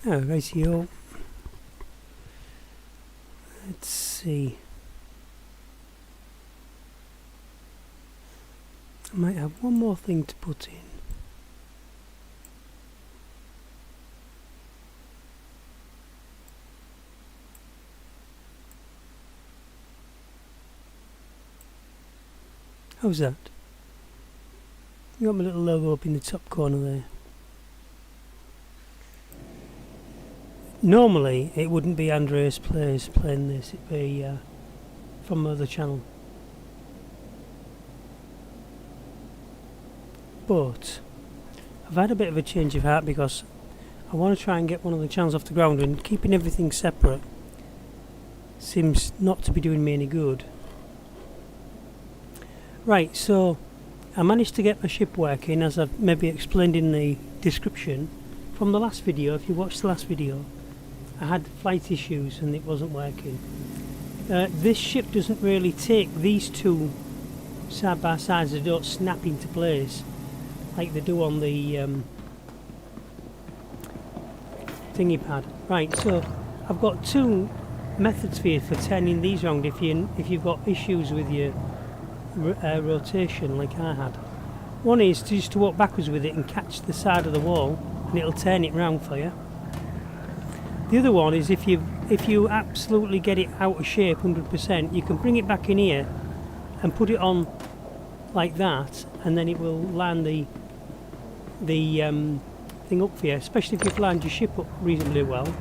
Oh, rightio. Let's see. I might have one more thing to put in. How's that? You got my little logo up in the top corner there. Normally it wouldn't be Andreas Plays playing this, it'd be from my other channel. But I've had a bit of a change of heart because I want to try and get one of the channels off the ground, and keeping everything separate seems not to be doing me any good. Right, so I managed to get my ship working, as I've maybe explained in the description from the last video. If you watched the last video, I had flight issues and it wasn't working. This ship doesn't really take these two side by sides, they don't snap into place like they do on the thingy pad. Right, so I've got two methods for you for turning these round if you've got issues with your rotation like I had. One is just to walk backwards with it and catch the side of the wall and it'll turn it round for you. The other one is if you absolutely get it out of shape 100%, you can bring it back in here and put it on like that, and then it will line the thing up for you, especially if you've lined your ship up reasonably well.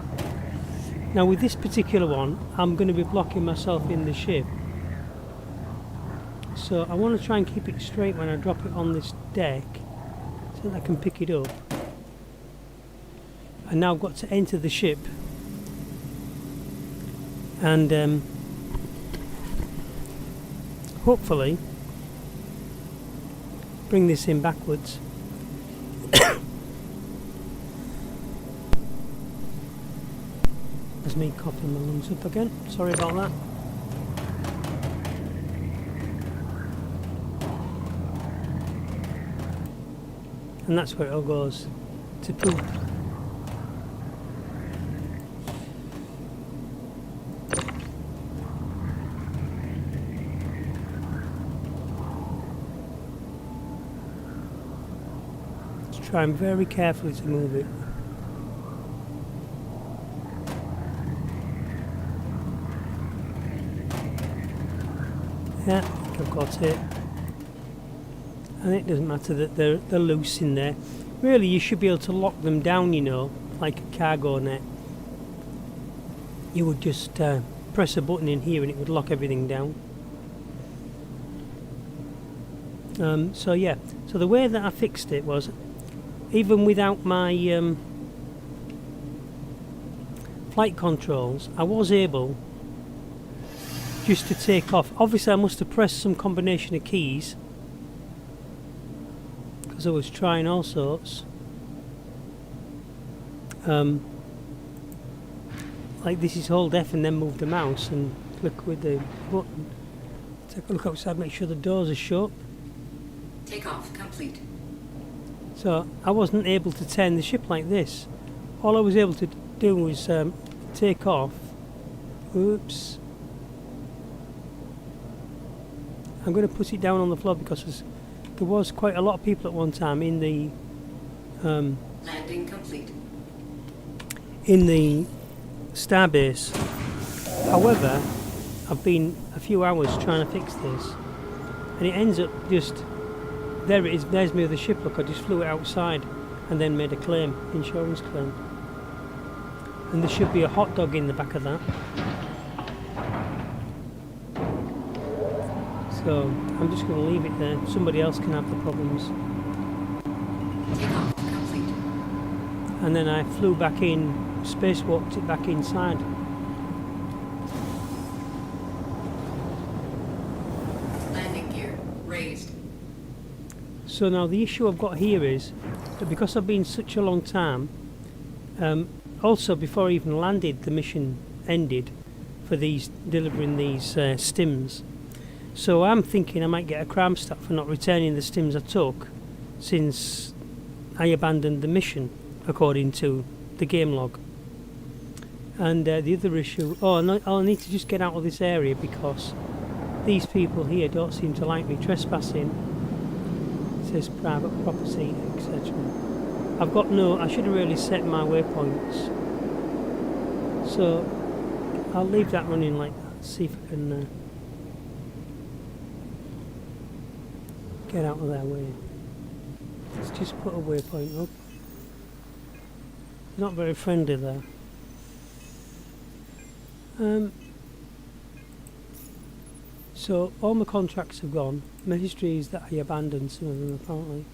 Now with this particular one, I'm going to be blocking myself in the ship, so I want to try and keep it straight when I drop it on this deck so that I can pick it up. And now I've got to enter the ship and hopefully bring this in backwards. There's me coughing my lungs up again, sorry about that. And that's where it all goes, to poop. Trying very carefully to move it. Yeah, I think I've got it. And it doesn't matter that they're loose in there. Really, you should be able to lock them down, you know, like a cargo net. You would just press a button in here and it would lock everything down. So yeah, so the way that I fixed it was, even without my flight controls, I was able just to take off. Obviously I must have pressed some combination of keys because I was trying all sorts. Like this is hold F and then move the mouse and click with the button. Take a look outside, make sure the doors are shut. Takeoff complete. So I wasn't able to turn the ship like this. All I was able to do was take off. Oops. I'm going to put it down on the floor because there was quite a lot of people at one time in the landing complete. In the starbase. However, I've been a few hours trying to fix this, and it ends up just there. It is. There's me with the ship. Look, I just flew it outside and then made a claim, insurance claim, and there should be a hot dog in the back of that. So I'm just going to leave it there. Somebody else can have the problems. Takeoff complete. And then I flew back in, spacewalked it back inside. Landing gear raised. So now the issue I've got here is that because I've been such a long time, also before I even landed, the mission ended for these delivering these stims. So I'm thinking I might get a crime stat for not returning the stims I took since I abandoned the mission, according to the game log. And the other issue, no, I'll need to just get out of this area because these people here don't seem to like me trespassing. It says private property, etc. I should have really set my waypoints. So I'll leave that running like that, see if I can get out of their way. Let's just put a waypoint up. Not very friendly there. So all my contracts have gone. My history is that I abandoned some of them apparently.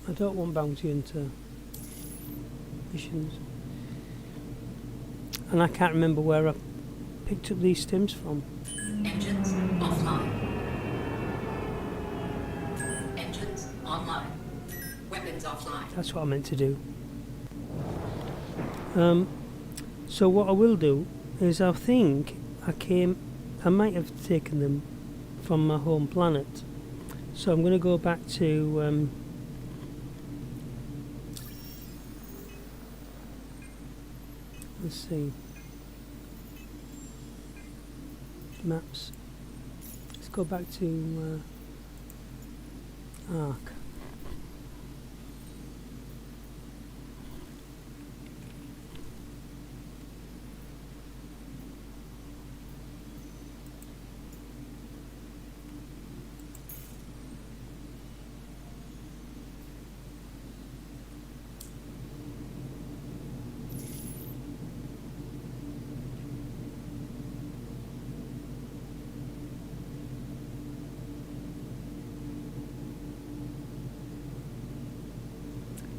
I don't want bounty hunter missions. And I can't remember where I picked up these stims from. Engines offline. Engines online. Weapons offline. That's what I meant to do. So what I will do is I think I might have taken them from my home planet. So I'm going to go back to let's see, maps. Let's go back to Ark.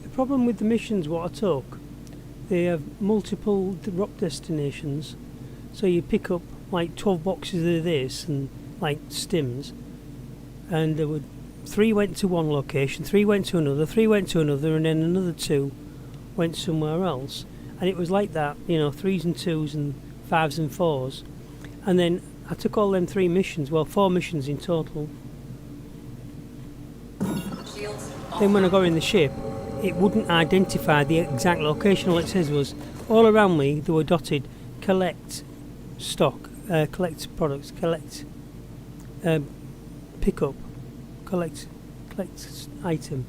The problem with the missions what I took, they have multiple drop destinations, so you pick up like 12 boxes of this and like stims, and there were 3 went to one location, 3 went to another, 3 went to another, and then another 2 went somewhere else, and it was like that, 3s and 2s and 5s and 4s, and then I took all them 3 missions, well 4 missions in total. Then when I got in the ship, it wouldn't identify the exact location. All it says was, all around me they were dotted, collect stock, collect products, collect pick up, collect item,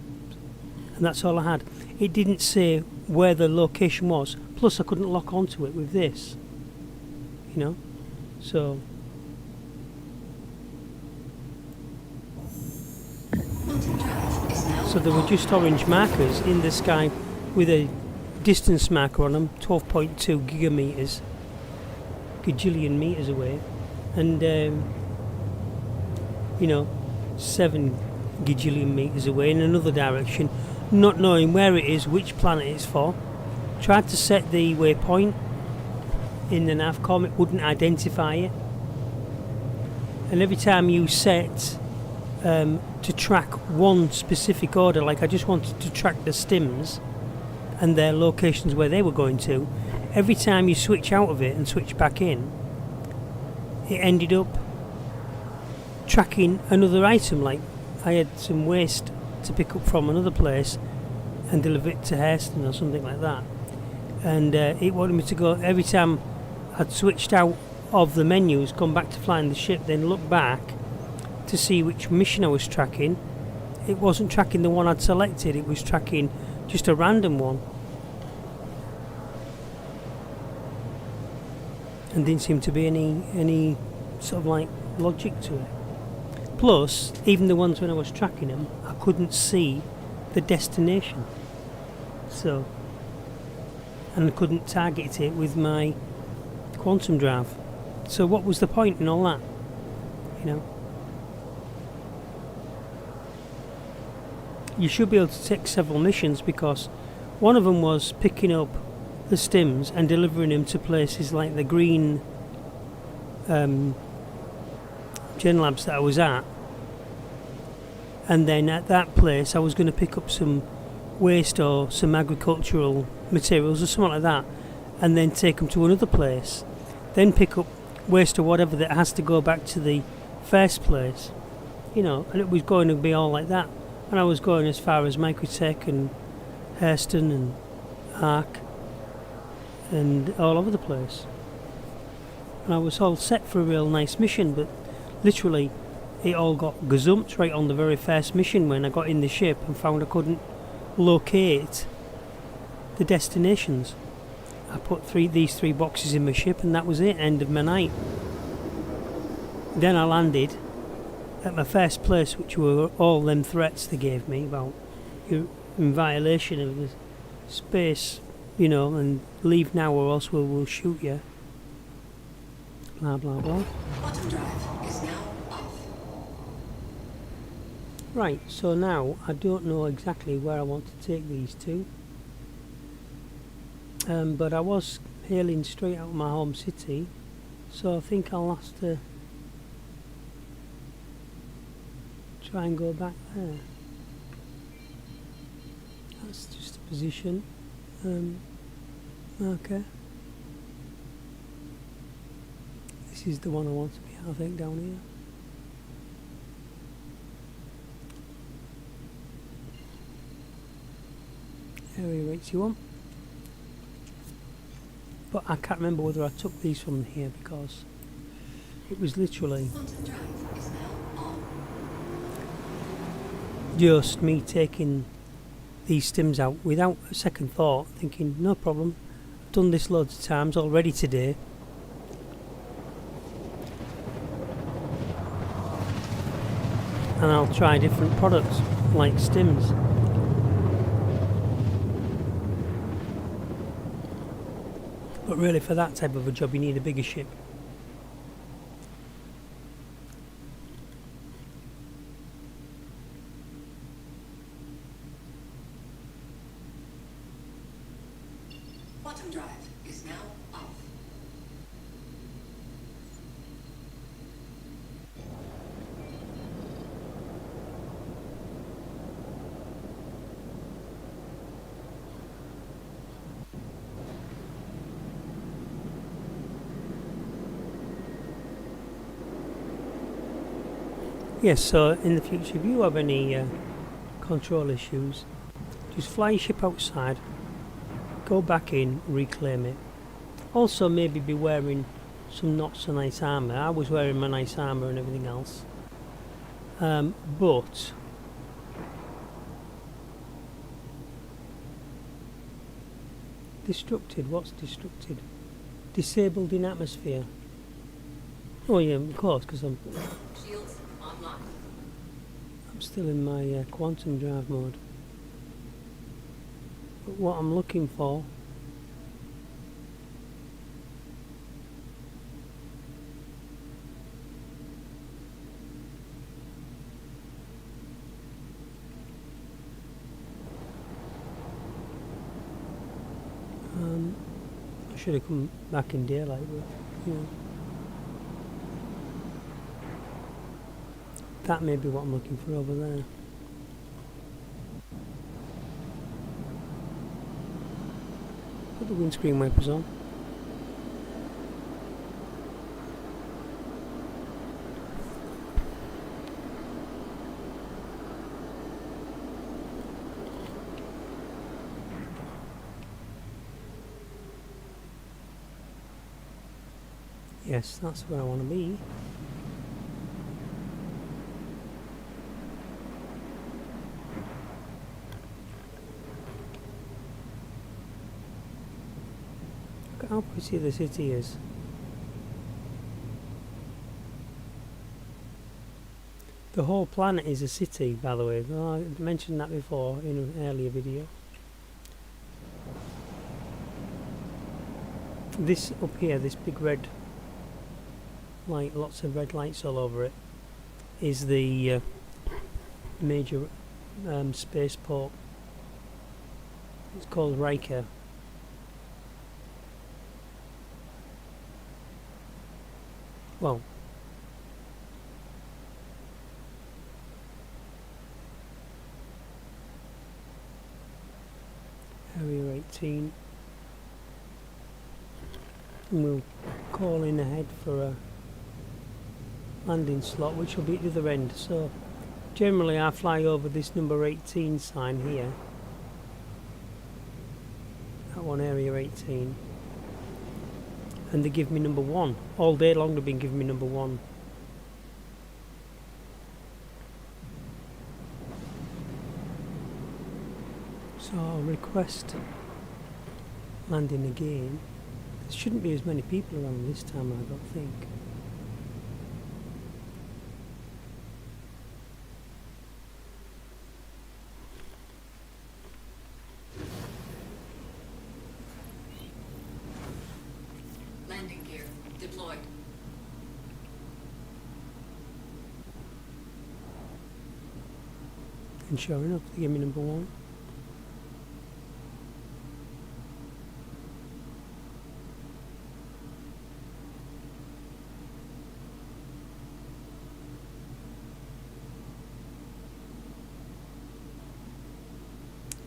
and that's all I had. It didn't say where the location was, plus I couldn't lock onto it with this, so there were just orange markers in the sky with a distance marker on them, 12.2 gajillion meters away, and 7 gajillion meters away in another direction, not knowing where it is, which planet it's for. Tried to set the waypoint in the navcom, it wouldn't identify it, and every time you set to track one specific order, like I just wanted to track the stims and their locations where they were going to, every time you switch out of it and switch back in, it ended up tracking another item. Like I had some waste to pick up from another place and deliver it to Hairston or something like that, and it wanted me to go, every time I'd switched out of the menus, gone back to flying the ship, then look back to see which mission I was tracking. It wasn't tracking the one I'd selected, it was tracking just a random one, and didn't seem to be any sort of like logic to it. Plus, even the ones when I was tracking them, I couldn't see the destination, so, and I couldn't target it with my quantum drive. So what was the point in all that, You should be able to take several missions, because one of them was picking up the stims and delivering them to places like the green Gen Labs that I was at, and then at that place I was going to pick up some waste or some agricultural materials or something like that, and then take them to another place, then pick up waste or whatever that has to go back to the first place, and it was going to be all like that. And I was going as far as Microtech and Hairston arc, and all over the place. And I was all set for a real nice mission, but literally it all got gazumped right on the very first mission when I got in the ship and found I couldn't locate the destinations. I put these three boxes in my ship and that was it, end of my night. Then I landed at my first place, which were all them threats they gave me about you're in violation of the space, you know, and leave now or else we'll shoot you. Blah blah blah. Bottom drive is now off. Right, so now I don't know exactly where I want to take these to. But I was hailing straight out of my home city, so I think I'll have to try and go back there. That's just a position. Okay. This is the one I want to be, I think, down here. Area 81. But I can't remember whether I took these from here because it was literally Bottom drive is now on. just me taking these stims out without a second thought, thinking no problem, I've done this loads of times already today. And I'll try different products like stims. But really for that type of a job you need a bigger ship. Bottom drive is now off. Yes, so in the future if you have any control issues, just fly your ship outside, go back in, reclaim it. Also maybe be wearing some not so nice armour. I was wearing my nice armour and everything else. But destructed, what's destructed? Disabled in atmosphere. Oh yeah, of course, because I'm Shields online. still in my quantum drive mode. But what I'm looking for I should have come back in daylight, but you know. That may be what I'm looking for over there. Put the windscreen wipers on. Yes, that's where I want to be. Look at how pretty the city is. The whole planet is a city, by the way. Oh, I mentioned that before in an earlier video. This up here, this big red light, lots of red lights all over it, is the major spaceport. It's called Riker. Well, Area 18. And we'll call in ahead for a landing slot, which will be at the other end. So generally I fly over this number 18 sign here. one, area 18. And they give me number 1. All day long they've been giving me number 1. So I'll request landing again. There shouldn't be as many people around this time, I don't think. Landing gear deployed. And sure enough, they give me number 1.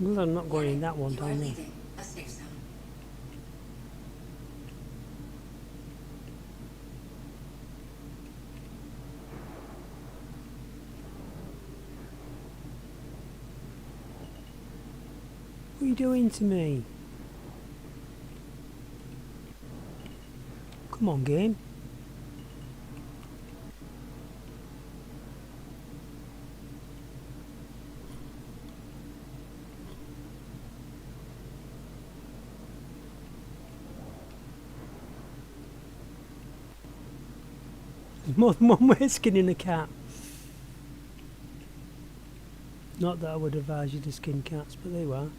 Well, I'm not going in that one You are down there. leaving a safe zone. What are you doing to me? Come on, game. There's more than one way of skinning a cat. Not that I would advise you to skin cats, but there you are.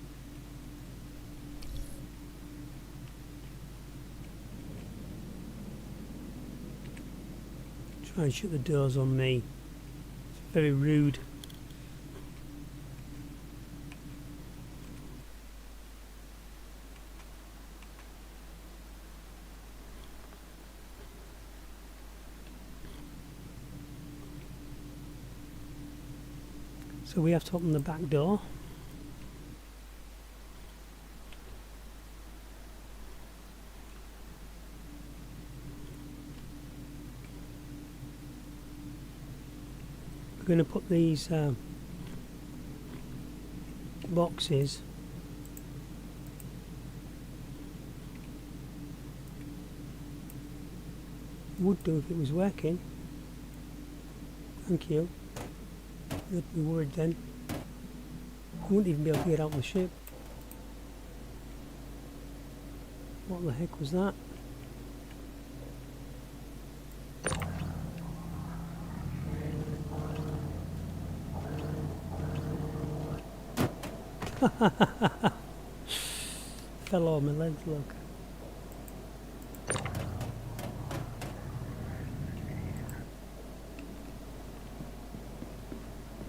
Try and shut the doors on me. It's very rude. So we have to open the back door. We're going to put these boxes would do if it was working. Thank you. I'd be worried then. I wouldn't even be able to get out of the ship. What the heck was that? Fell on my legs, look.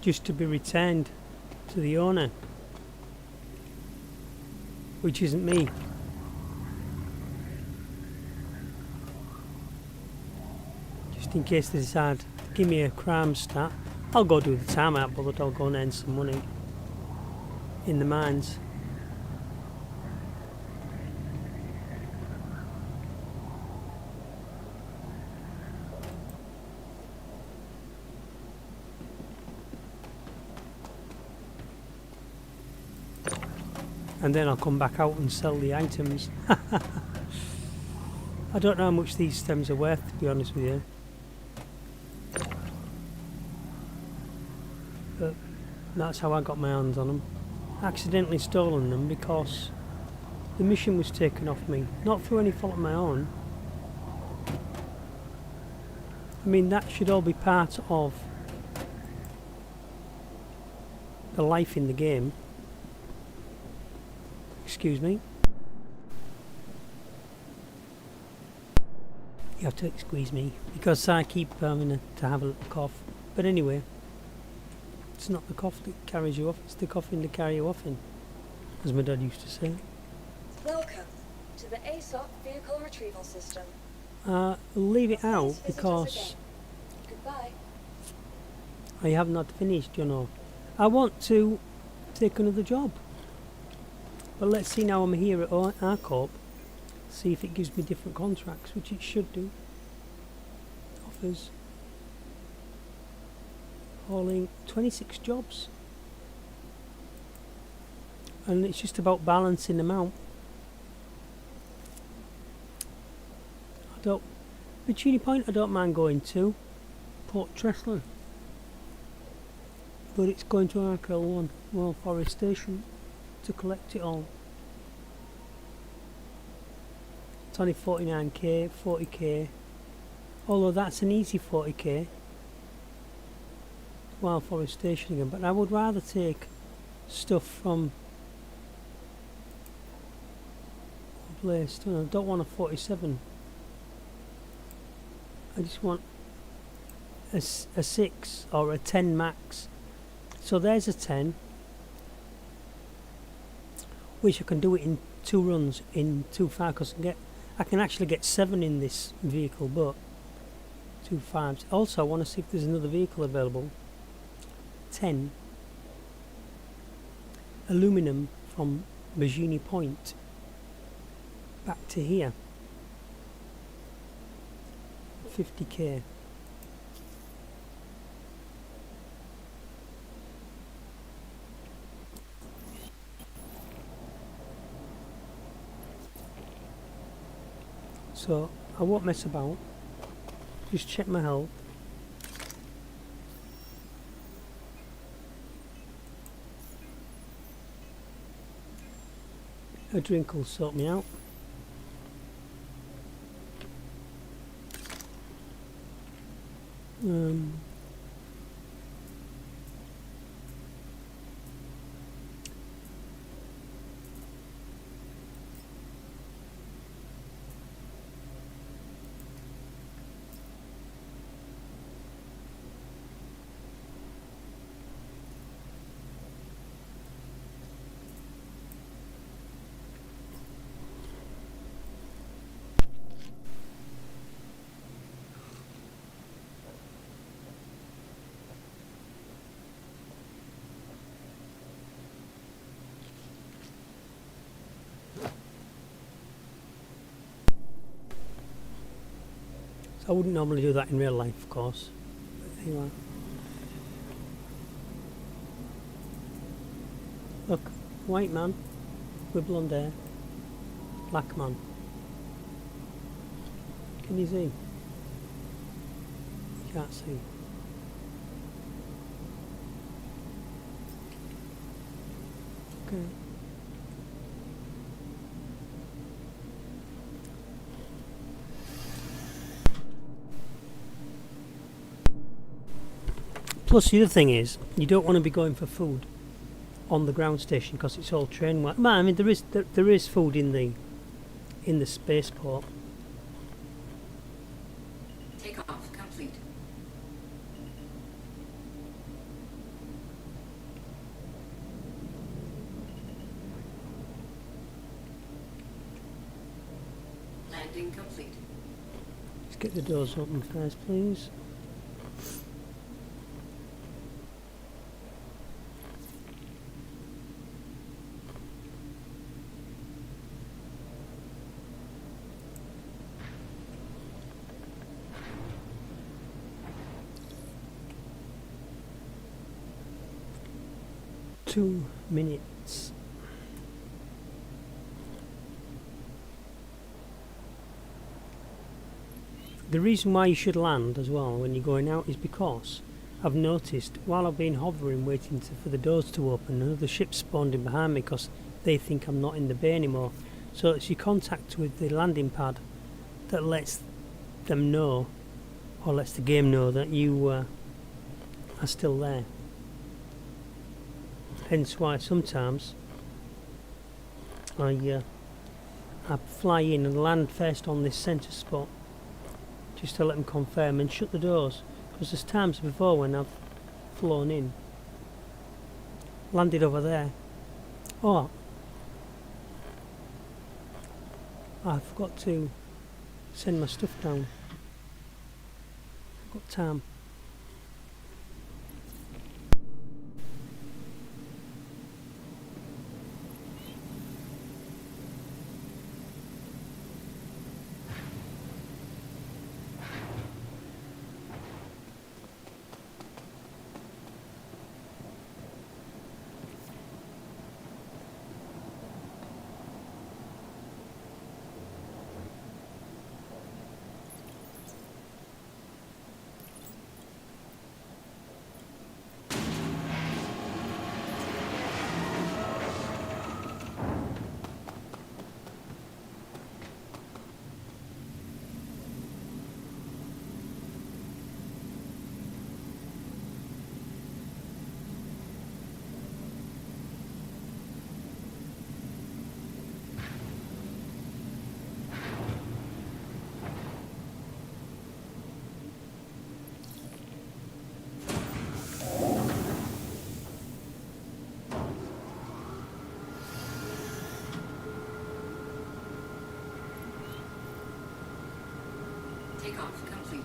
Just to be returned to the owner, which isn't me. Just in case they decide to give me a crime stat, I'll go do the time out, but I'll go and earn some money in the mines. And then I'll come back out and sell the items. I don't know how much these stems are worth, to be honest with you. But that's how I got my hands on them. Accidentally stolen them because the mission was taken off me, not through any fault of my own. I mean, that should all be part of the life in the game. Excuse me. You have to excuse me because I keep having to have a little cough. But anyway, it's not the cough that carries you off, it's the coughing to carry you off in, as my dad used to say. Welcome to the ASOP vehicle retrieval system. Leave it out Please visit us because again. Goodbye. I have not finished, you know. I want to take another job. But let's see now I'm here at ARCORP. See if it gives me different contracts, which it should do. Offers. Hauling 26 jobs. And it's just about balancing them out. Bikini Point I don't mind going to. Port Trestle. But it's going to RKL1, Royal Forest Station, to collect it all. It's only 49k, 40k. Although that's an easy 40k. Royal Forest Station again, but I would rather take stuff from a place. I don't want a 47. I just want a 6 or a 10 max. So there's a 10, which I can do it in 2 runs in 2.5 because I can actually get 7 in this vehicle, but 2.5s. Also, I want to see if there's another vehicle available. 10 aluminum from Bikini Point back to here. 50k. So I won't mess about, just check my health. A drink will sort me out. So I wouldn't normally do that in real life, of course. But anyway. Look, white man with blonde hair, black man. Can you see? You can't see. Okay. Plus the other thing is, you don't want to be going for food on the ground station because it's all train work. Man, I mean there is food in the spaceport. Takeoff complete. Landing complete. Let's get the doors open first, please. Two minutes. The reason why you should land as well when you're going out is because I've noticed while I've been hovering waiting for the doors to open, another ship spawned in behind me because they think I'm not in the bay anymore. So it's your contact with the landing pad that lets them know, or lets the game know, that you are still there. Hence why sometimes I fly in and land first on this centre spot just to let them confirm and shut the doors, because there's times before when I've flown in, landed over there. Oh, I forgot to send my stuff down. I've got time. Takeoff complete.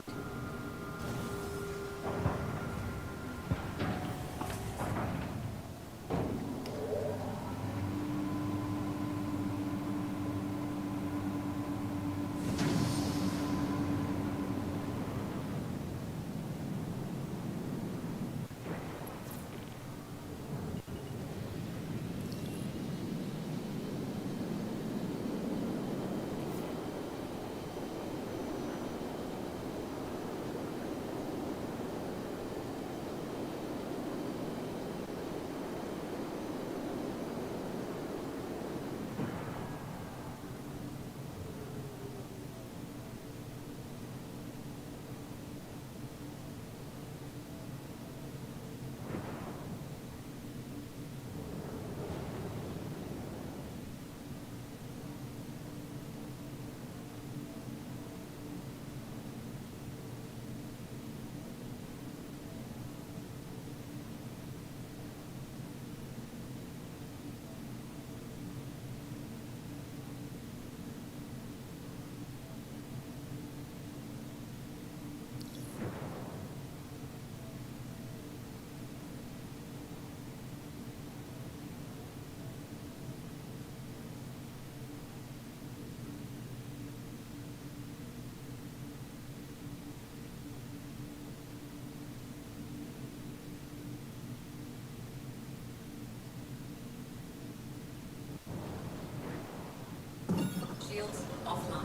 Shields offline.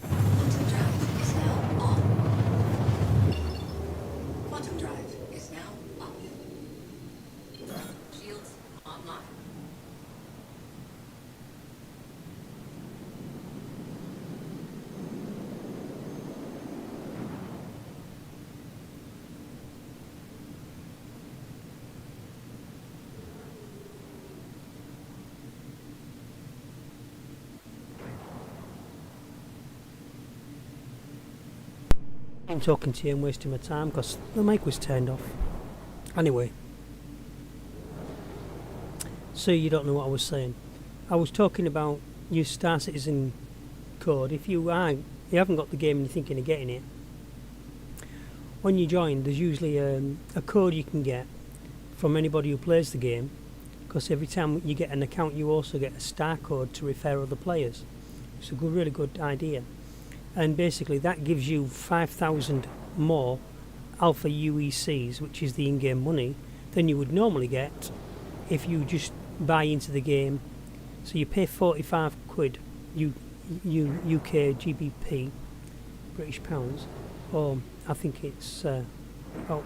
Quantum drive is now on. Quantum drive is now off. Shields online. I'm talking to you and wasting my time because the mic was turned off. Anyway, so you don't know what I was saying. I was talking about your StarCitizen code. If you haven't got the game and you're thinking of getting it, when you join, there's usually a code you can get from anybody who plays the game. Because every time you get an account, you also get a star code to refer other players. It's a really good idea. And basically that gives you 5,000 more alpha UECs, which is the in-game money, than you would normally get if you just buy into the game. So you pay 45 quid UK GBP, British pounds, or I think it's about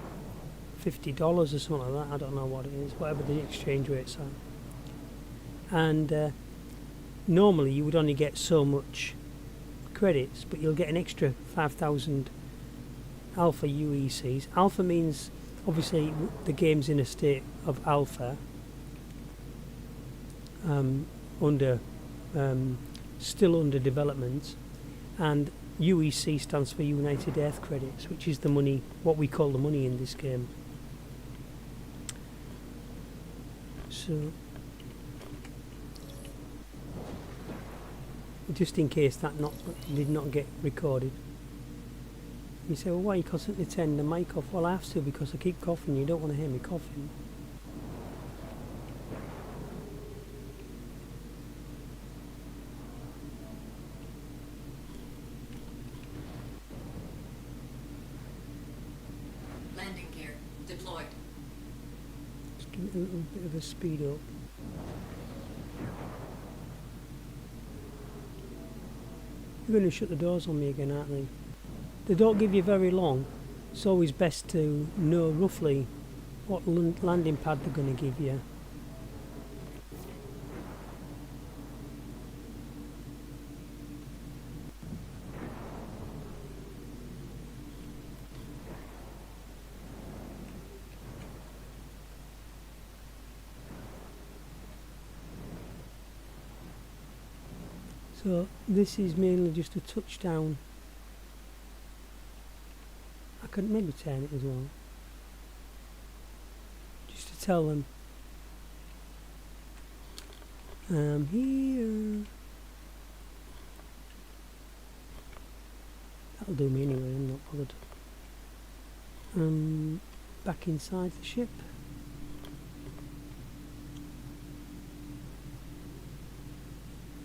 $50 or something like that. I don't know what it is, whatever the exchange rates are. And normally you would only get so much credits, but you'll get an extra 5,000 alpha UECs. Alpha means obviously the game's in a state of alpha, still under development, and UEC stands for United Earth Credits, which is the money, what we call the money in this game. So just in case that did not get recorded. You say, well, why are you constantly turning the mic off? Well, I have to because I keep coughing. You don't want to hear me coughing. Landing gear deployed. Just give it a little bit of a speed up. They're going to shut the doors on me again, aren't they? They don't give you very long. It's always best to know roughly what landing pad they're going to give you. So this is mainly just a touchdown. I could maybe turn it as well, just to tell them Here. That'll do me anyway, I'm not bothered. Back inside the ship.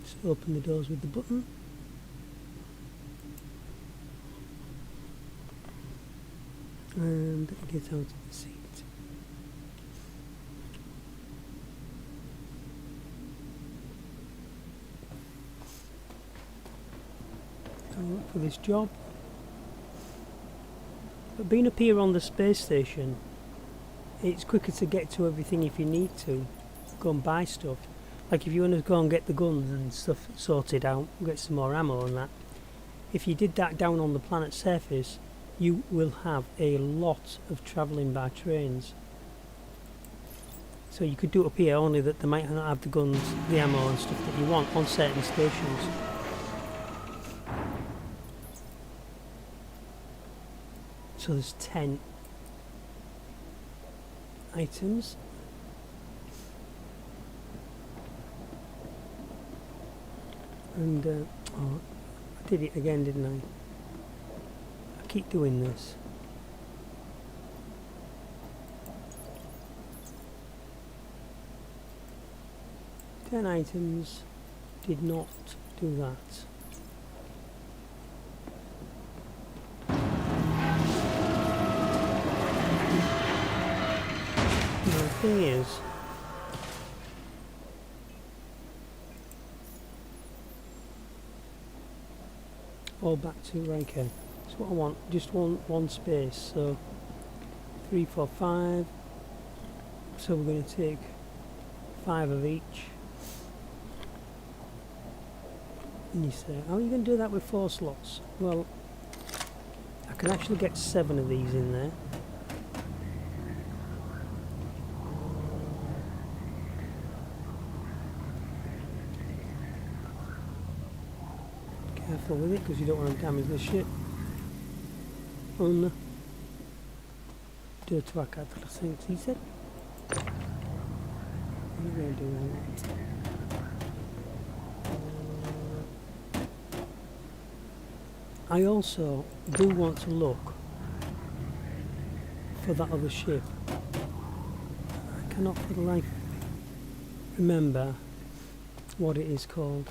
Just open the doors with the button. And get out of the seat. I'll look for this job. But being up here on the space station, it's quicker to get to everything if you need to. Go and buy stuff. Like if you want to go and get the guns and stuff sorted out, get some more ammo and that. If you did that down on the planet's surface, you will have a lot of travelling by trains. So you could do it up here, only that they might not have the guns, the ammo and stuff that you want on certain stations. So there's 10 items. And oh, I did it again, didn't I? I keep doing this. Ten items. Did not do that. The thing is, all back to Riker. That's what I want. Just one space. So 3, 4, 5. So we're going to take 5 of each. And you say, how are you going to do that with 4 slots? Well, I can actually get 7 of these in there. Careful with it because you don't want to damage the ship. Do to work out the things he said. What are you going to do? I also do want to look for that other ship. I cannot for the life remember what it is called.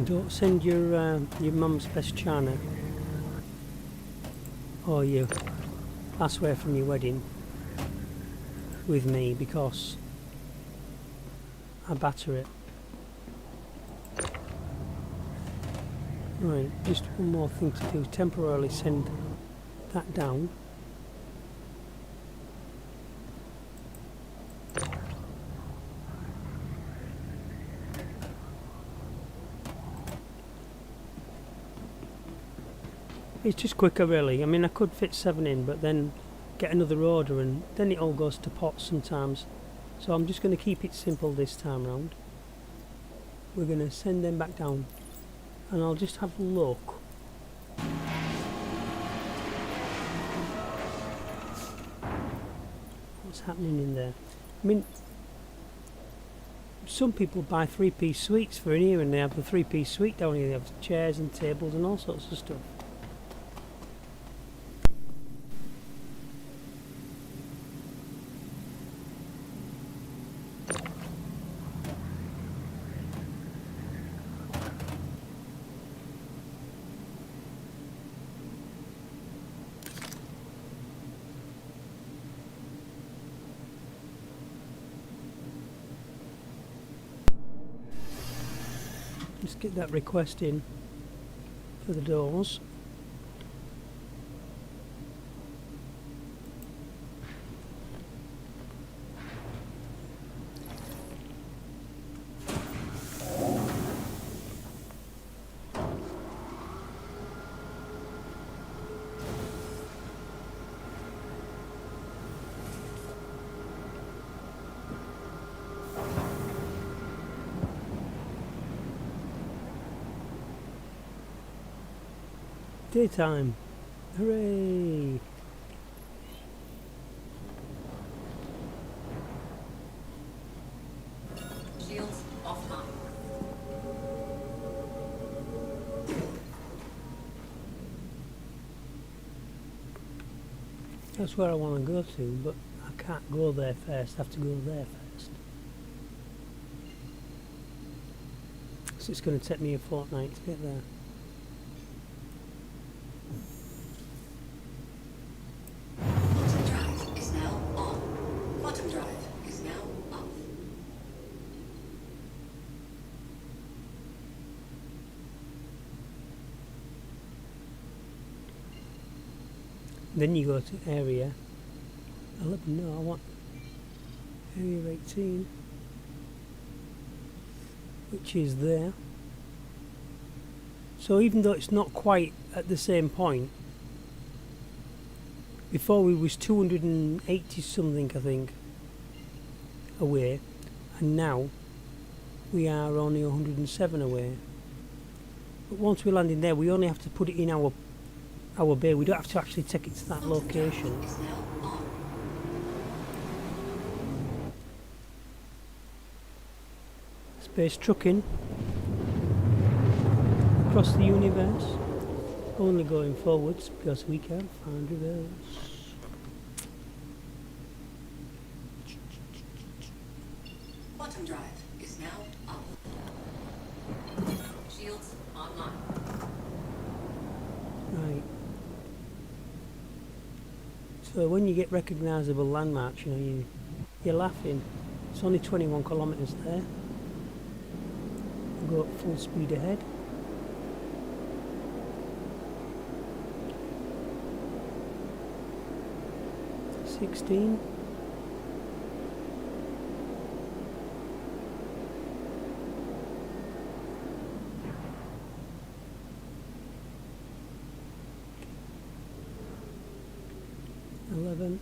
Don't send your mum's best china or your glassware from your wedding with me because I batter it. Right, just one more thing to do. Temporarily send that down. It's just quicker really. I mean I could fit 7 in but then get another order and then it all goes to pot sometimes. So I'm just going to keep it simple this time round. We're going to send them back down and I'll just have a look. What's happening in there? I mean some people buy 3-piece suites for in here and they have the 3-piece suite down here. They have chairs and tables and all sorts of stuff. Just get that request in for the doors. Daytime. Hooray! Shields offline. That's where I want to go to, but I can't go there first. I have to go there first. So it's going to take me a fortnight to get there. Quantum drive is now on. Quantum drive is now off. Then you go to area 11. No, I want area 18, which is there. So even though it's not quite at the same point, before we was 280 something I think away, and now we are only 107 away. But once we land in there, we only have to put it in our bay. We don't have to actually take it to that location. Is now on. Space trucking across the universe, only going forwards because we can't find reverse. Quantum drive is now off. Shields online. Right. So when you get recognisable landmarks, you're laughing. It's only 21 kilometres there. Go at full speed ahead. $16. $11.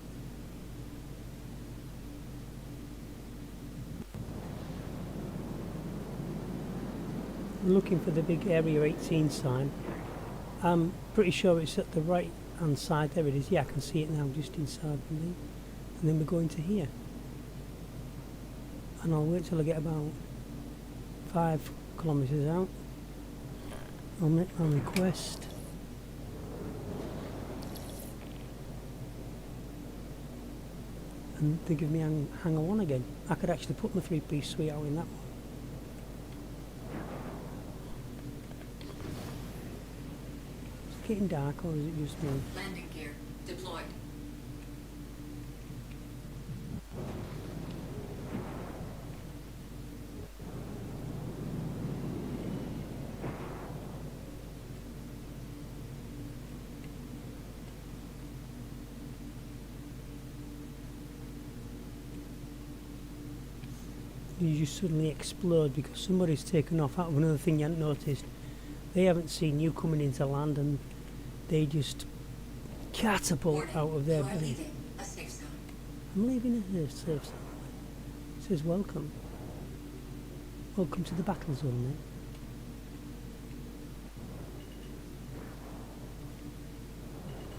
I'm looking for the big area 18 sign. I'm pretty sure it's at the right hand side. There it is. Yeah, I can see it now just inside me. And then we're going to here. And I'll wait till I get about 5 kilometres out. I'll make my request. And they give me hanger 1 again. I could actually put my 3-piece suite out in that one. Is it getting dark or is it just me? Landing gear deployed. You just suddenly explode because somebody's taken off out of another thing you hadn't noticed. They haven't seen you coming into land and they just catapult Warning, out of their you are base. leaving a safe zone. I'm leaving a safe zone. It says welcome. Welcome to the battle zone, mate.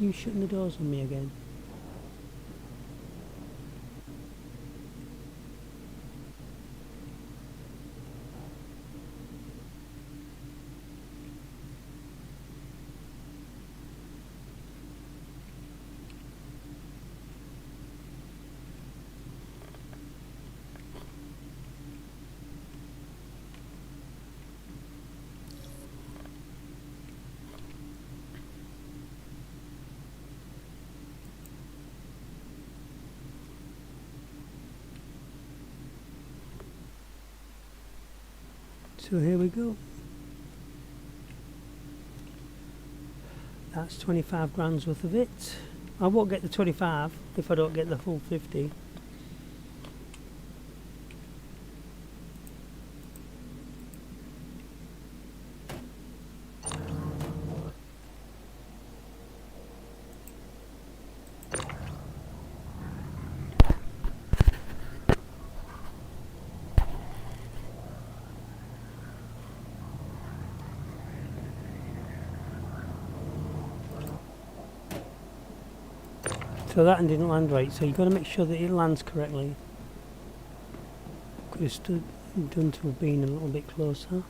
You shutting the doors on me again? So here we go. That's 25 grand's worth of it. I won't get the 25 if I don't get the full 50. So that one didn't land right, so you've got to make sure that it lands correctly. Could have stood done to have been a little bit closer.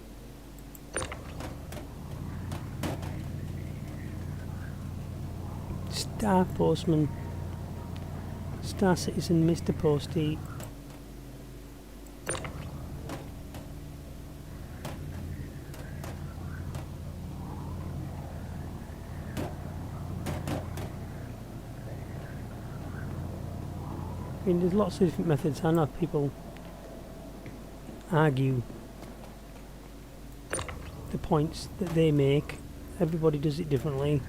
Star Postman, Star Citizen, Mr. Postie. I mean, there's lots of different methods. I know people argue the points that they make. Everybody does it differently.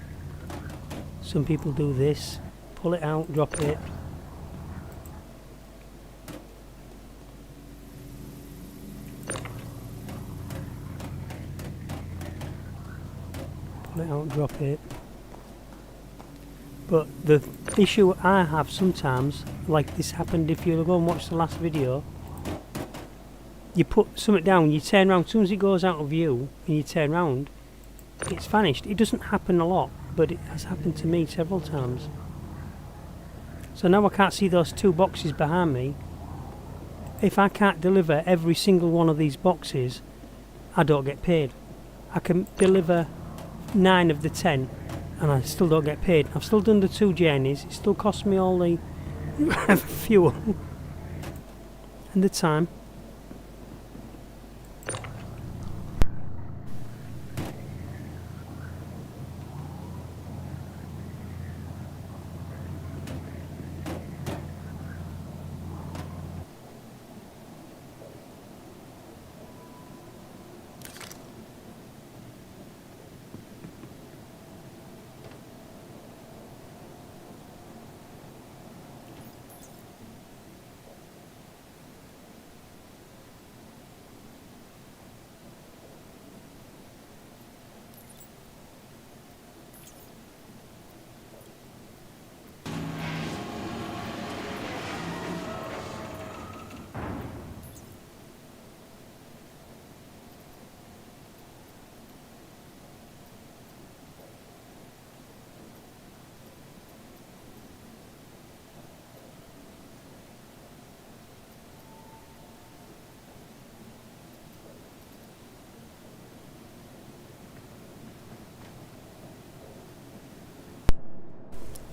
Some people do this, pull it out, drop it. Pull it out, drop it. But the issue I have sometimes, like this happened if you go and watch the last video, you put something down, you turn around, as soon as it goes out of view and you turn around, it's vanished. It doesn't happen a lot, but it has happened to me several times. So now I can't see those two boxes behind me. If I can't deliver every single one of these boxes, I don't get paid. I can deliver 9 of the 10 and I still don't get paid. I've still done the 2 journeys, it still costs me all the fuel and the time.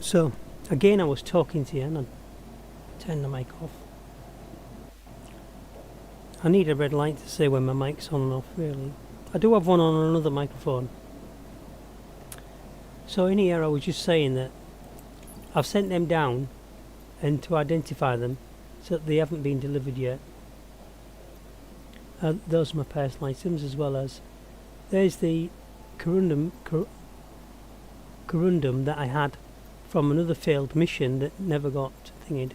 So, again I was talking to you and I turned the mic off. I need a red light to say when my mic's on and off, really. I do have one on another microphone. So in here I was just saying that I've sent them down and to identify them so that they haven't been delivered yet. Those are my personal items, as well as there's the corundum that I had from another failed mission that never got thinged.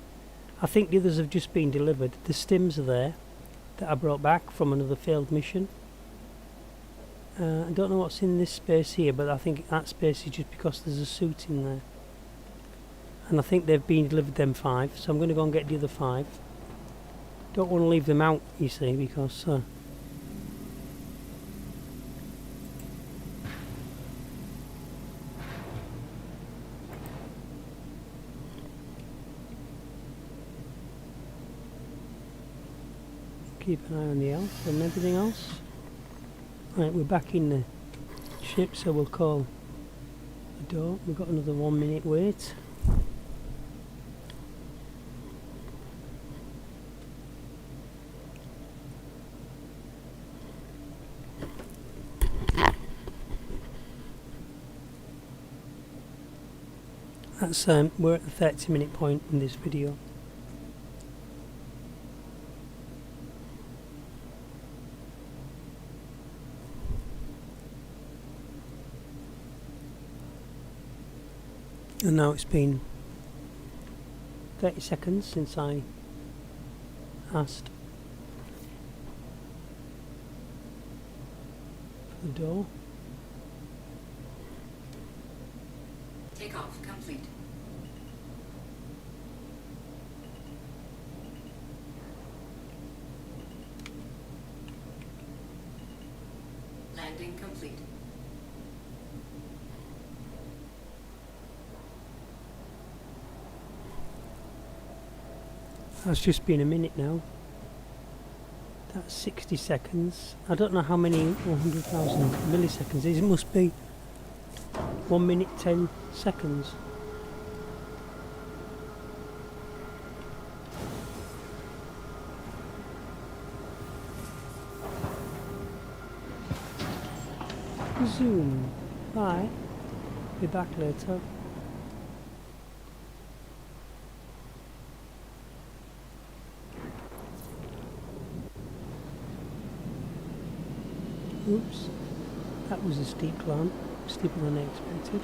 I think the others have just been delivered. The stims are there that I brought back from another failed mission. I don't know what's in this space here, but I think that space is just because there's a suit in there. And I think they've been delivered, them 5, so I'm going to go and get the other 5. Don't want to leave them out, you see, because keep an eye on the elf and everything else. Right, we're back in the ship, so we'll call the door. We've got another 1 minute wait. That's we're at the 30-minute point in this video. And now it's been 30 seconds since I asked for the door. Takeoff complete. Landing complete. That's just been a minute now. That's 60 seconds. I don't know how many 100,000 milliseconds is. It must be 1 minute 10 seconds. Zoom. Bye. Be back later. Oops. That was a steep climb. Steeper than I expected.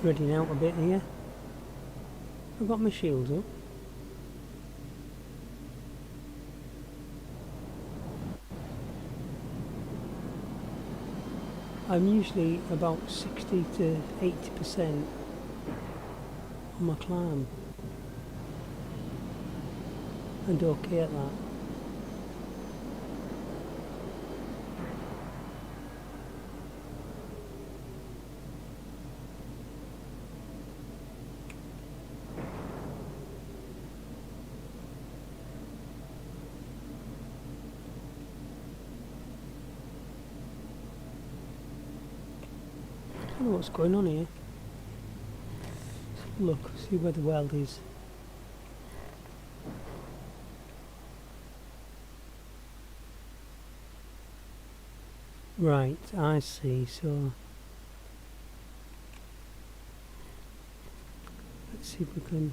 Reading out a bit here. I've got my shields up. I'm usually about 60 to 80% on my climb. And okay at that. I don't know what's going on here. Let's have a look, see where the weld is. Right, I see, so let's see if we can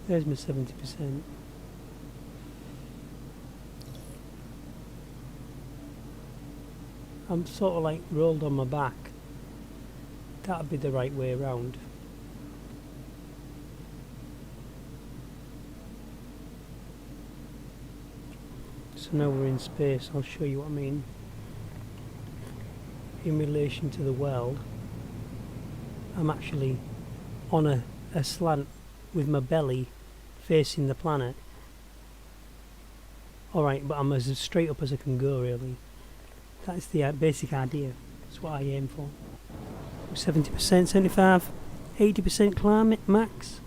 there's my 70%. I'm sort of like rolled on my back. That'd be the right way around. So now we're in space. I'll show you what I mean in relation to the weld. I'm actually on a slant with my belly facing the planet. Alright, but I'm as straight up as I can go, really. That's the basic idea. That's what I aim for. 70%, 75, 80% climb max.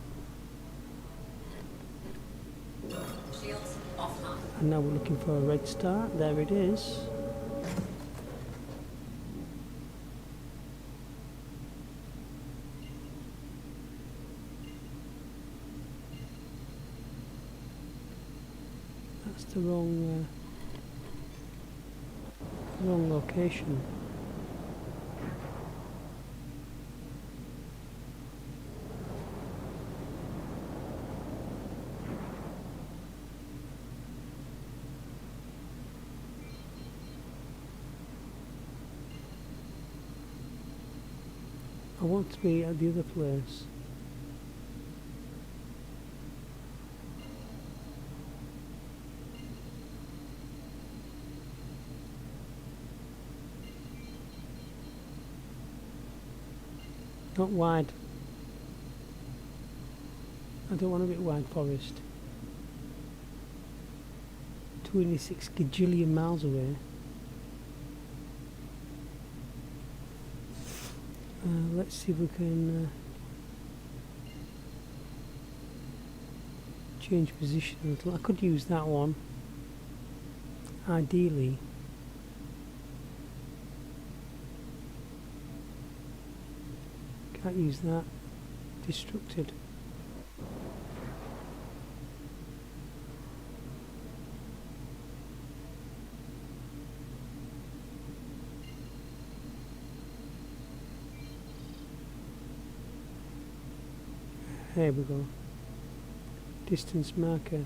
Shields offline. And now we're looking for a red star. There it is. That's the wrong location. I want to be at the other place. Not wide. I don't want to be wide forest. 26 gajillion miles away. Let's see if we can change position a little. I could use that one. Ideally. Can't use that. Destructed. There we go. Distance marker.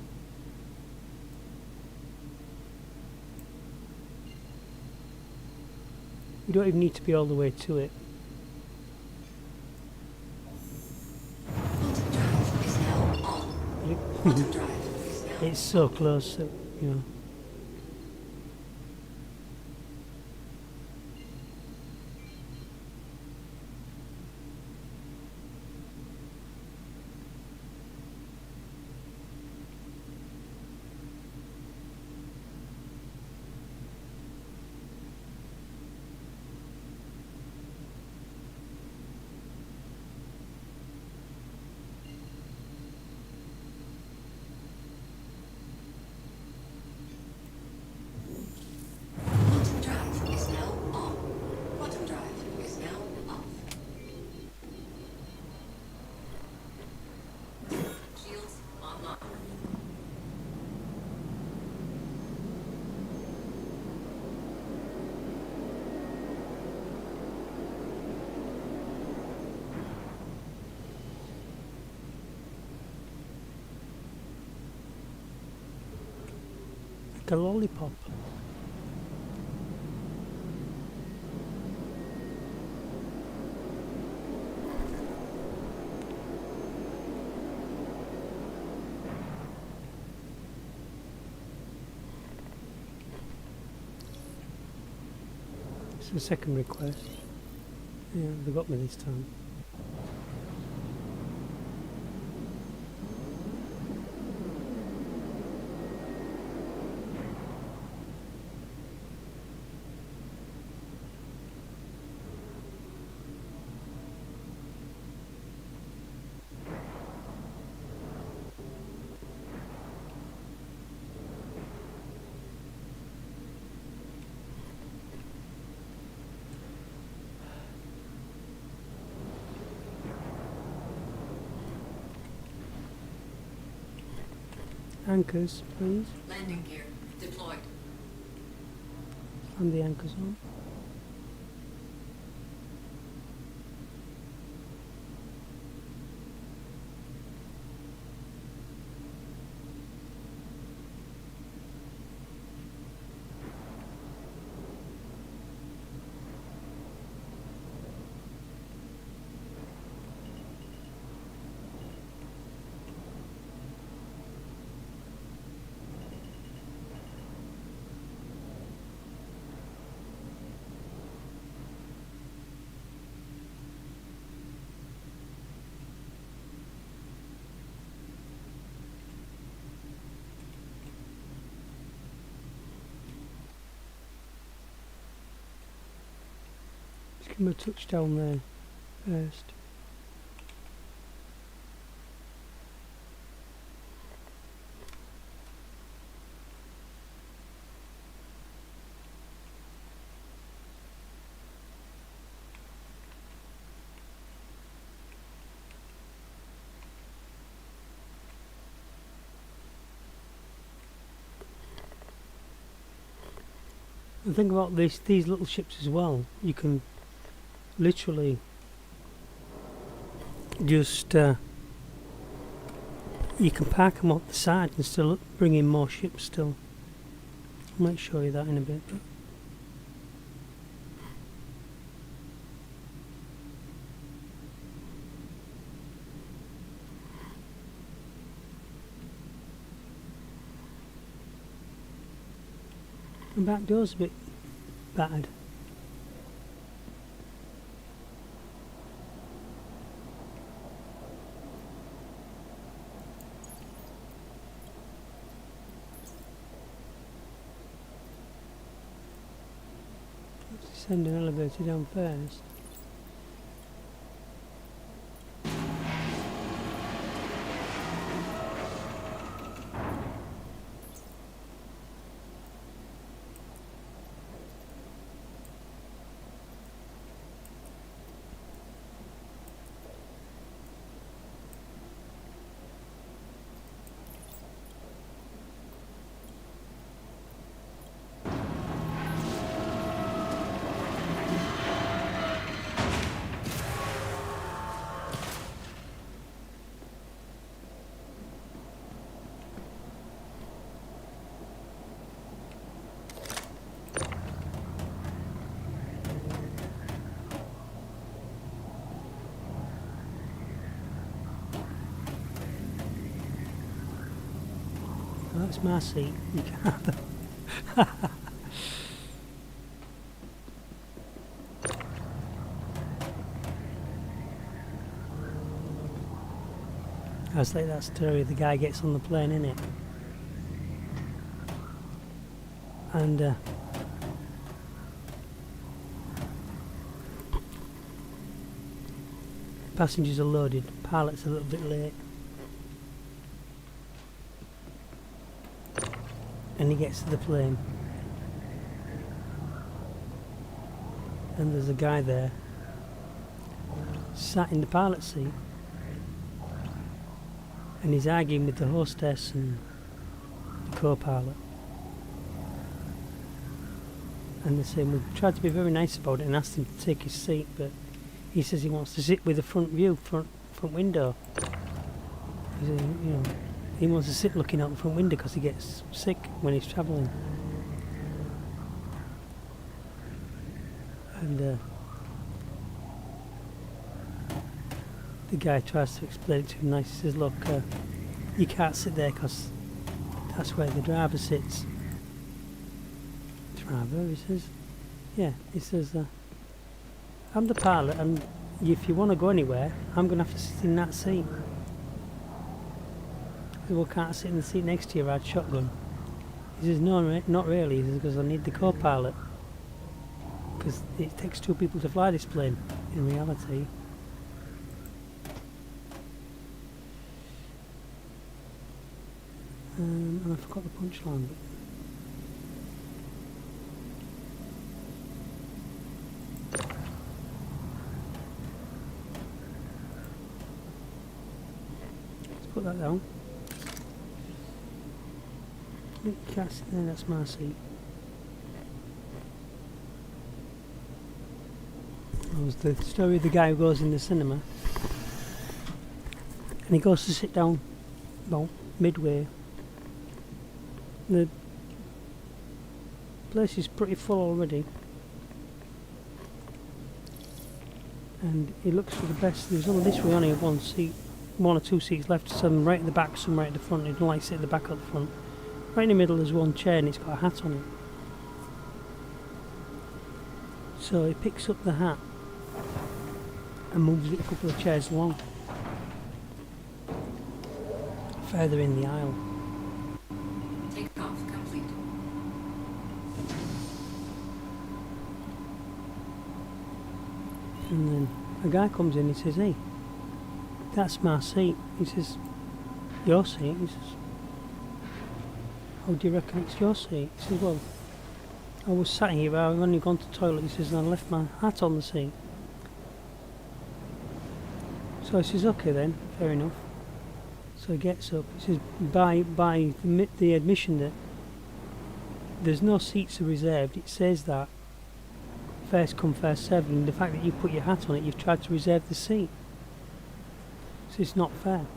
We don't even need to be all the way to it. Quantum drive is now on. Quantum drive is now It's so close that, you know. like a lollipop. It's the second request. Yeah, they got me this time. Anchors, please. Landing gear deployed. And the anchors on. Just give him a touchdown there first. The thing about these little ships as well, you can literally just you can park them off the side and still bring in more ships still. I might show you that in a bit. The back door's a bit battered. Let's send an elevator down first. Oh, that's my seat. You can't. I was like that story, the guy gets on the plane, innit? And passengers are loaded, pilot's a little bit late. And he gets to the plane. And there's a guy there, sat in the pilot's seat. And he's arguing with the hostess and the co-pilot. And they're saying, we tried to be very nice about it and asked him to take his seat, but he says he wants to sit with the front view, front window. He said, you know, He wants to sit looking out the front window because he gets sick when he's travelling. And the guy tries to explain it to him nice. He says, look, you can't sit there because that's where the driver sits. Driver, he says. Yeah, he says, I'm the pilot, and if you want to go anywhere, I'm going to have to sit in that seat. He says, well, can't I sit in the seat next to you, ride shotgun? He says, no, not really. He says, because I need the co-pilot. Because it takes 2 people to fly this plane, in reality. And I forgot the punchline. Let's put that down. Can't sit there, that's my seat. That was the story of the guy who goes in the cinema. And he goes to sit down, well, midway. The place is pretty full already, and he looks for the best. There's only this way only 1 or 2 seats left, some right at the back, some right at the front. He doesn't like to sit at the back or the front. Right in the middle there's 1 chair and it's got a hat on it. So he picks up the hat and moves it a couple of chairs along, further in the aisle. And then a guy comes in, he says, hey, that's my seat. He says, your seat? He says, how do you reckon it's your seat? He says, well, I was sat here, I've only gone to the toilet. He says, and I left my hat on the seat. So he says, okay then, fair enough. So he gets up. He says, by the admission that there's no seats are reserved, it says that first come, first served, and the fact that you put your hat on it, you've tried to reserve the seat. So it's not fair.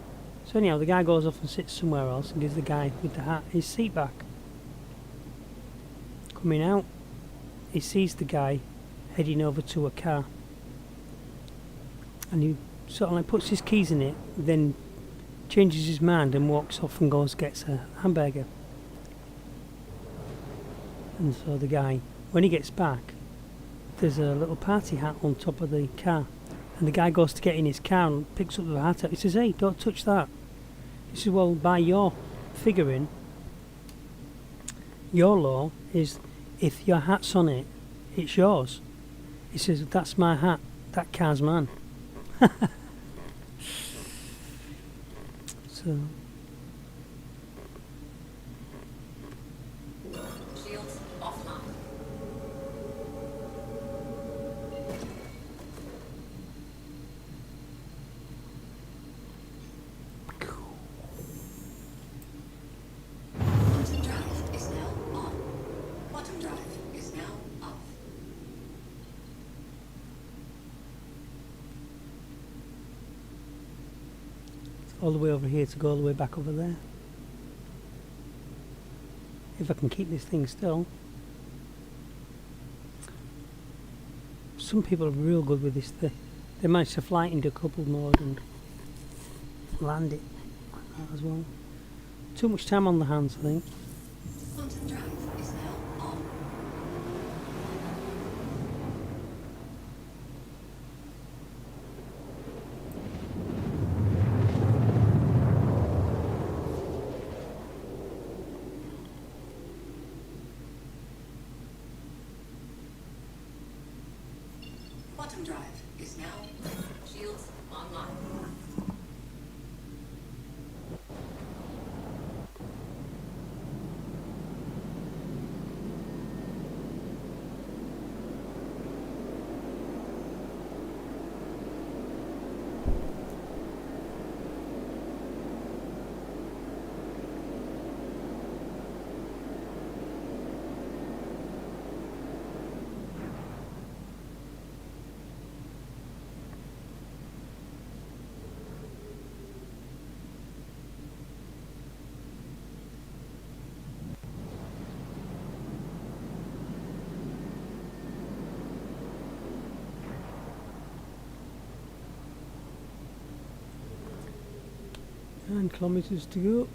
So anyhow, the guy goes off and sits somewhere else and gives the guy with the hat his seat back. Coming out, he sees the guy heading over to a car, and he sort of like puts his keys in it, then changes his mind and walks off and goes gets a hamburger. And so the guy, when he gets back, there's a little party hat on top of the car, and the guy goes to get in his car and picks up the hat. He says, hey, don't touch that. He says, well, by your figuring, your law is if your hat's on it, it's yours. He says, that's my hat, that car's mine. So Shields offline. Bottom drive is now on. Bottom drive is now off. all the way over here to go all the way back over there. If I can keep this thing still. Some people are real good with this. They manage to fly it into couple mode and land it like that as well. Too much time on the hands, I think. Bottom drive is now on. Bottom drive is now shields online. 9 kilometers to go.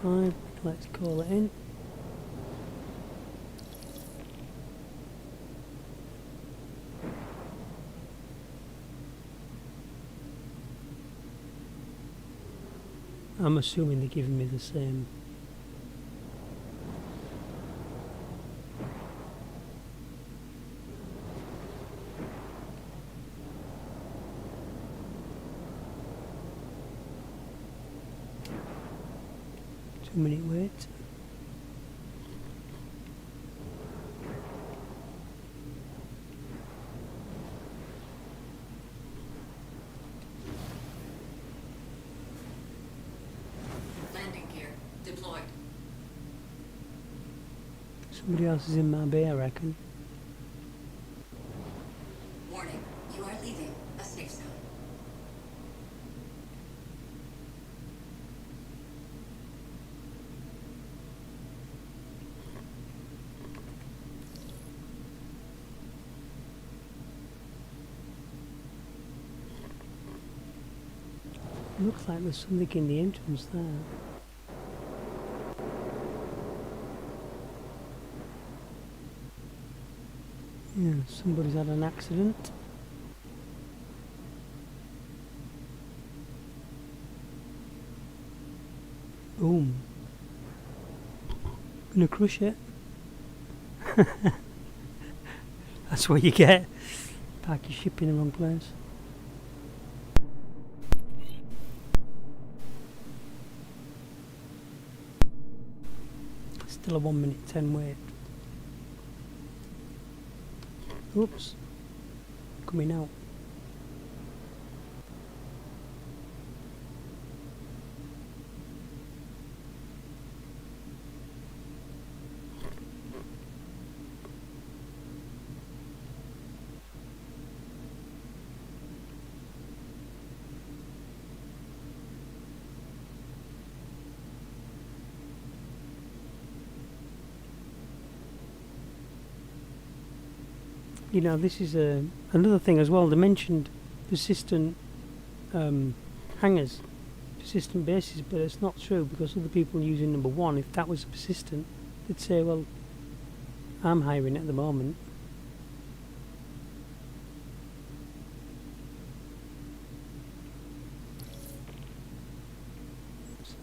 Fine, let's call it in. I'm assuming they're giving me the same. Two-minute wait. Landing gear deployed. Somebody else is in my bay, I reckon. Warning, you are leaving a safe zone. Looks like there's something in the entrance there. Yeah, somebody's had an accident. Boom. Gonna crush it. That's what you get. Park your ship in the wrong place. Still a 1 minute 10 wait. Oops. Coming out. You know, this is another thing as well. They mentioned persistent hangars, persistent bases, but it's not true because other people using number one, if that was persistent, they'd say, well, I'm hiring at the moment. So,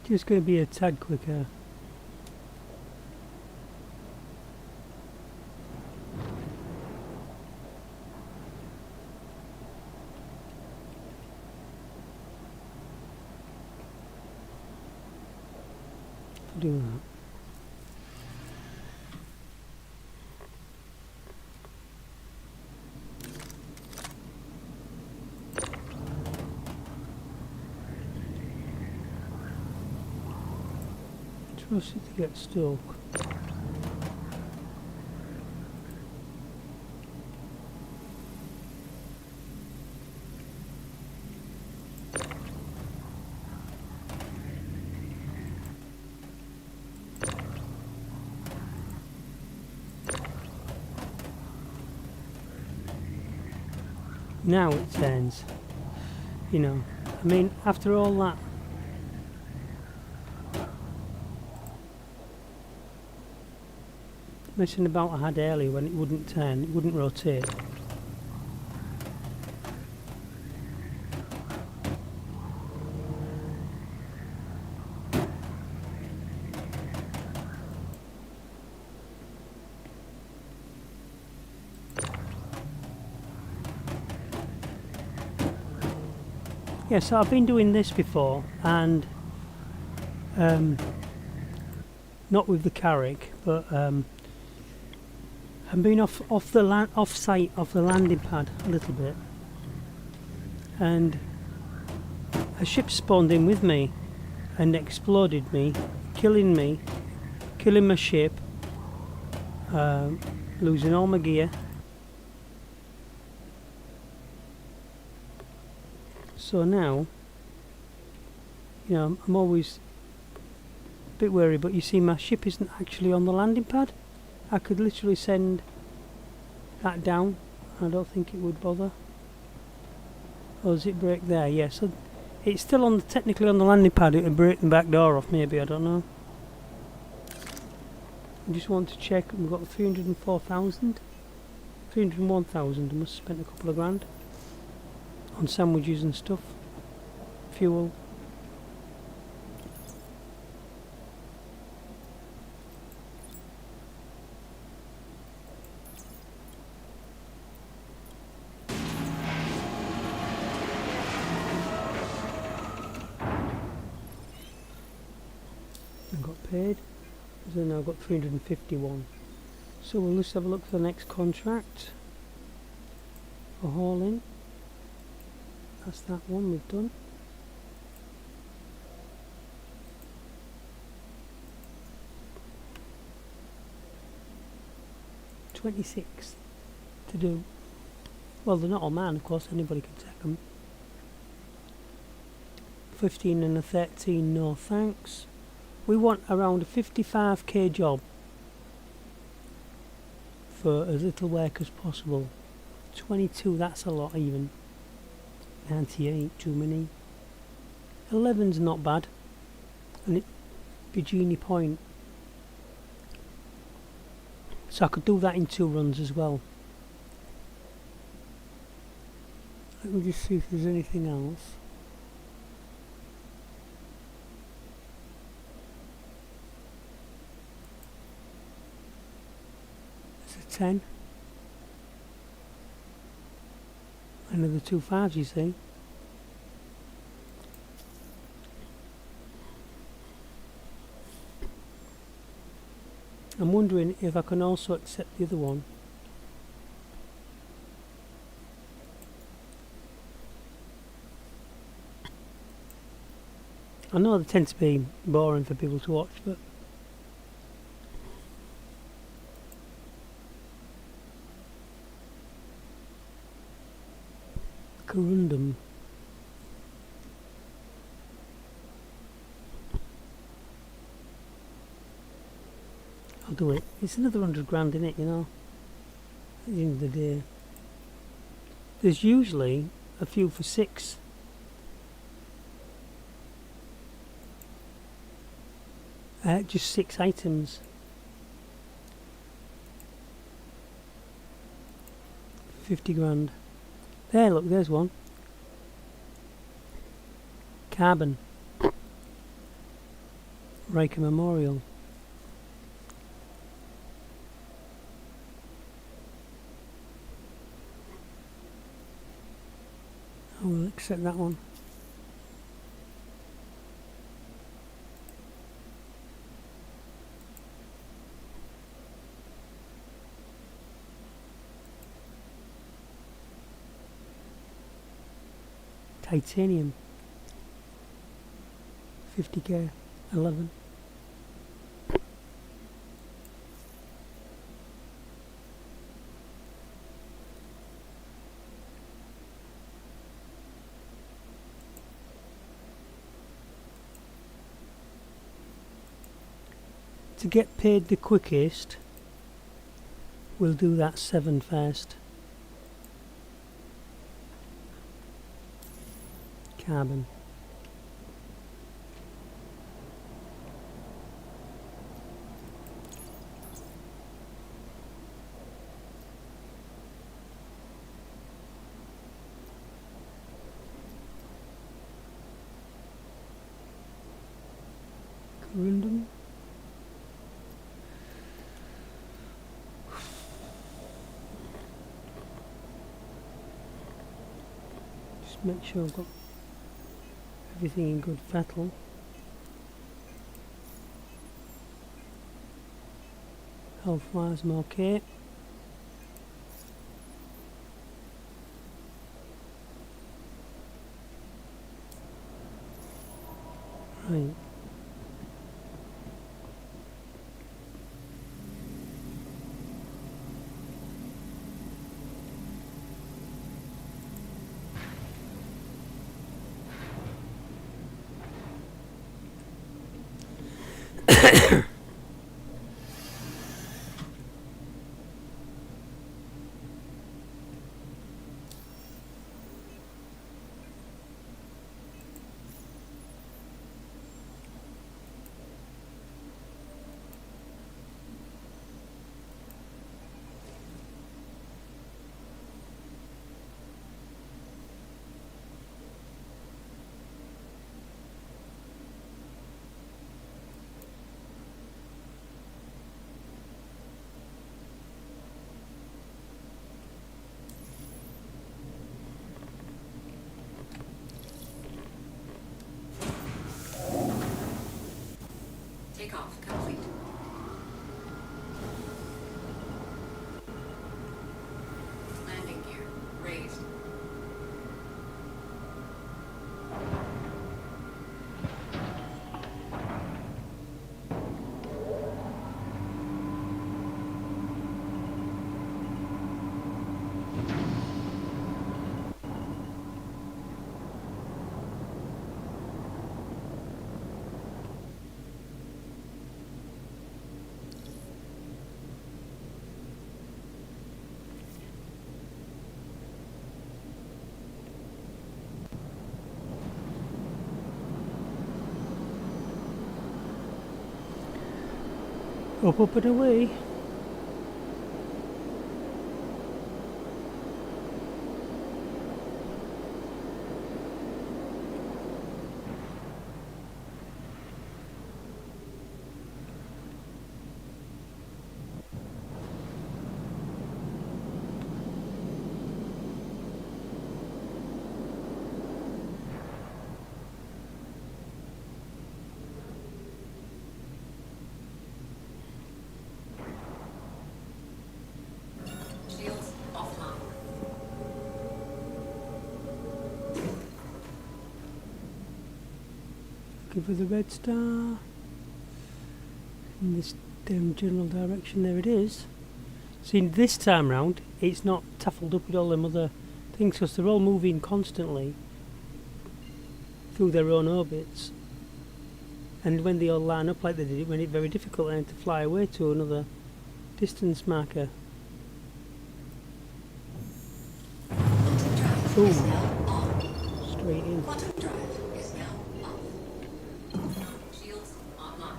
just going to be a tad quicker. For do that. Trust it to get stuck. Now it turns, you know, I mean, after all that messing about I had earlier when it wouldn't turn, it wouldn't rotate. Yeah, so I've been doing this before, and not with the Carrick, but I've been off site of the landing pad a little bit, and a ship spawned in with me and exploded me, killing my ship, losing all my gear. So now, you know, I'm always a bit wary, but you see my ship isn't actually on the landing pad. I could literally send that down. I don't think it would bother. Or does it break there? Yeah, so it's still technically on the landing pad. It would break the back door off maybe, I don't know. I just want to check. We've got 304,000. 301,000. I must have spent a couple of grand on sandwiches and stuff, fuel. I got paid, so now I've got 351. So we'll just have a look for the next contract for hauling. That's that one we've done. $26 to do. Well, they're not all mine, of course, anybody can take them. 15 and a 13, no thanks. We want around a 55k job for as little work as possible. 22, that's a lot even. 98, too many. 11's not bad. And it Virginia Point. So I could do that in 2 runs as well. Let me just see if there's anything else. There's a 10. Another 2 5s, you see. I'm wondering if I can also accept the other one. I know they tend to be boring for people to watch, but Corundum. I'll do it. It's another 100 grand in it, you know. At the end of the day, there's usually a few for 6. Just 6 items. 50 grand. There, look, there's one. Carbon. Riker Memorial. I will accept that one. titanium. 50k, 11. To get paid the quickest, we'll do that 7 first. Carbon. Corundum. Just make sure I've got everything in good fettle. Health wise I'm okay. Right. Takeoff complete. Landing gear raised. Up and away. Shields offline. Give her the red star. In this general direction, there it is. See, this time round, it's not taffled up with all them other things because they're all moving constantly through their own orbits. And when they all line up like they did, it made it very difficult then to fly away to another distance marker. Quantum drive is now on. Straight in. Quantum drive is now off. Shields online.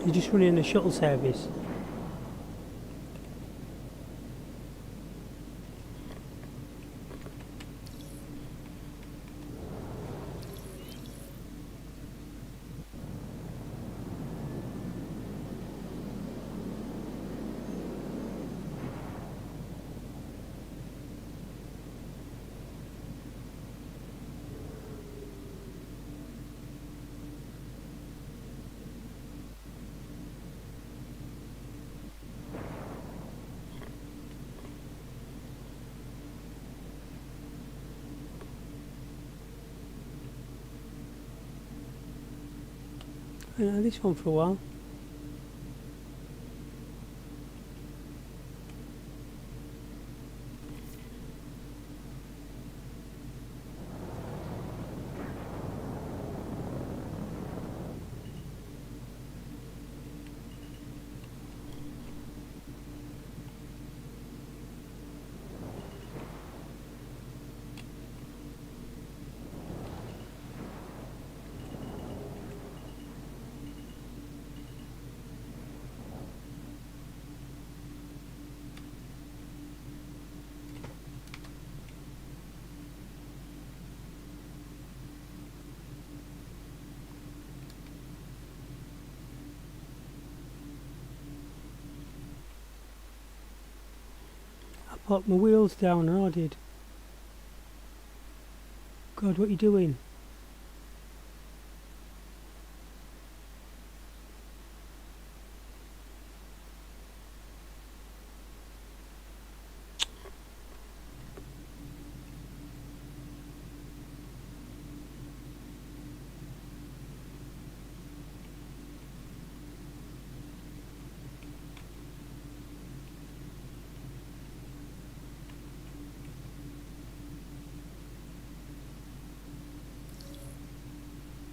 You're just running a shuttle service. This one for a while. Put my wheels down, and I did. God, what are you doing?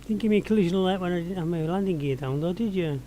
Didn't give me a collision alert when I didn't have my landing gear down though, did you?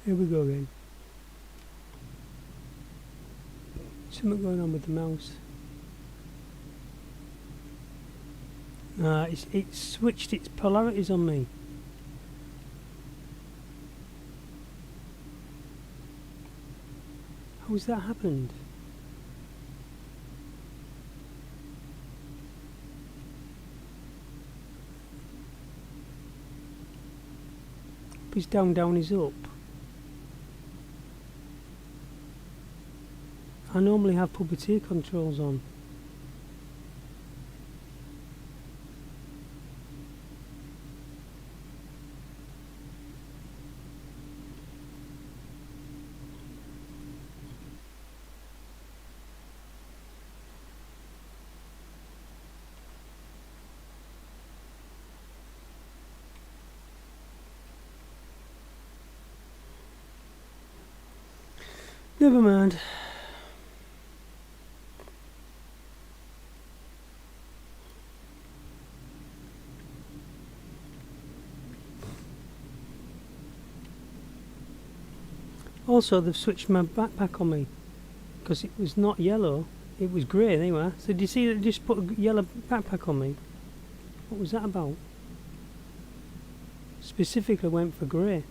Here we go again. Something going on with the mouse. It's switched its polarities on me. How's that happened? Up is down, down is up. I normally have puppeteer controls on. Never mind. Also, they've switched my backpack on me because it was not yellow, it was grey. There you are. So, do you see that they just put a yellow backpack on me? What was that about? Specifically went for grey.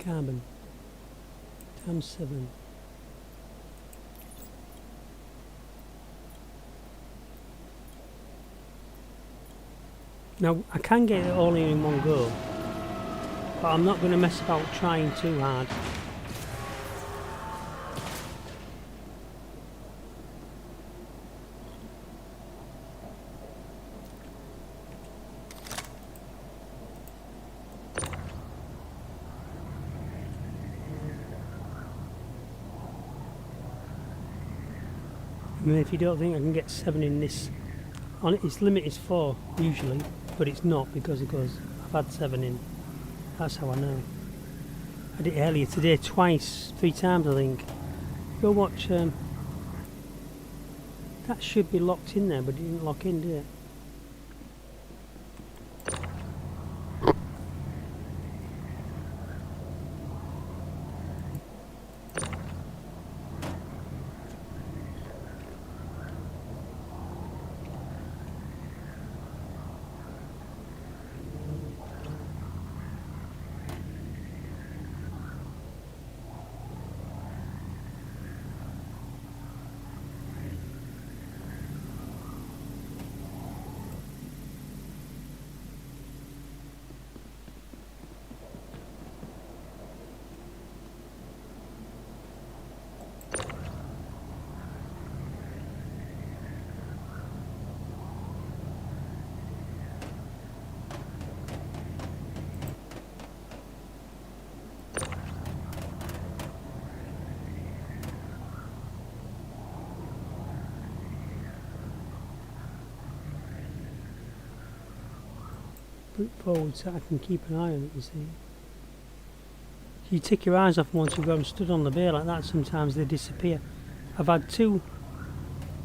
Carbon times 7. Now I can get it all in one go, but I'm not going to mess about trying too hard. I mean, if you don't think I can get 7 in this, on it, its limit is 4 usually, but it's not because it goes, I've had 7 in. That's how I know. I did it earlier today, twice, 3 times I think. Go watch That should be locked in there, but it didn't lock in, did it? Put it forward so I can keep an eye on it, you see. If you take your eyes off once you've got them stood on the bay like that, sometimes they disappear. I've had 2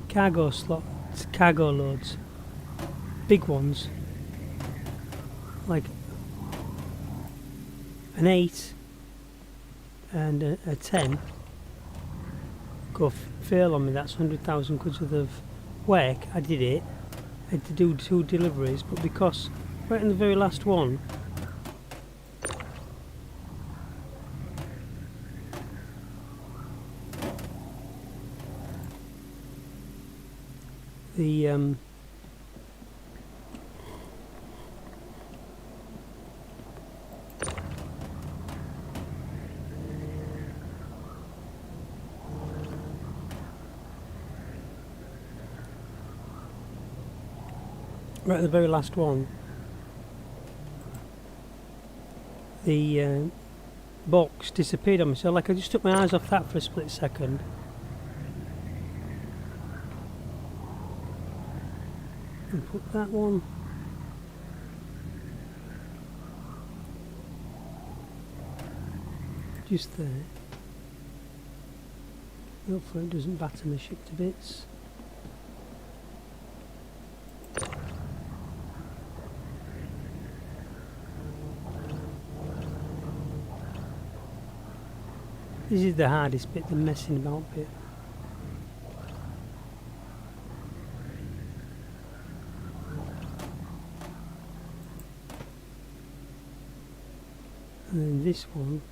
cargo loads, big ones, like an 8 and a 10, go fail on me. That's 100,000 quid worth of work. I did it. I had to do 2 deliveries, but because right in the very last one, the right at the very last one, the box disappeared on me, so like I just took my eyes off that for a split second. And put that one just there. Hopefully it doesn't batter my ship to bits. This is the hardest bit, the messing about bit. And then this one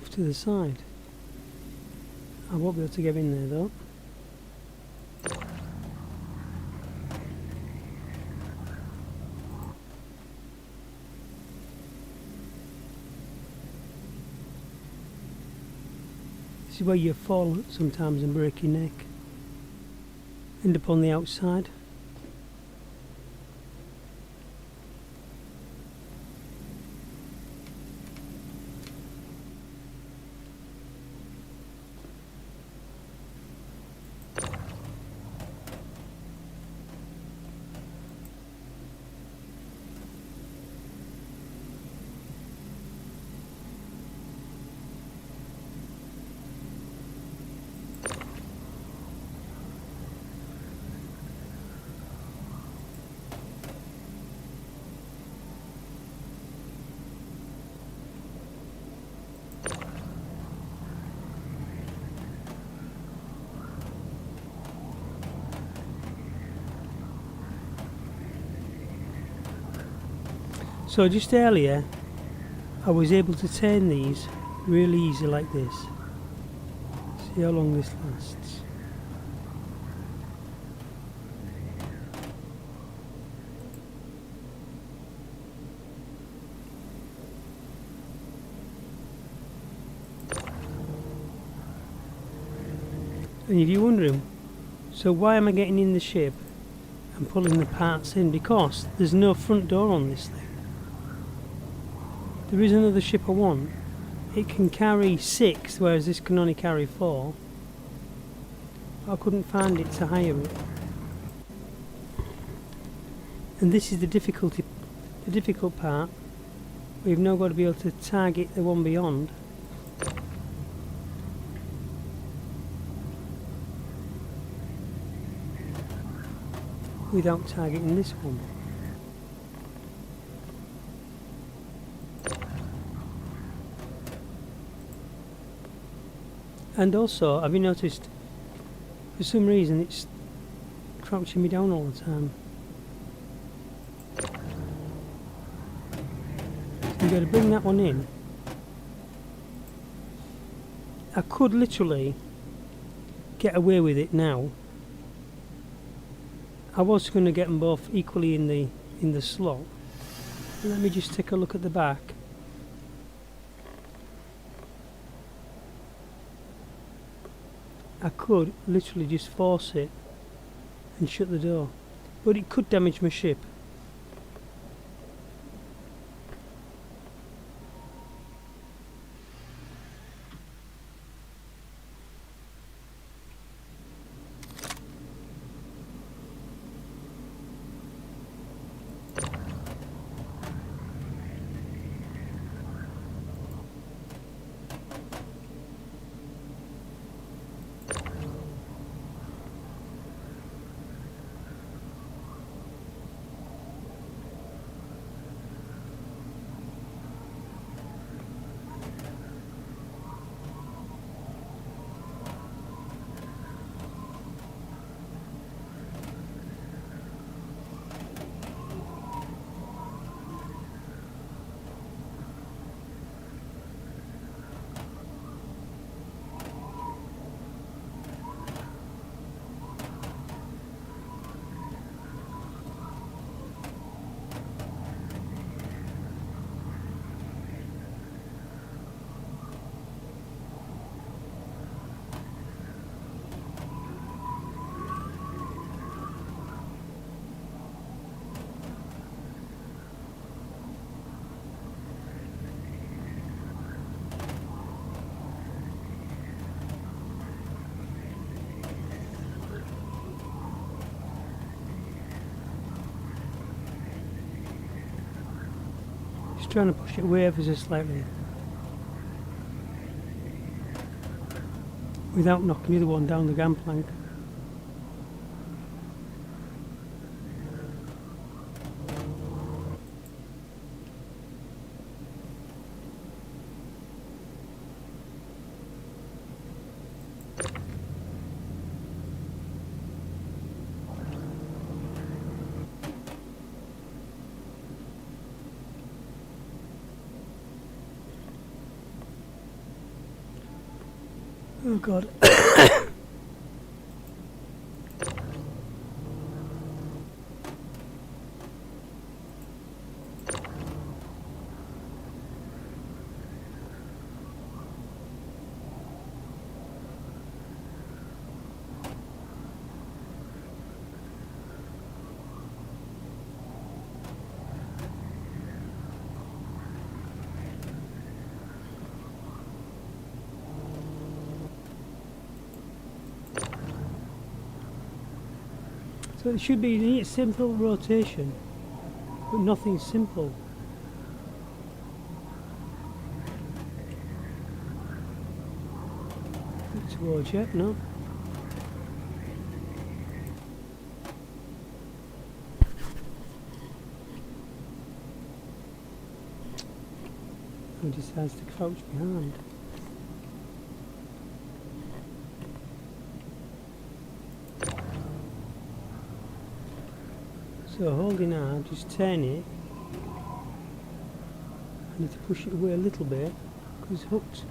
off to the side. I won't be able to get in there though. This is where you fall sometimes and break your neck. End up on the outside. So just earlier I was able to turn these really easy like this. See how long this lasts. And if you're wondering, so why am I getting in the ship and pulling the parts in? Because there's no front door on this thing. There is another ship I want. It can carry 6, whereas this can only carry 4. I couldn't find it to hire it. And this is the difficult part. We've now got to be able to target the one beyond. Without targeting this one. And also, have you noticed, for some reason it's crouching me down all the time. I'm going to bring that one in. I could literally get away with it now. I was going to get them both equally in the slot. Let me just take a look at the back. I could literally just force it and shut the door, but it could damage my ship. Just trying to push it away ever so slightly without knocking the other one down the gangplank. Oh God. So it should be a simple rotation, but nothing simple. Towards yet, no. He decides to crouch behind. So holding R, just turn it. I need to push it away a little bit because it's hooked.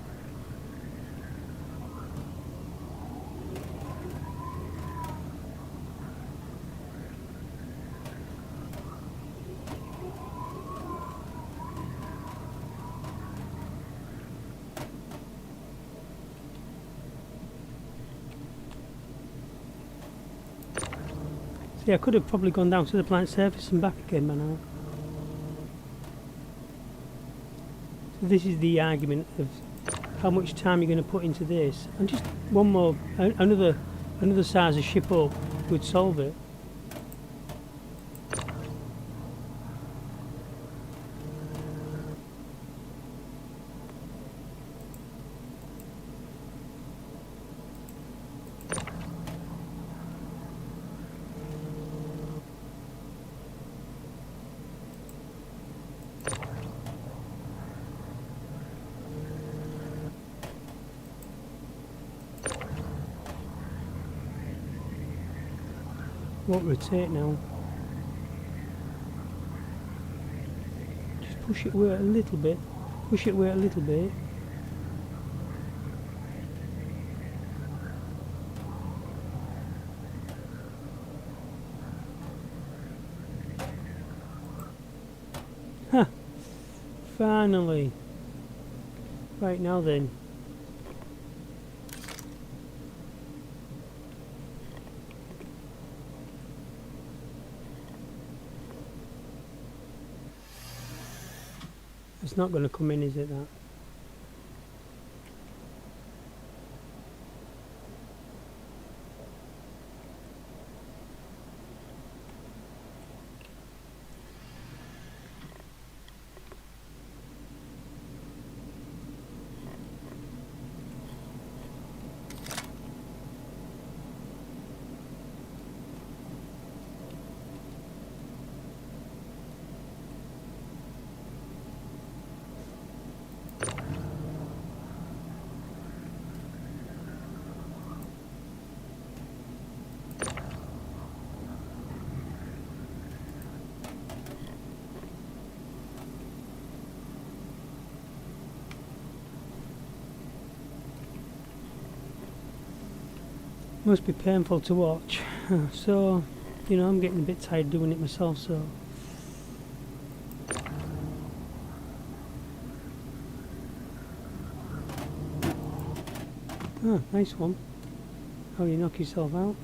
See, I could have probably gone down to the planet surface and back again by now. So this is the argument of how much time you're going to put into this, and just one more, another size of ship up would solve it. Won't rotate now. Just push it away a little bit. Push it away a little bit. Huh. Finally. Right, now then. It's not going to come in, is it, that? Must be painful to watch. So, you know, I'm getting a bit tired doing it myself, so. Oh, nice one. How you knock yourself out.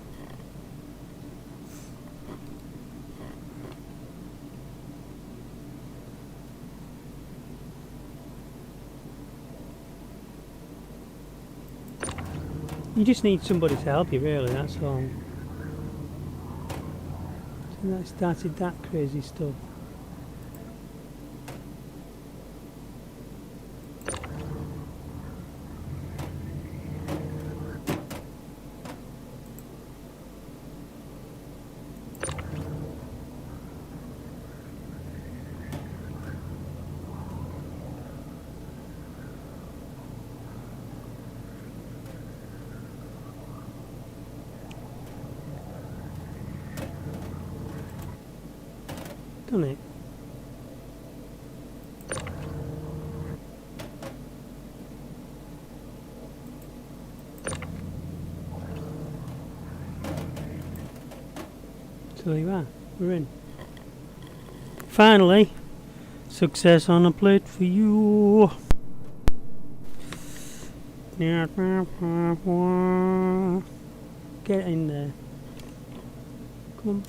You just need somebody to help you, really, that's all. So that started that crazy stuff. Done it. So there you are, we're in. Finally, success on a plate for you. Get in there. Come on.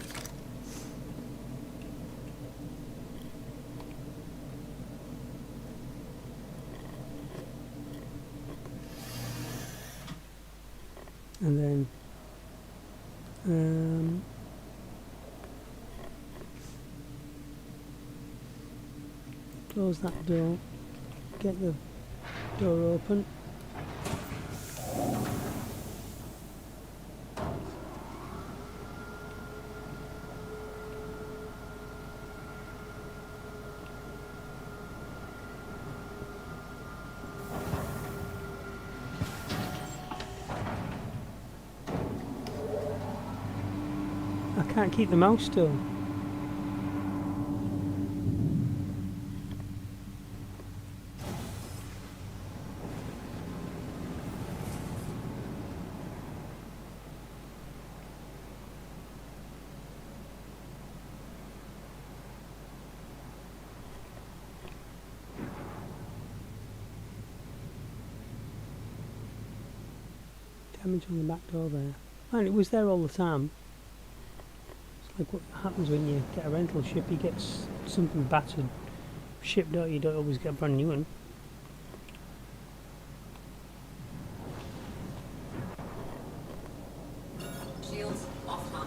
And then close that door, get the door open. I can't keep the mouse still. Damage on the back door there. And it was there all the time. Like what happens when you get a rental ship, you get something battered shipped out, you don't always get a brand new one. Shields offline.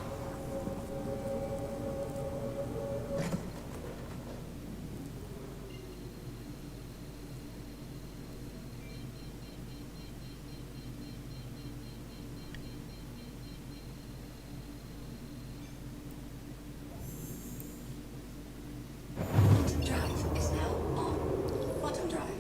Drive is now on. Bottom drive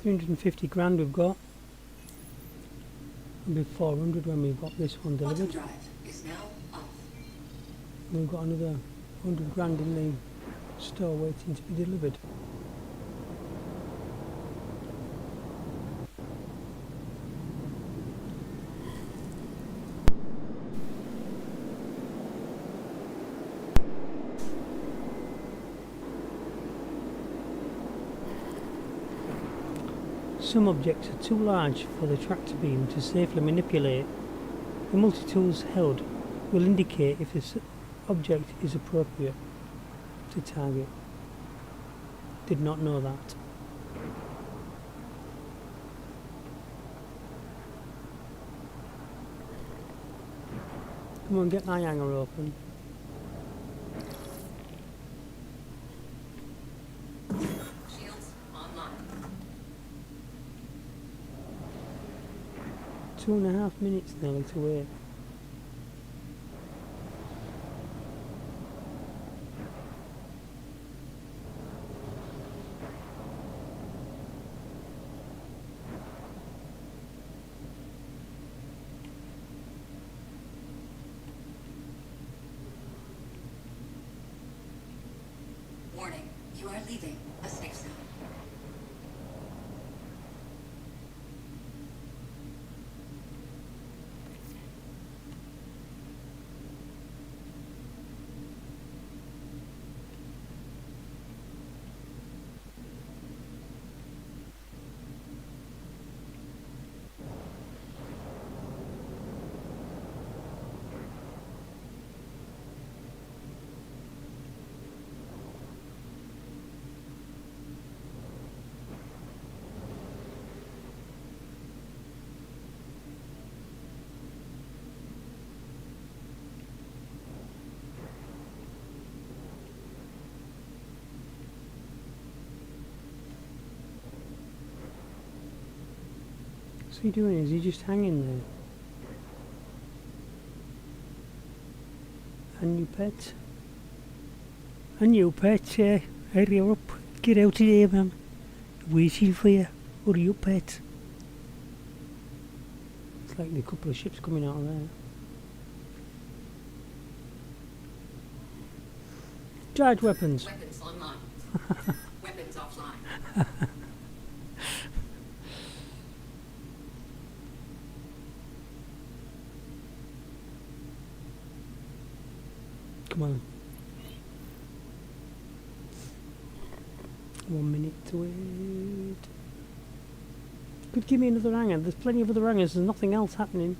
350 grand we've got. It'll be 400 when we've got this one Quantum delivered. drive is now off. We've got another 100 grand in the store waiting to be delivered. Some objects are too large for the tractor beam to safely manipulate. The multi-tools held will indicate if this object is appropriate to target. Did not know that. Come on, get my hanger open. Shields online. 2.5 minutes nearly to wait. Warning, you are leaving a safe zone. What's he doing? Is he just hanging there? A new pet? A new pet, hurry up. Get out of here, man. Waiting for you. Hurry up, pet. It's like a couple of ships coming out of there. Charge weapons. Weapons online. Weapons offline. Come on. 1 minute to wait. Could give me another hanger. There's plenty of other hangers. There's nothing else happening.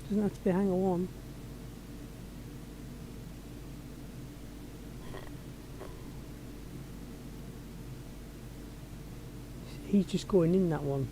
Doesn't have to be hanger one. He's just going in that one.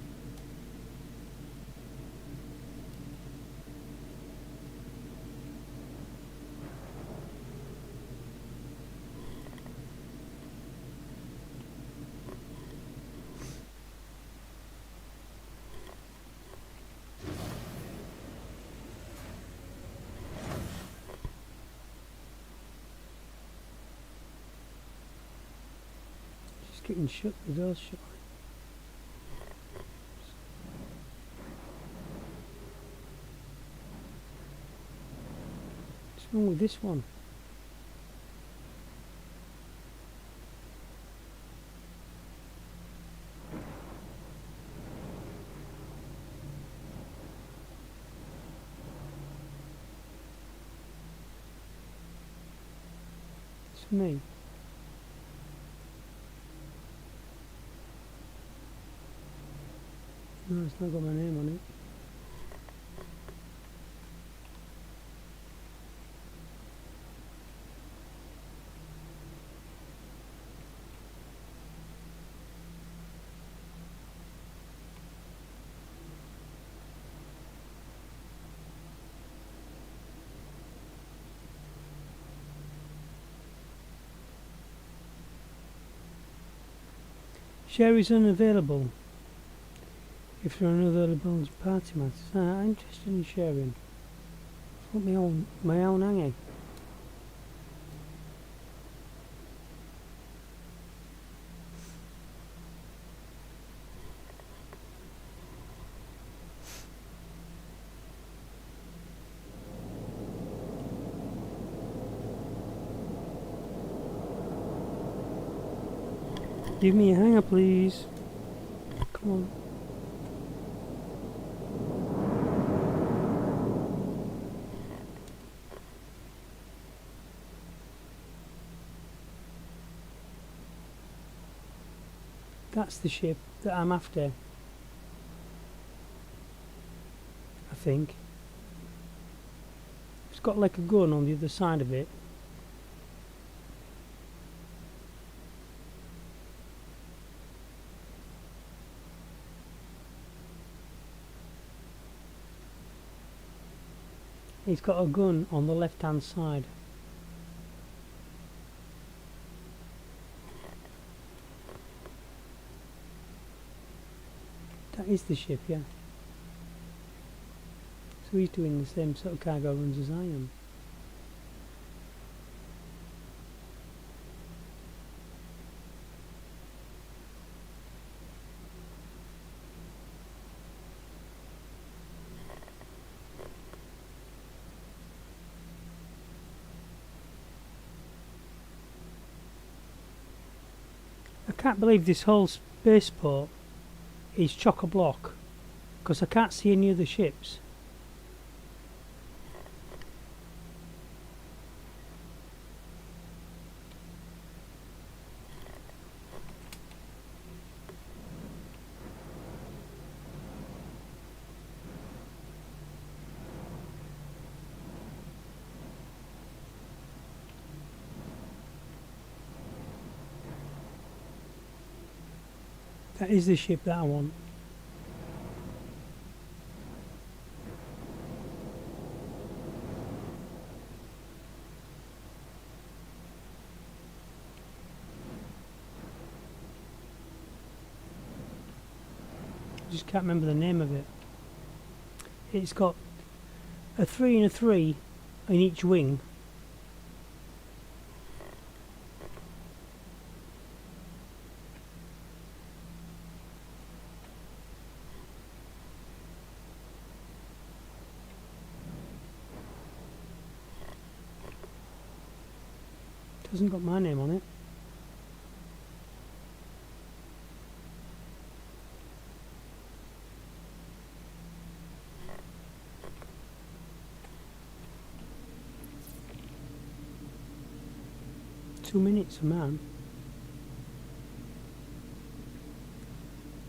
Just getting shut, the door's shut. What's wrong with this one? It's for me. No, it's not got my name on it. Share is unavailable. If there are unavailable party matters, I'm interested in sharing. I want my own hanger. Give me a hanger, please. Come on. That's the ship that I'm after, I think. It's got like a gun on the other side of it. It's got a gun on the left hand side. That is the ship, yeah. So he's doing the same sort of cargo runs as I am. I can't believe this whole spaceport is chock-a-block, because I can't see any other ships. That is the ship that I want. I just can't remember the name of it. It's got a 3 and a 3 in each wing. Hasn't got my name on it. Two minutes a man.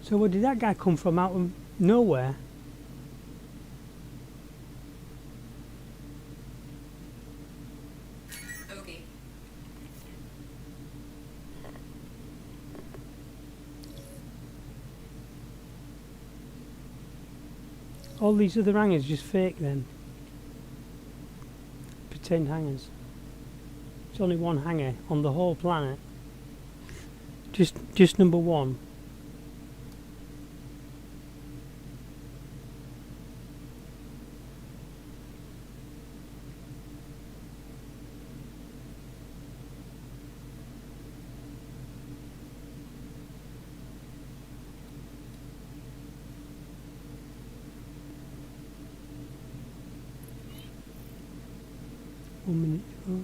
So where did that guy come from? Out of nowhere? Okay. All these other hangars just fake then? Pretend hangars. There's only one hangar on the whole planet. Just number one. One minute to go.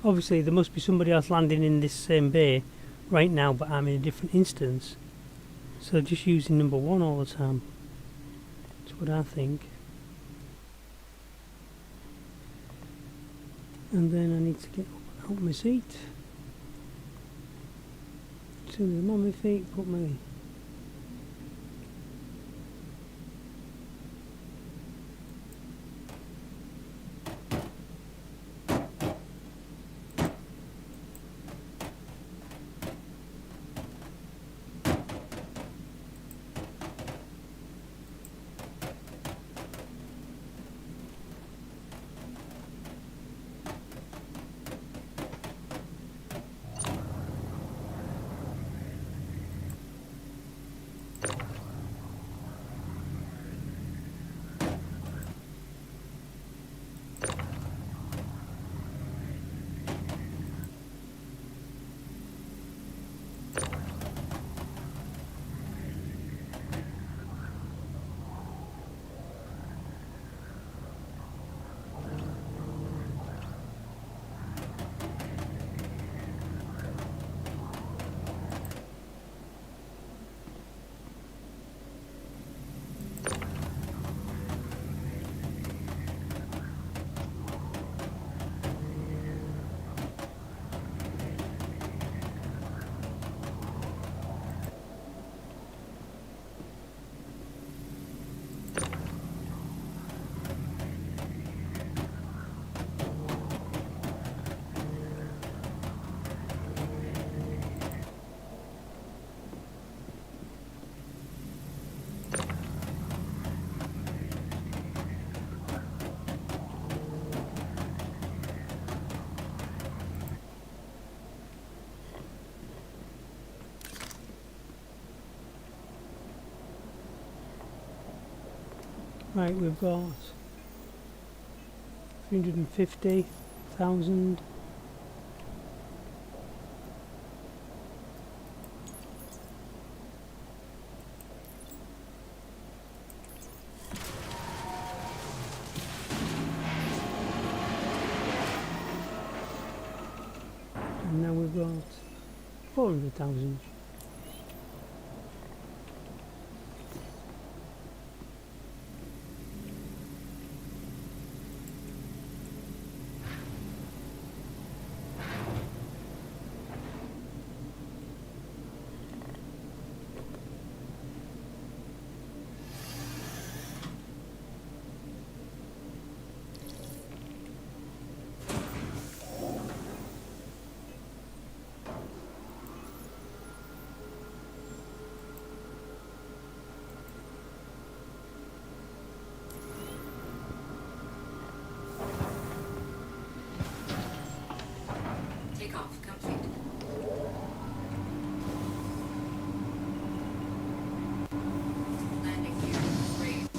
obviously there must be somebody else landing in this same bay right now, but I'm in a different instance. So just using number 1 all the time. That's what I think. And then I need to get up my seat. As soon as I'm on my feet, put my right, we've got 350,000. And now we've got 400,000. Takeoff complete. Landing gear raised.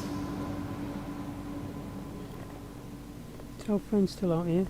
Is our friend still out here?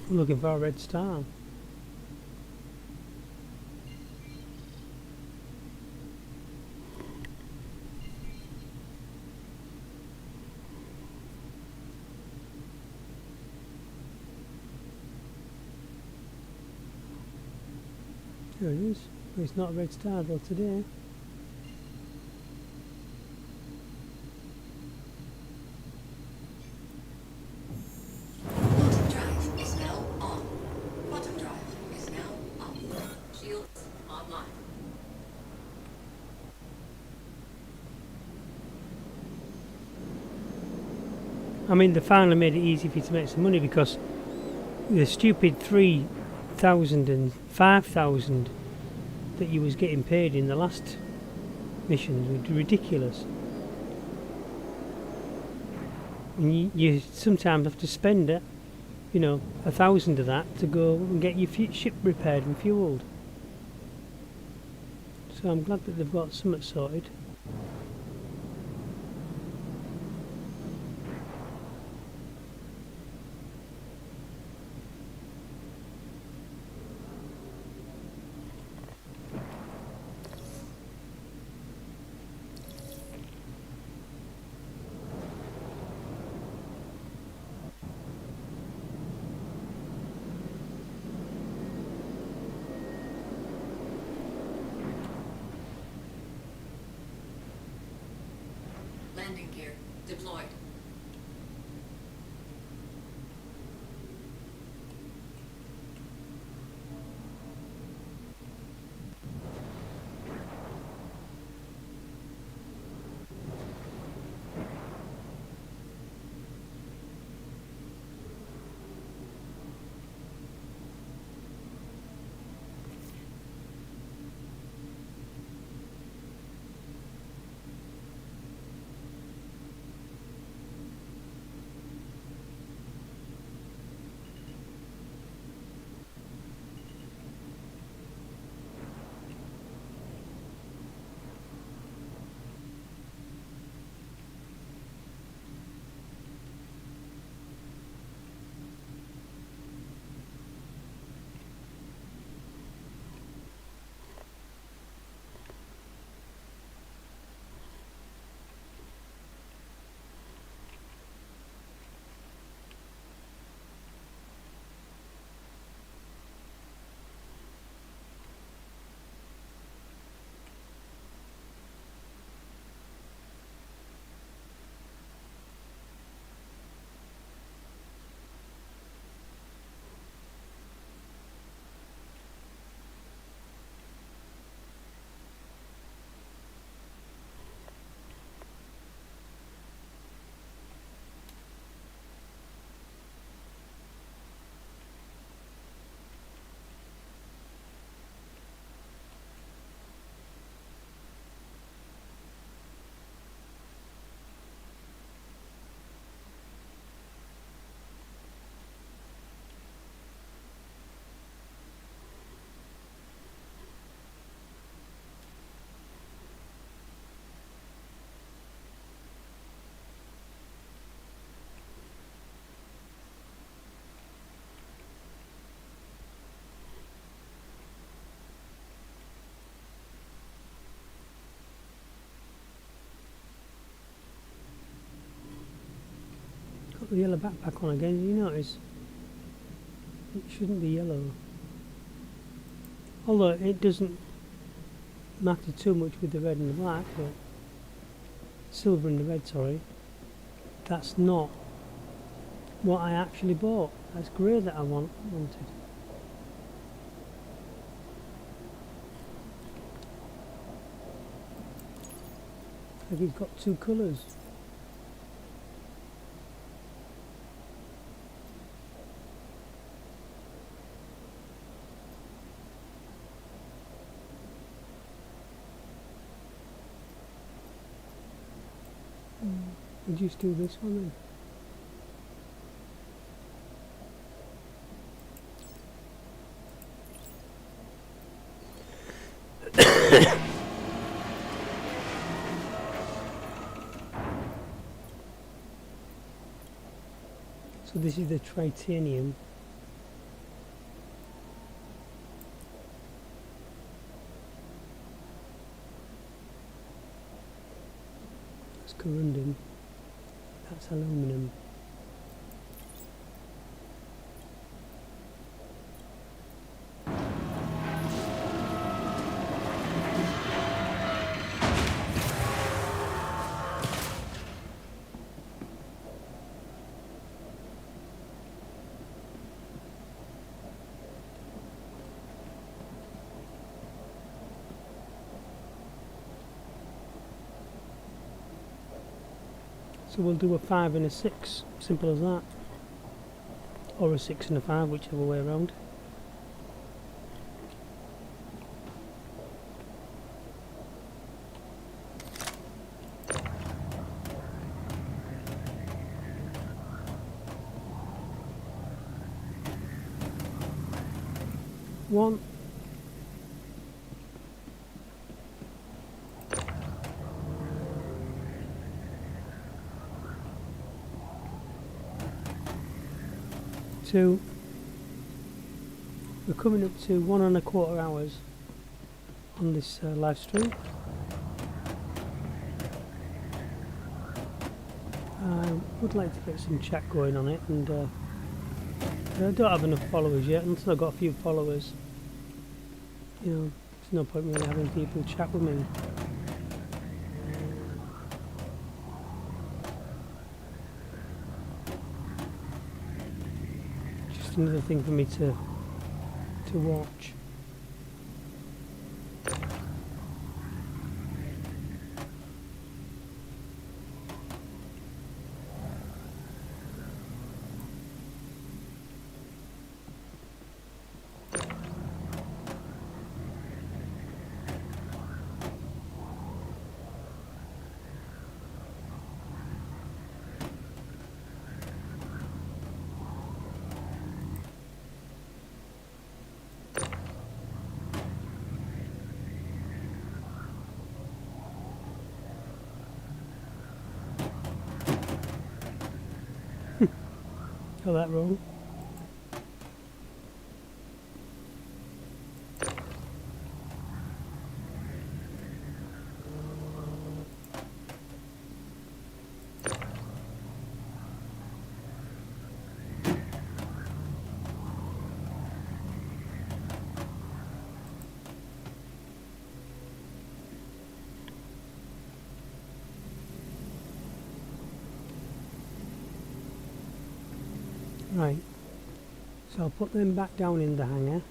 I'm looking for a red star. There it is. But it's not a red star though today. Bottom drive is now on. Bottom drive is now on. Shields online. I mean, they finally made it easy for you to make some money, because the stupid 3,000 and 5,000 that you was getting paid in the last missions was ridiculous. And you sometimes have to spend it, you know, 1,000 of that to go and get your ship repaired and fueled. So I'm glad that they've got something sorted. Landing gear deployed. Got the yellow backpack on again, did you notice? It shouldn't be yellow. Although it doesn't matter too much with the red and the black, but silver and the red, sorry. That's not what I actually bought. That's grey that I wanted. Like it's got two colours. Would you do this one then? So this is the titanium. corundum. That's aluminum. So we'll do a 5 and a 6, simple as that. Or a 6 and a 5, whichever way around. One. Two. We're coming up to 1¼ hours on this live stream. I would like to get some chat going on it, and I don't have enough followers yet. Until I've got a few followers, you know, there's no point really having people chat with me. Just another thing for me to watch. Got that wrong. Right, so I'll put them back down in the hangar.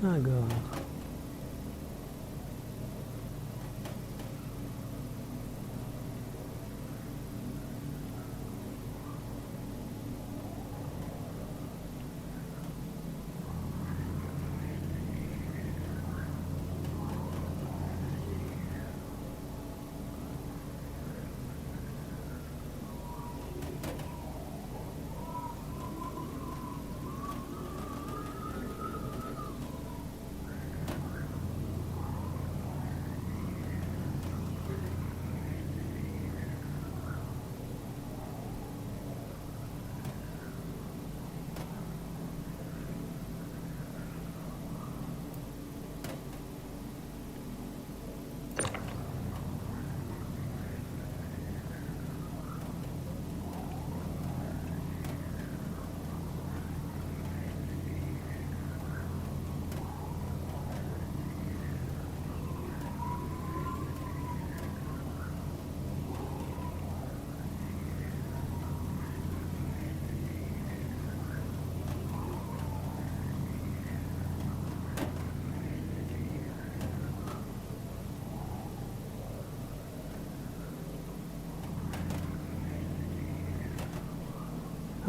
My God.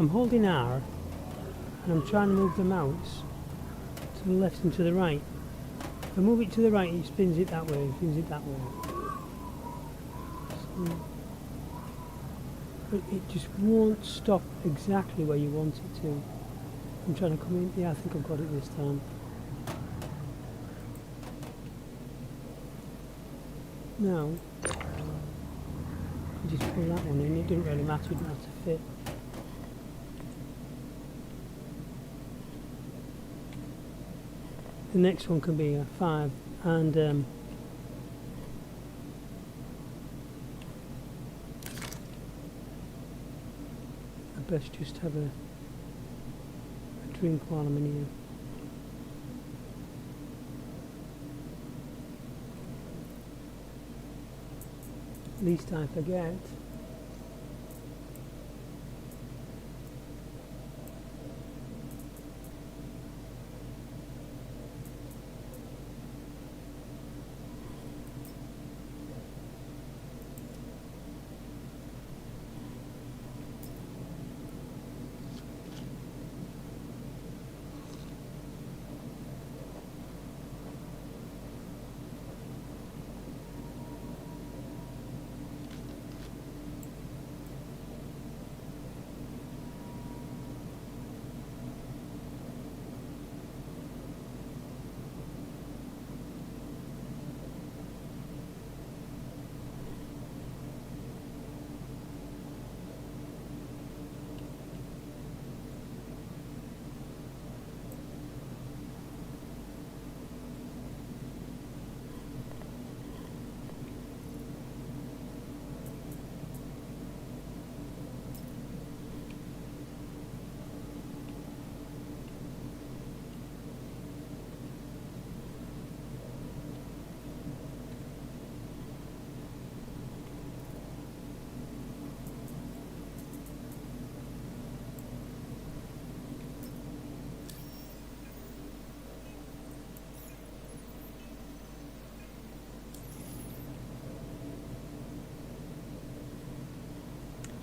I'm holding R and I'm trying to move the mouse to the left and to the right. If I move it to the right, it spins it that way, it spins it that way. So, but it just won't stop exactly where you want it to. I'm trying to come in. Yeah, I think I've got it this time. Now, I just pull that one in. It didn't really matter, it didn't have to fit. The next one can be a 5, and I best just have a drink while I'm in here. Least I forget.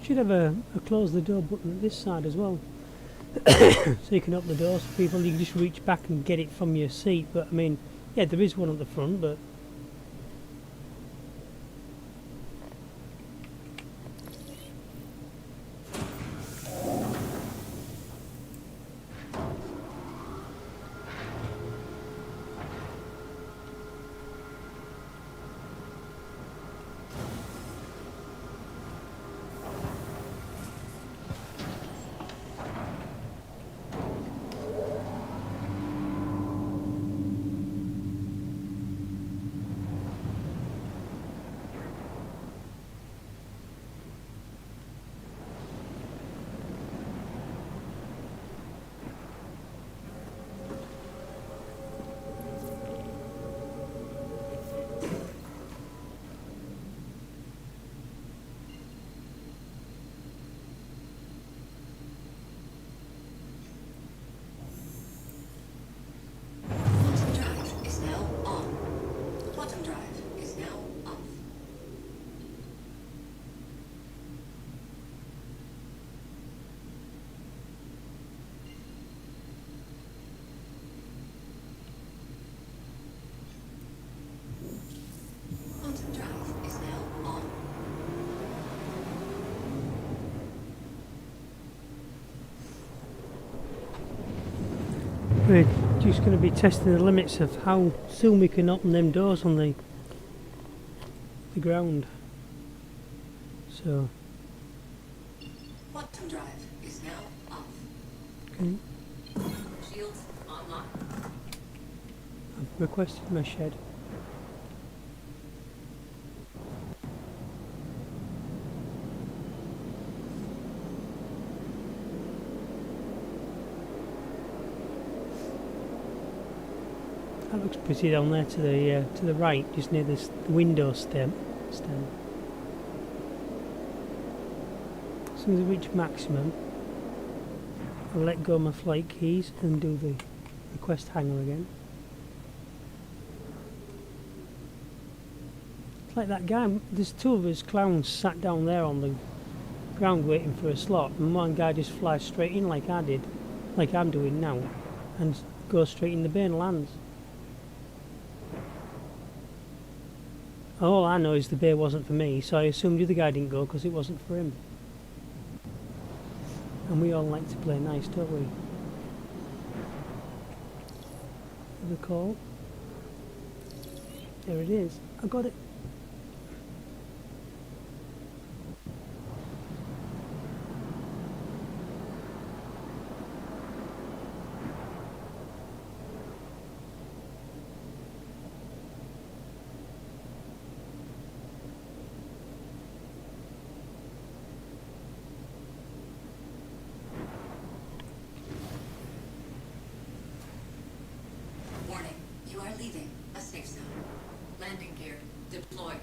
Should have a close the door button at this side as well, so you can open the doors for people. You can just reach back and get it from your seat. But I mean, yeah, there is one at the front, but Bottom drive is now on. Bottom drive is now off. Bottom drive is now on. we're just going to be testing the limits of how soon we can open them doors on the ground. So, Bottom drive is now off. okay, Shields online. I've requested my shed. That looks pretty down there to the right, just near this window stem. As soon as I reach maximum, I'll let go of my flight keys and do the request hanger again. It's like that guy. There's two of us clowns sat down there on ground waiting for a slot, and one guy just flies straight in like I did, like I'm doing now, and goes straight in the bay and lands. All I know is the bay wasn't for me, so I assumed the other guy didn't go because it wasn't for him. And we all like to play nice, don't we? The call. There it is. I got it. Warning, you are leaving a safe zone. Landing gear deployed.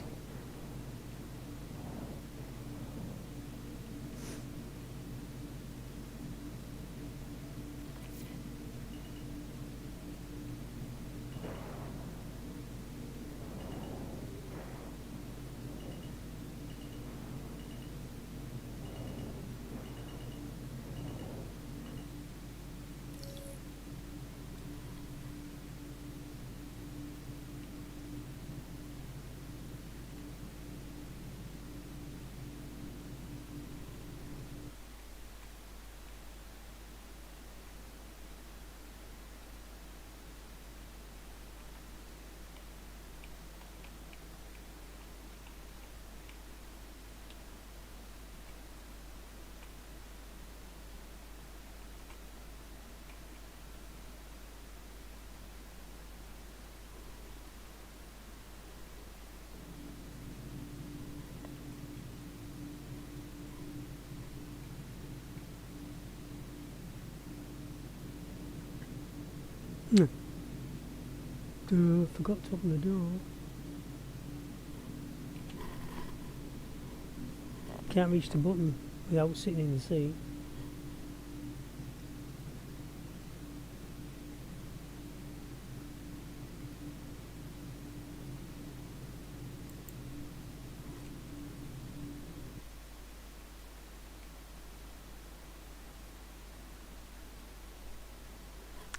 Forgot to open the door. Can't reach the button without sitting in the seat.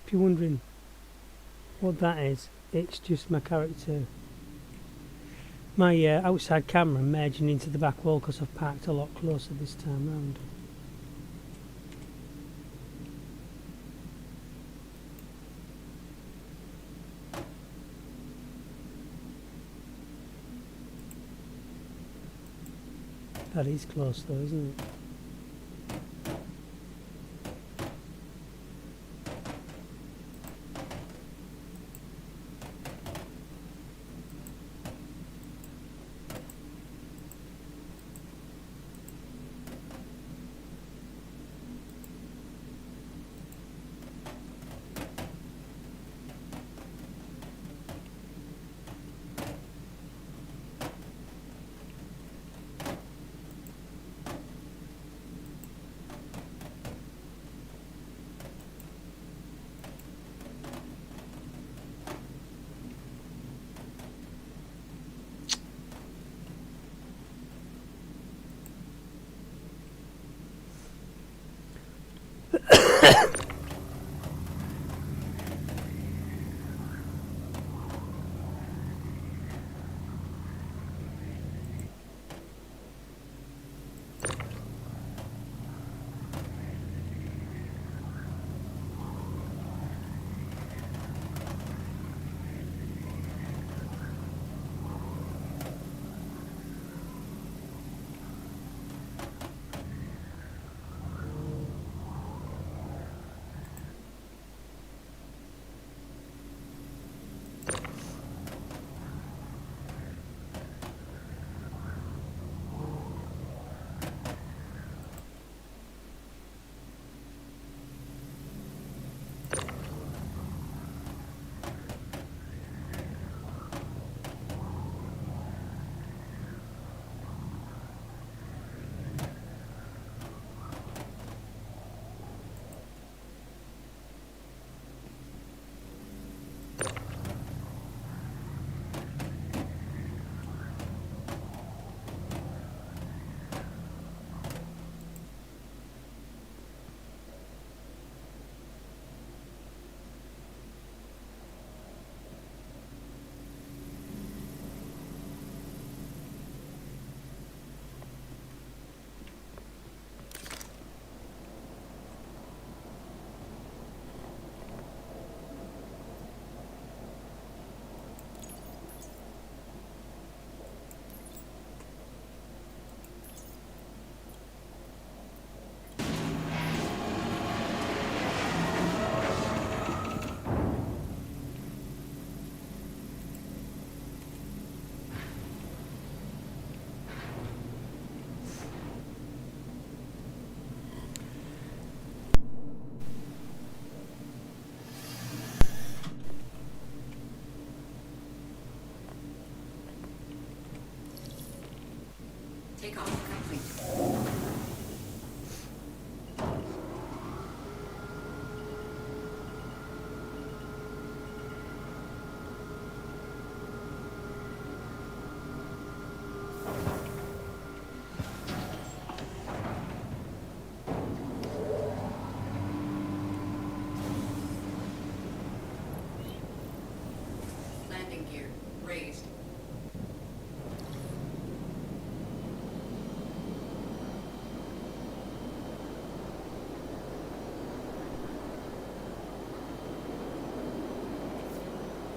If you're wondering what that is, it's just my character, my outside camera merging into the back wall because I've parked a lot closer this time round. That is close though, isn't it?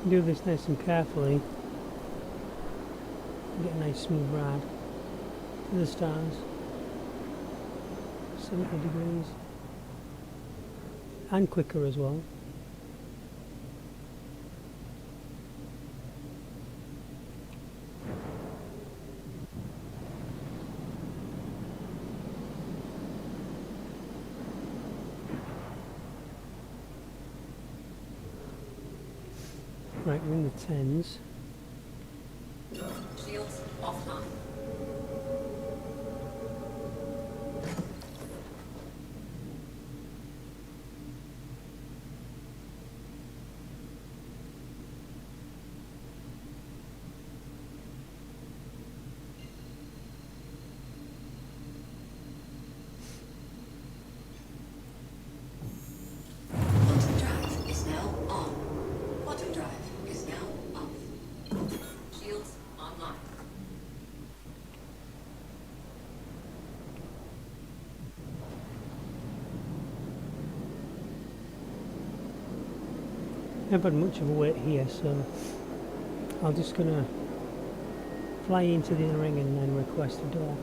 Do this nice and carefully. Get a nice smooth ride to the stars. 70 degrees. And quicker as well. Right, we're in the 10s. Shields offline. Quantum drive is now on. Quantum drive is now off. Shields online. I haven't had much of a wait here, so I'm just gonna fly into the inner ring and then request a dock.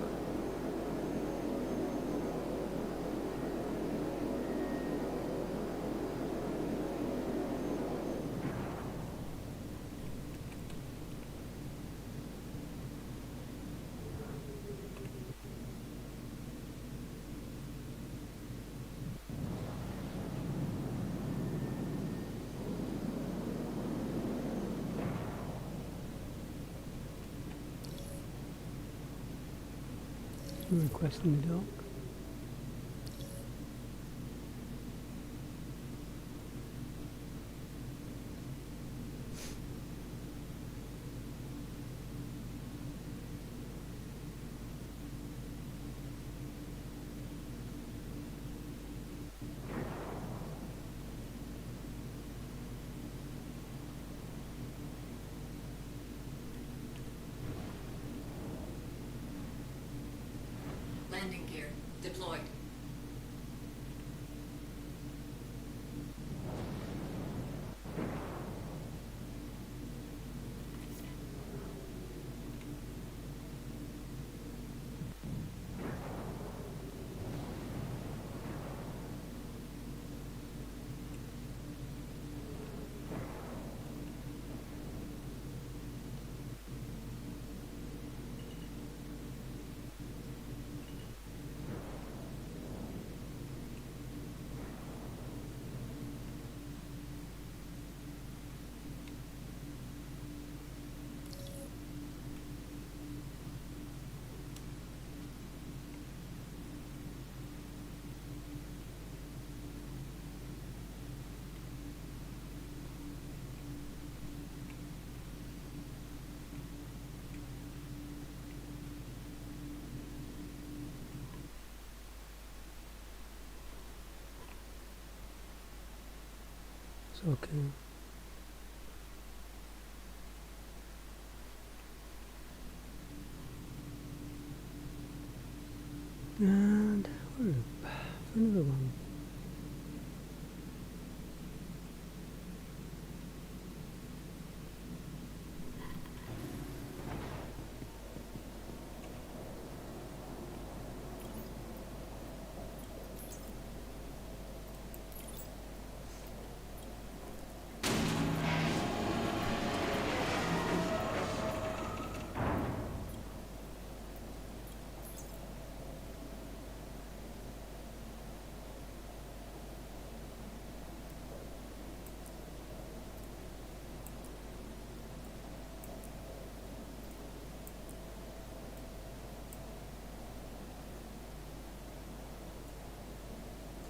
Requesting the dock. Landing gear deployed. It's okay. And we're up for another one.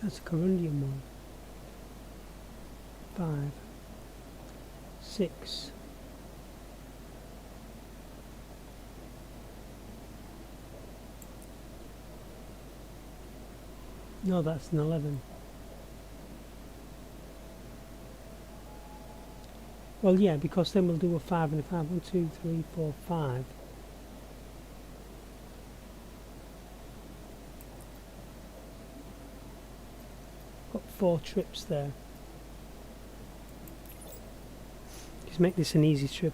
That's a corundium one. 5, 6. No, that's an 11. Well, yeah, because then we'll do a 5 and a 5. 1, 2, 3, 4, 5. Got 4 trips there. is make this an easy trip.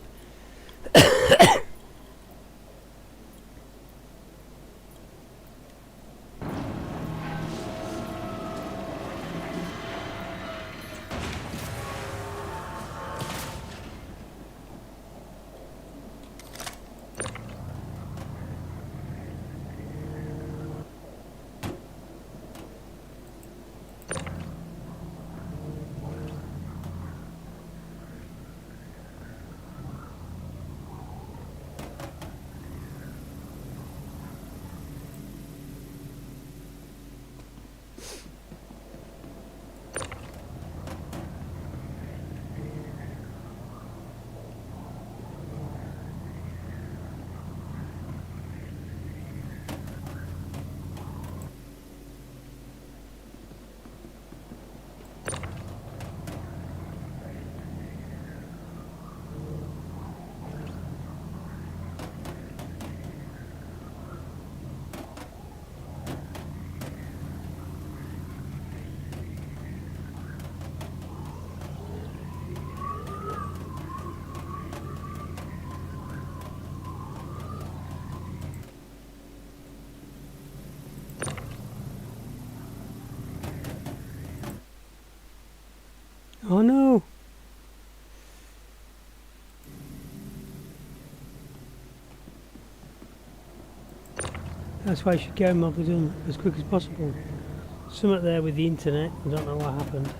Oh no! That's why I should get them over done as quick as possible. Something there with the internet, I don't know what happened.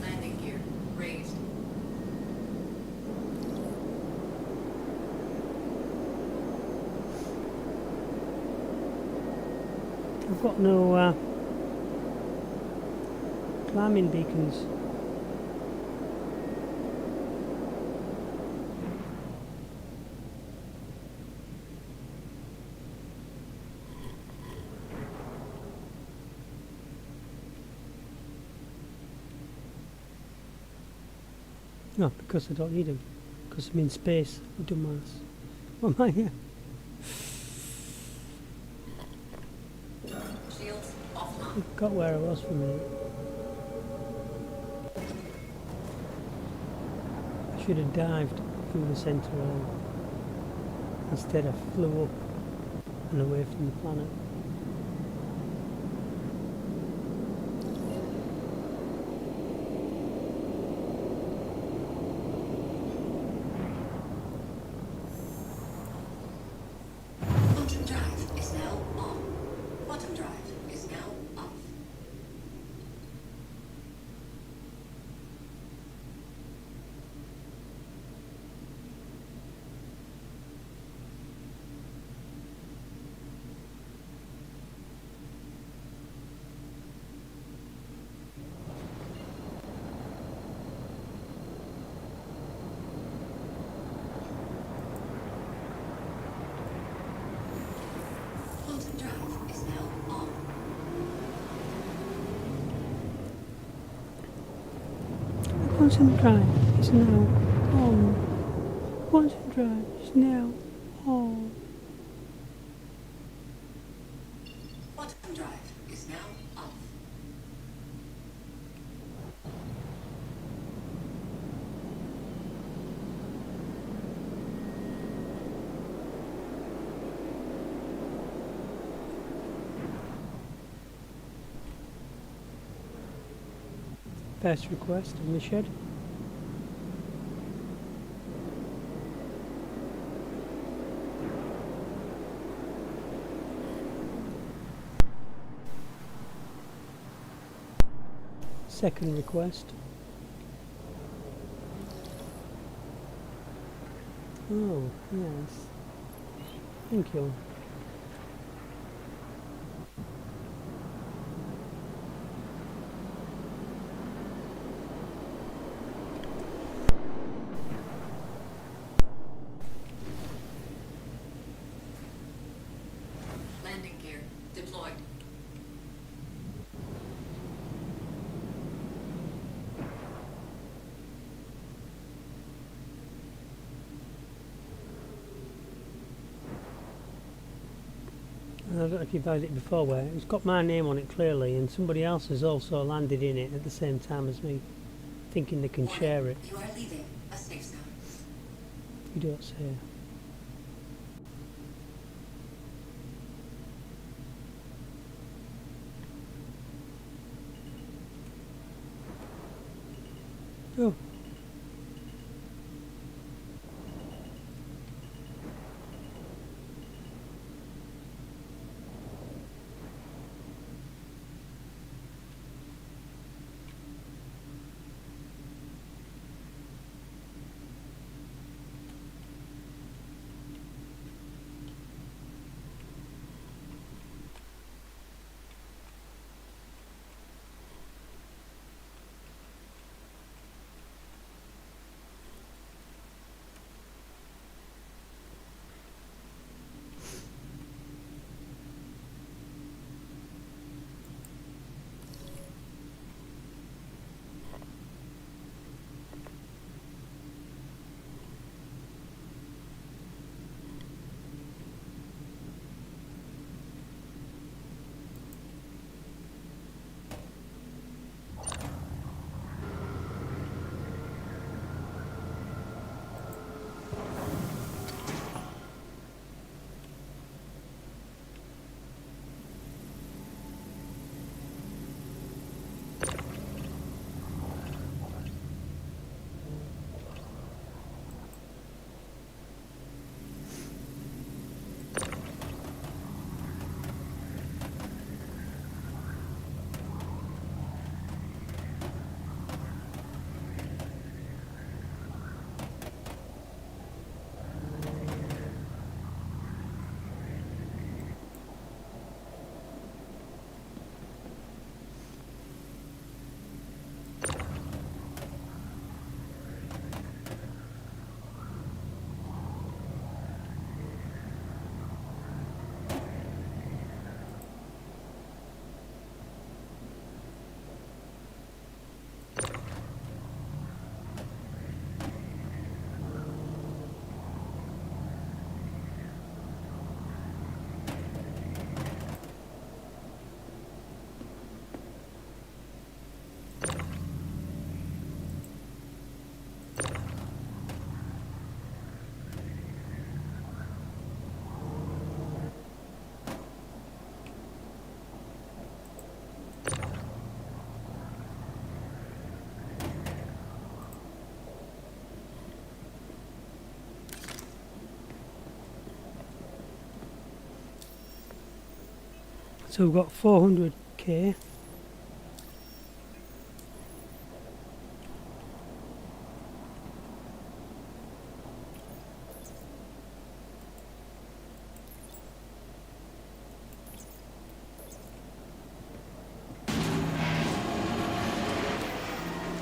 Landing gear raised. I've got no climbing beacons. No, because I don't need them. Because I'm in space. Dumbass. What am I here? Shields offline. I forgot where I was for a minute. I should have dived through the centre line. Instead I flew up and away from the planet. Bottom drive is now on. Bottom drive is now off. Quantum drive is now on. Quantum drive is now on. Quantum drive is now off. First request in the shed. Second request. Oh, yes. Thank you. Landing gear deployed. I don't know if you've had it before where it's got my name on it clearly and somebody else has also landed in it at the same time as me, thinking they can Warning, share it. You are leaving a safe zone. You don't say. Oh. So we've got 400k.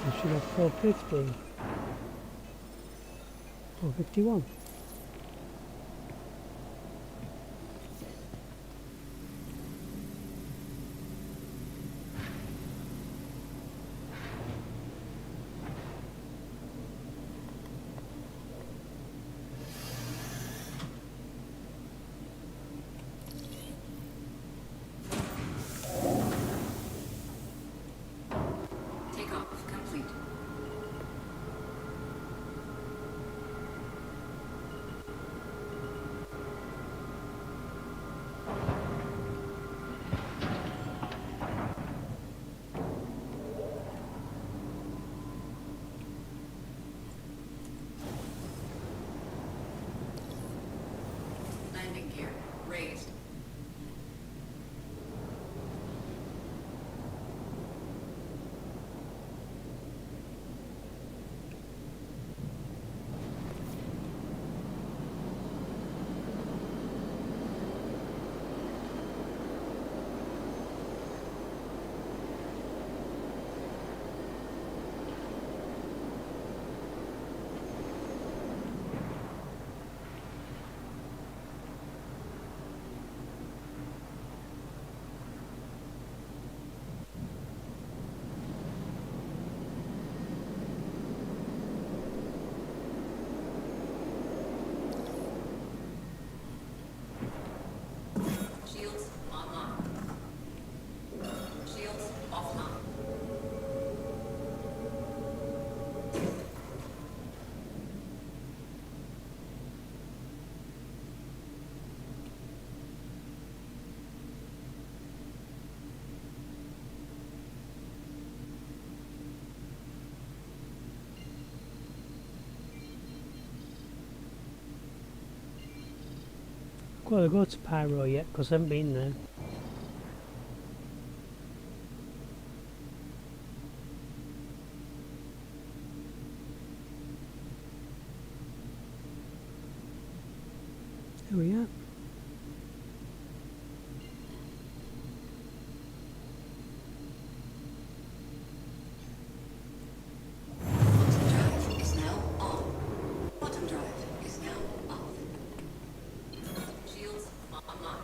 We should have 450. 451. got to go to Pyro yet because I haven't been there. There we are. Bottom drive is now on. Bottom drive is now off. Shields online.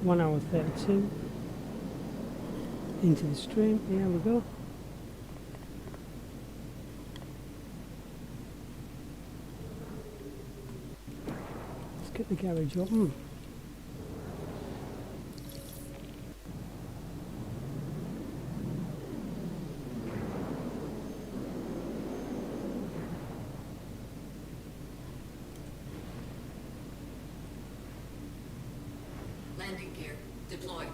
One hour 32 into the stream. Here we go. Let's get the garage open. Landing gear deployed.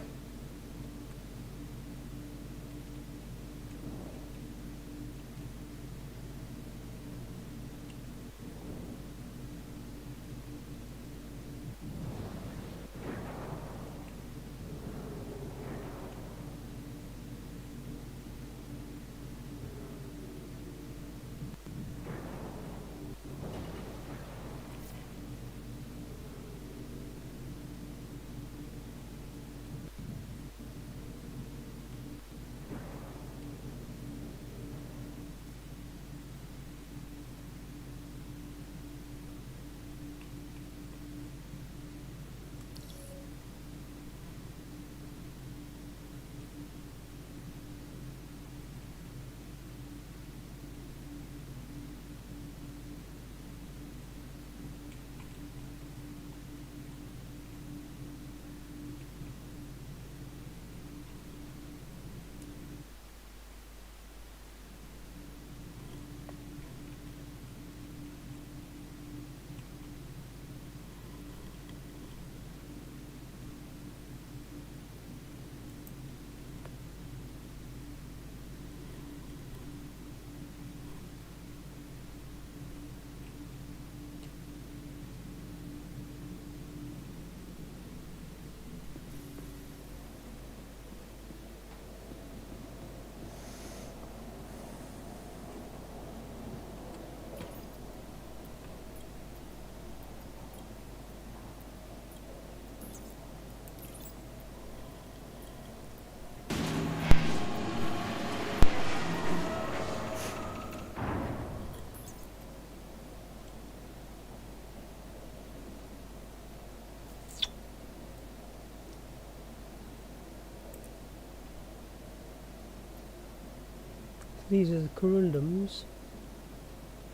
These are the corundums.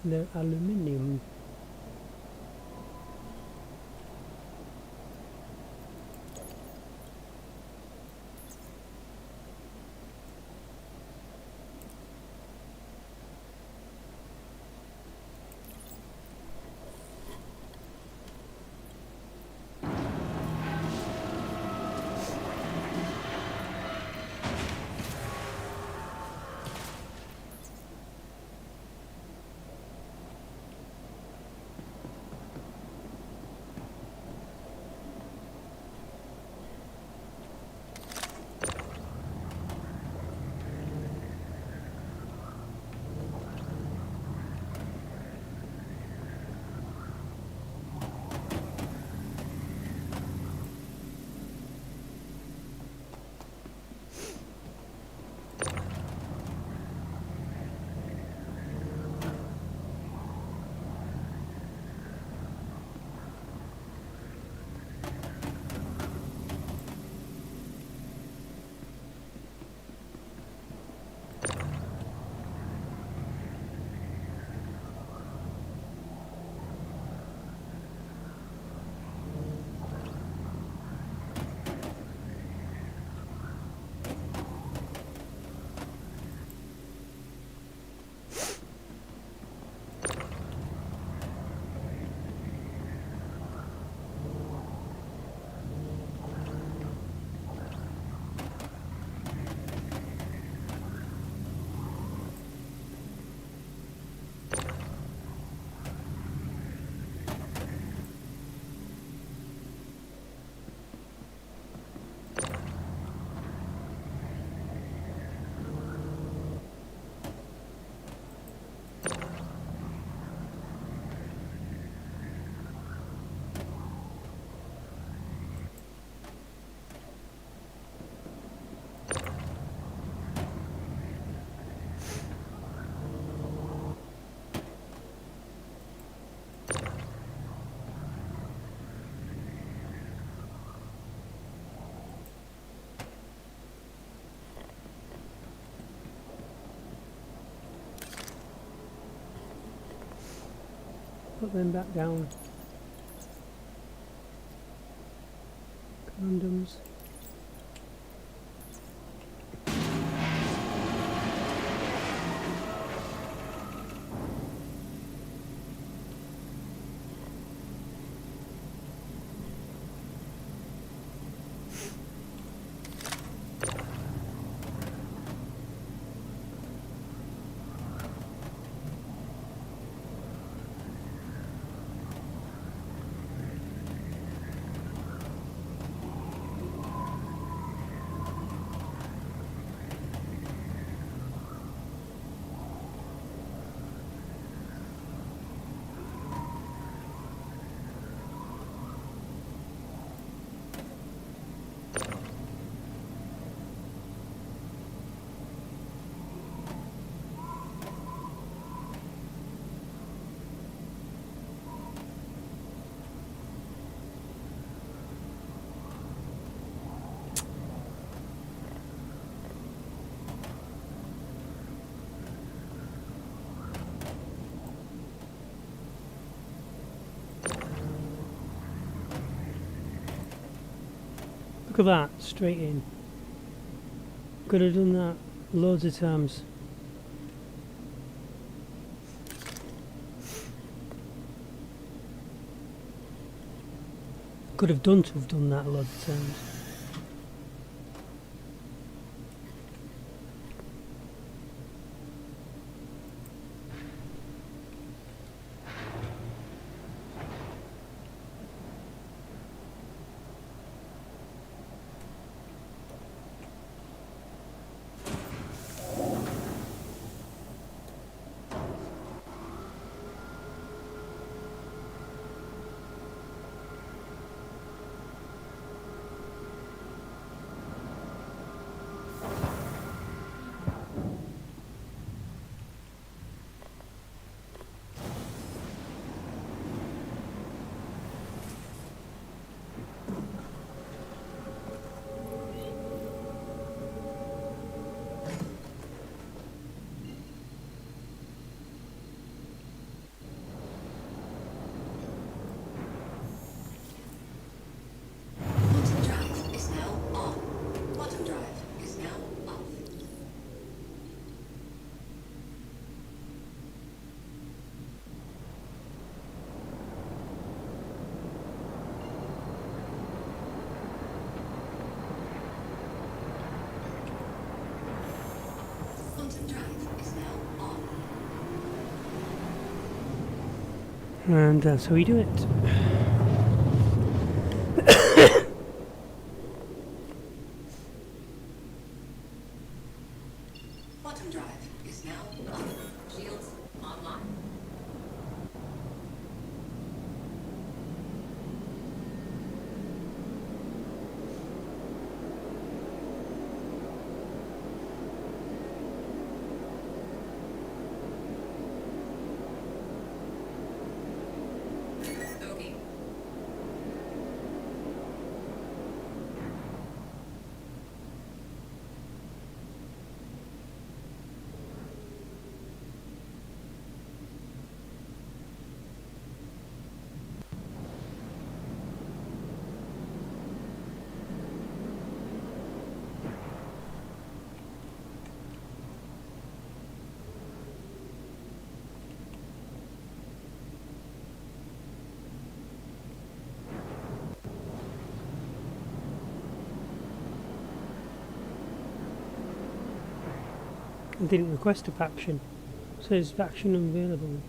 They're aluminium. put them back down. Condoms. Look at that, straight in. Could have done that loads of times. Could have done to have done that loads of times. Bottom drive is now on. Bottom drive is now off. Bottom drive is now on. And that's how we do it. Bottom drive is now on. Shields online. Okay. I didn't request a faction. Says faction unavailable.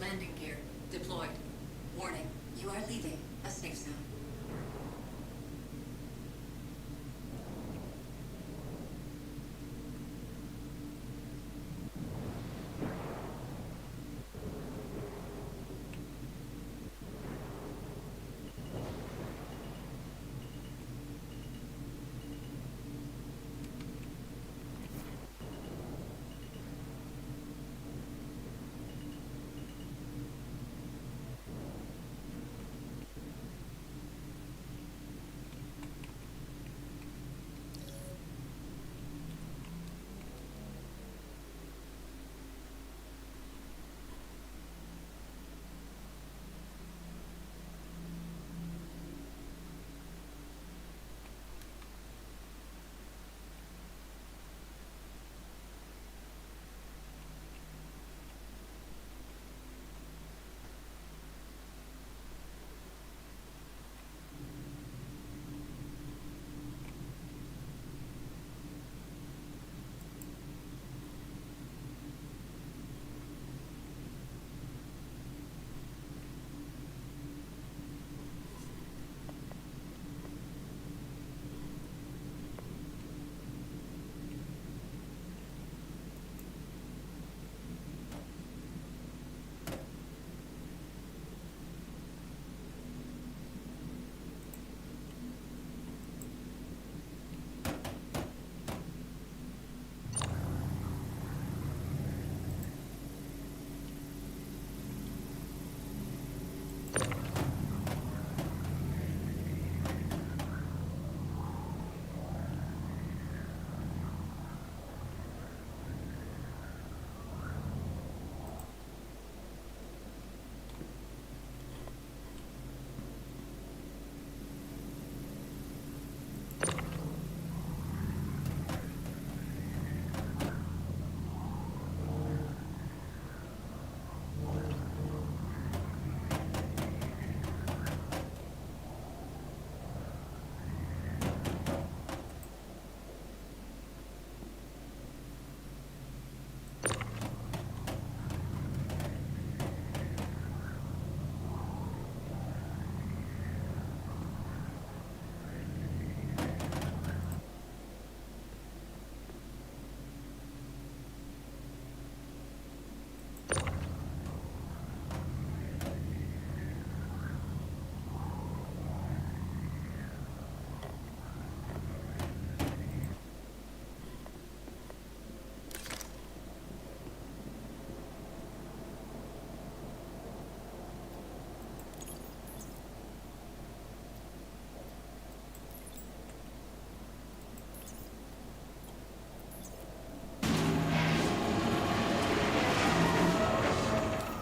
Landing gear deployed. Warning, you are leaving a safe zone.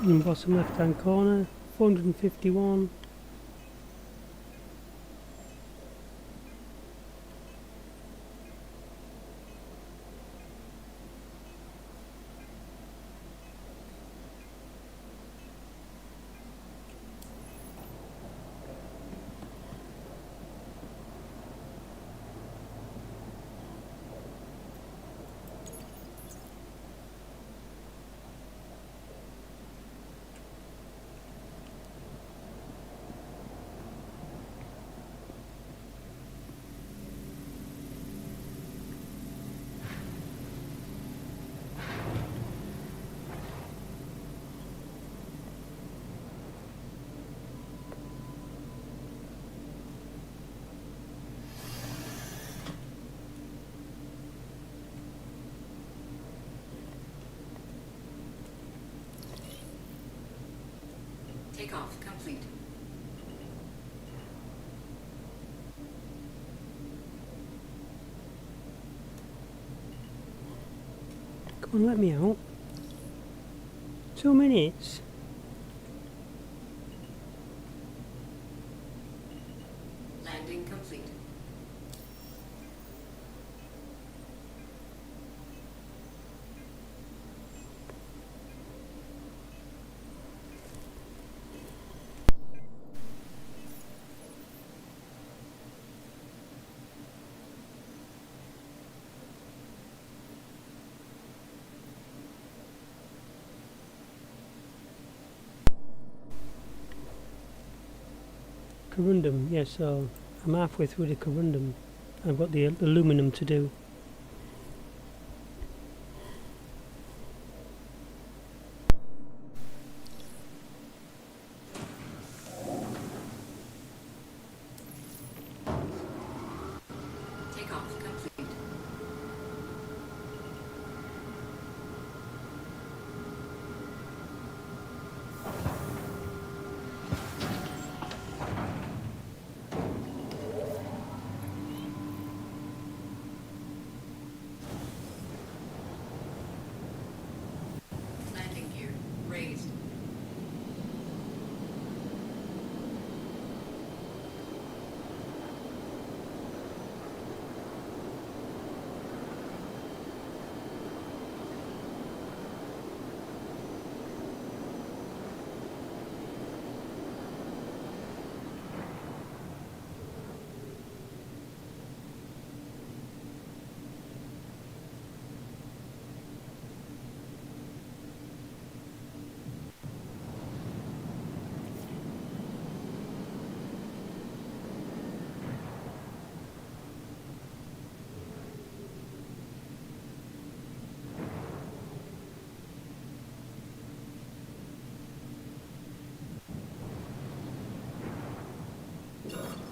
in the bottom left hand corner, 451. Takeoff complete. Come on, let me out. 2 minutes. Landing complete. Corundum, yeah, so I'm halfway through the corundum. I've got the aluminum to do. Takeoff complete. Landing gear raised.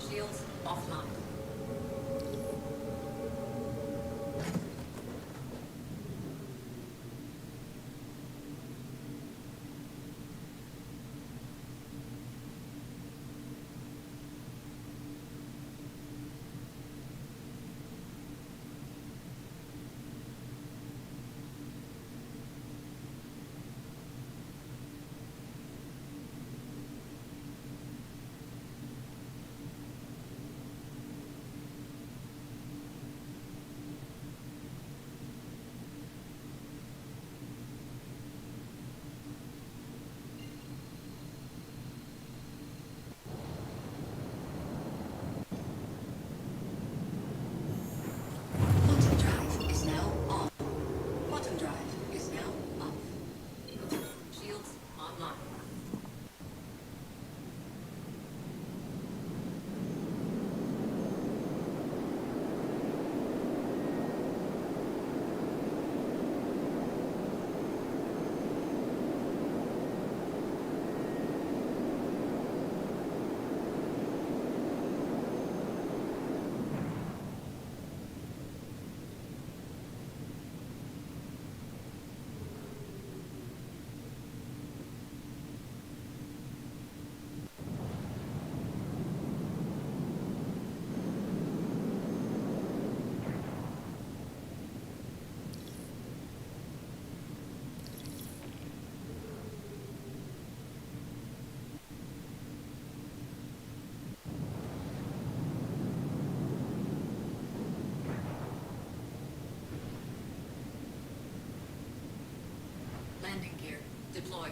Shields offline. Deployed.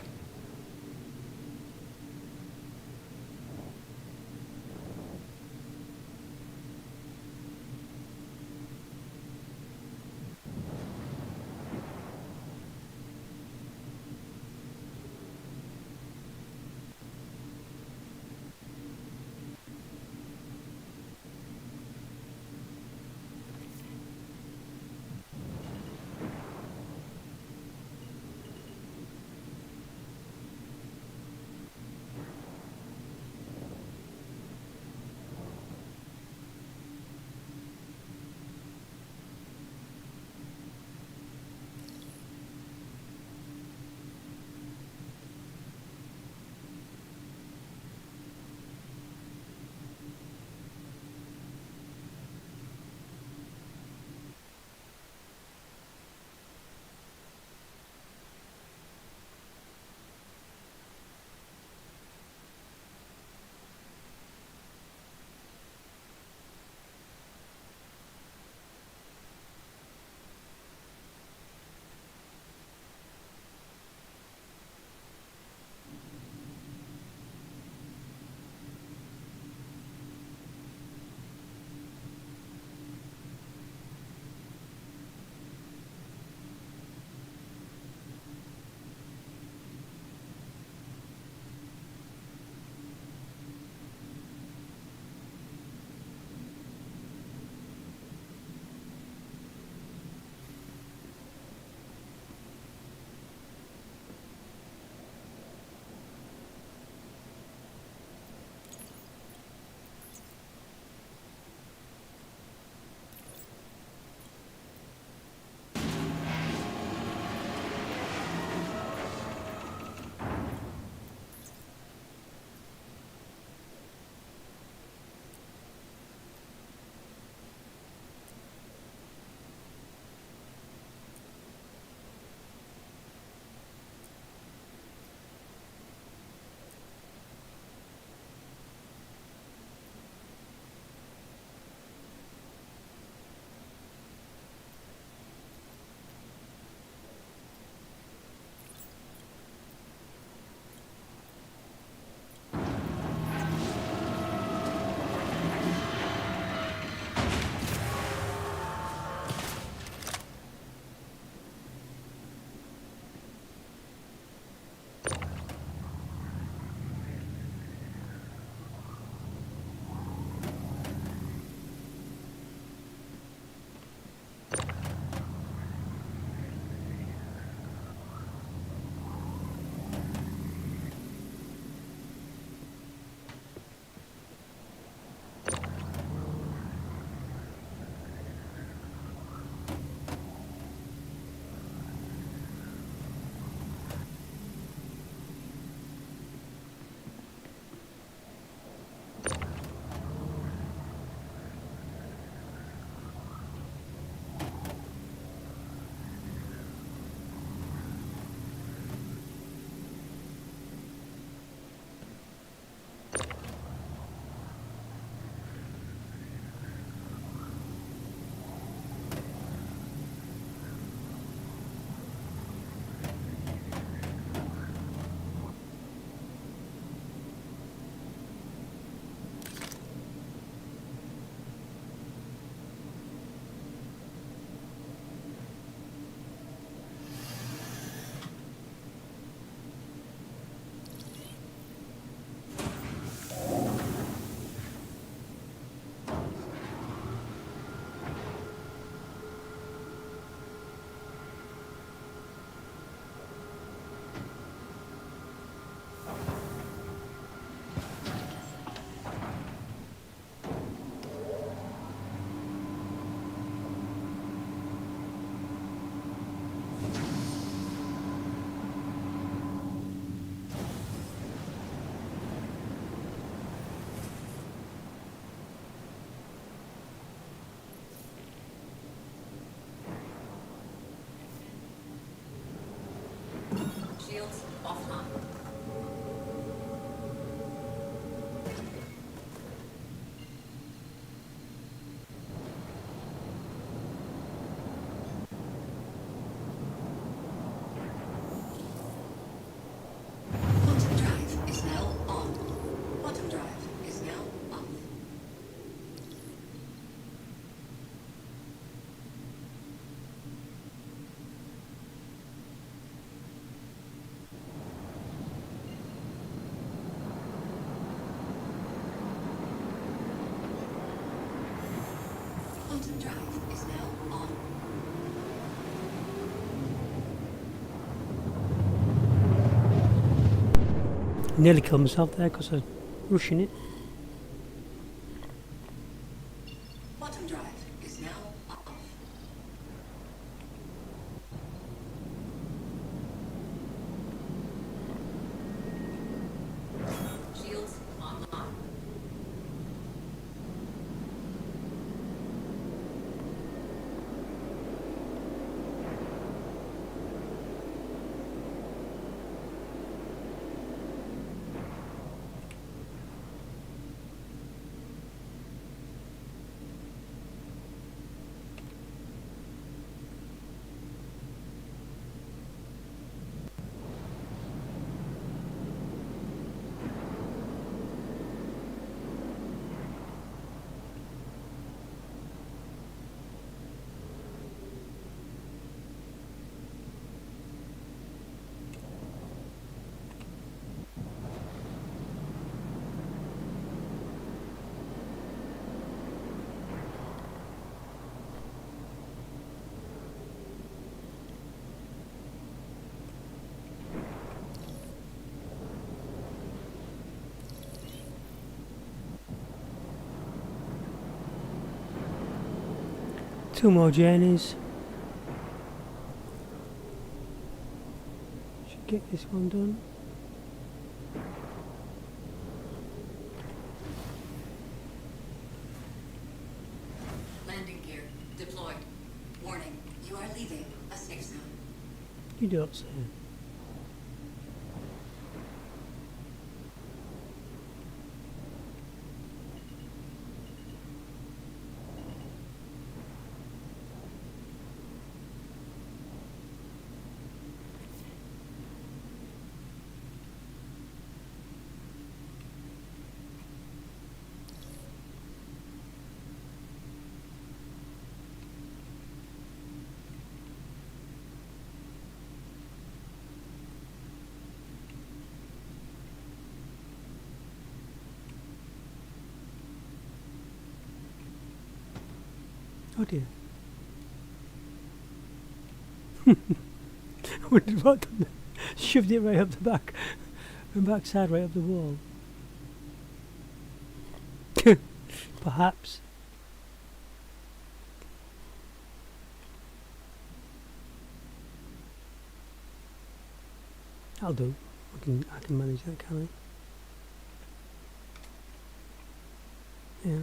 Shields offline. Quantum drive is now on. Nearly killed myself there because I was rushing it. Quantum drive is now off. Shields online. Two more journeys. Should get this one done. Landing gear deployed. Warning, you are leaving a safe zone. You don't say. Oh dear. I wondered what done there. Shoved it right up the back and backside right up the wall. Perhaps. I'll do. I can manage that, can I? Yeah.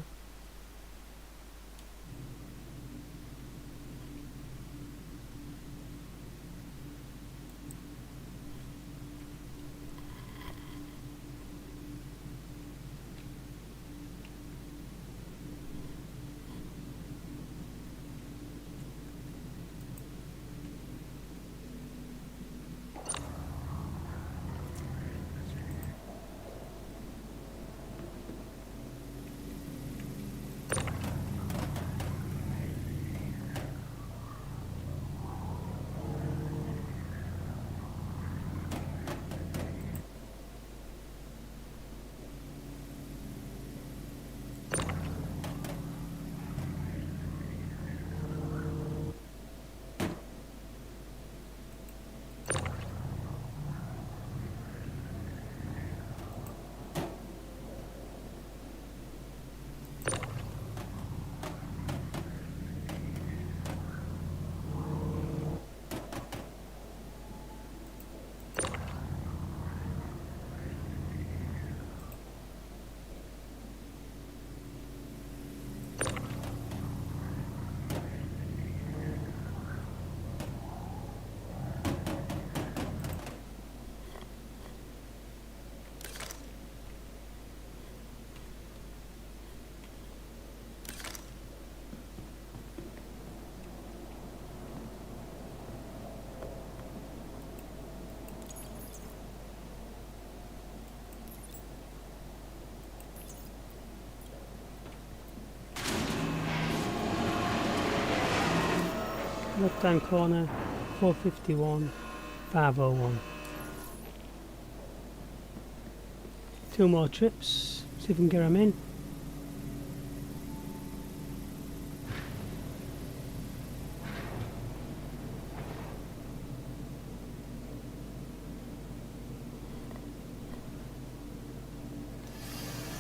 Left hand corner, 451, 501. Two more trips, see if we can get them in.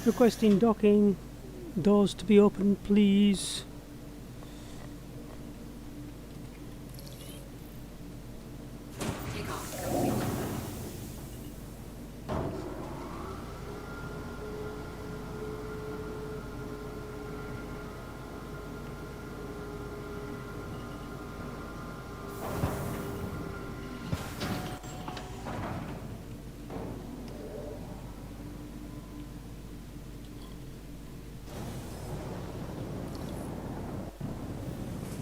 Requesting docking. Doors to be opened, please. Takeoff complete.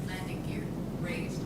Landing gear raised.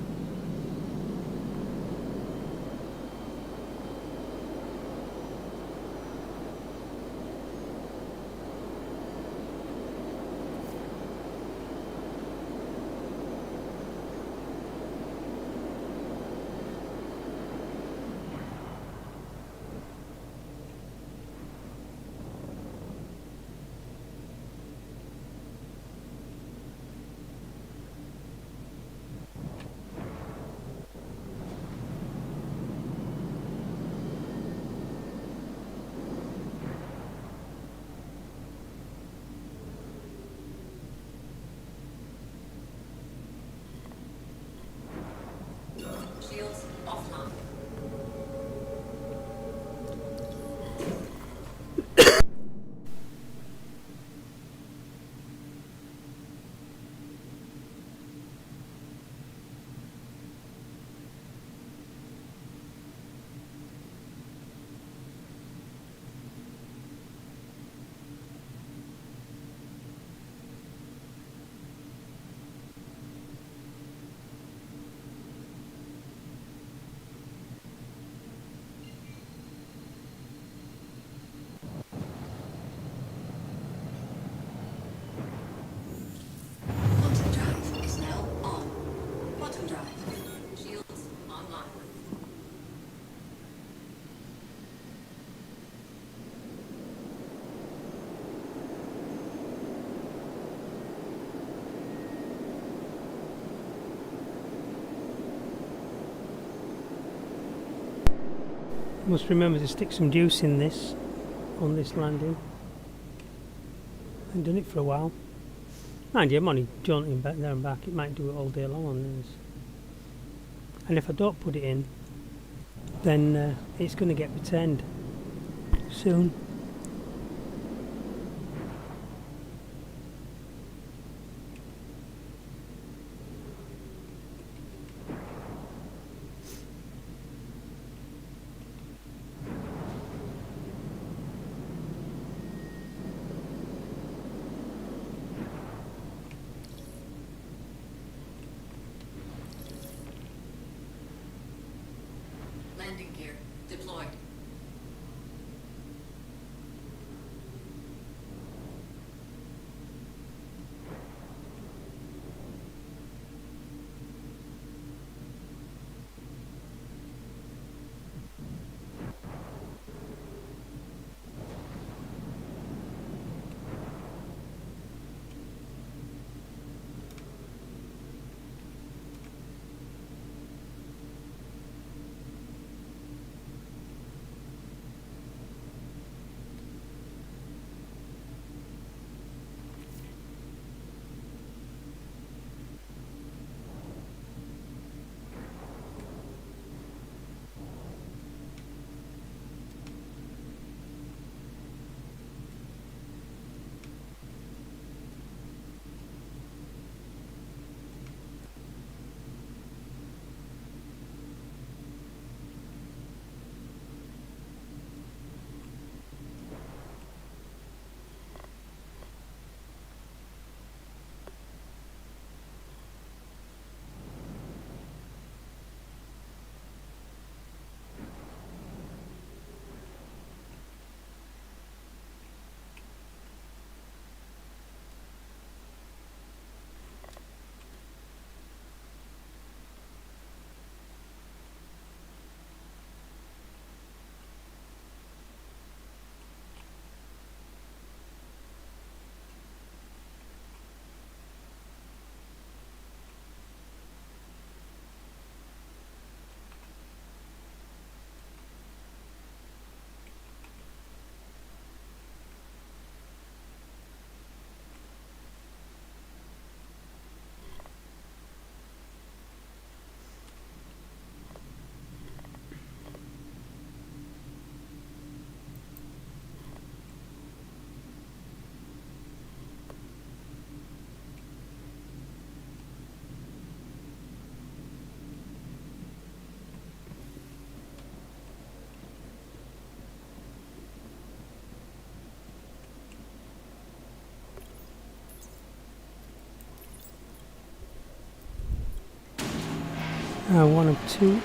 Shields offline. Quantum drive is now on. Quantum drive. Shields online. Must remember to stick some juice in this on this landing. I've done it for a while. Mind you, I'm only jaunting back there and back. It might do it all day long on this. And if I don't put it in, then it's going to get returned soon. Landing gear deployed. One of two.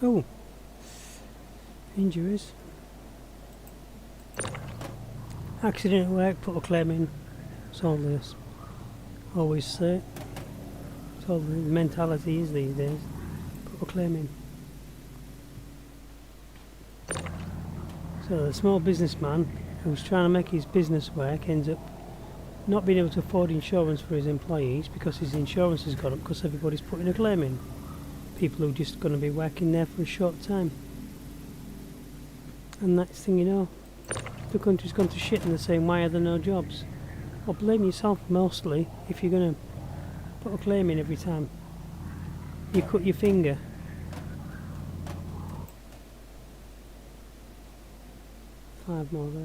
Oh, injuries. Accident at work, put a claim in. It's all this. Always say. It's all the mentality is these days. Put a claim in. So the small businessman who's trying to make his business work ends up not being able to afford insurance for his employees because his insurance has gone up because everybody's putting a claim in. People who are just going to be working there for a short time. And next thing you know, the country's gone to shit and they're saying, why are there no jobs? Well, blame yourself mostly if you're going to put a claim in every time you cut your finger. Five more there.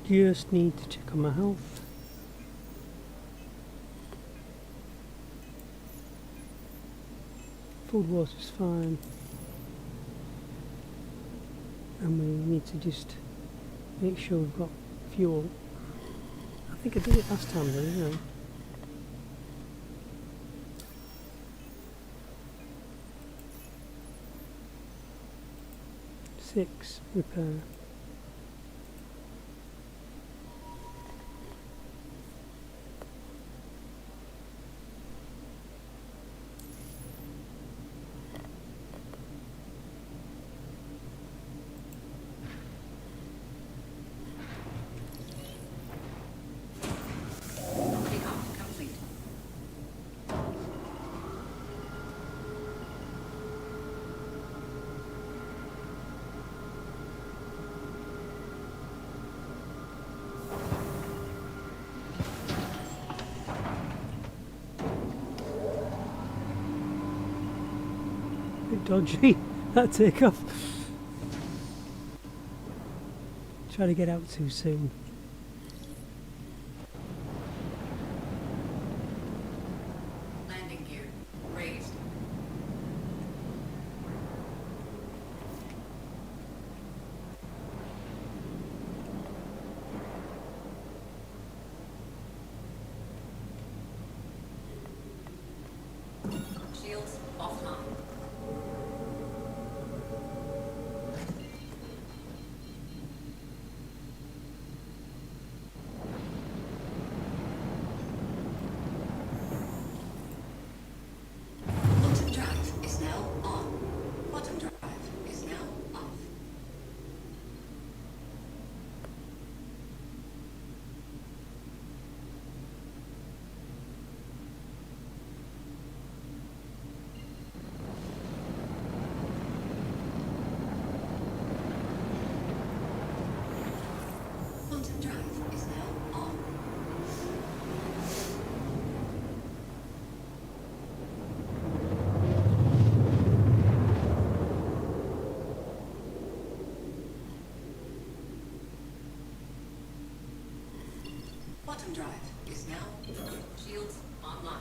Just need to check on my health. Food water's fine. And we need to just make sure we've got fuel. I think I did it last time though, didn't I? Six, repair. Takeoff complete. Bit dodgy, that takeoff. Try to get out too soon. Landing gear raised. Shields offline. Bottom drive is now on. Bottom drive is now off. Quantum drive is now shields online.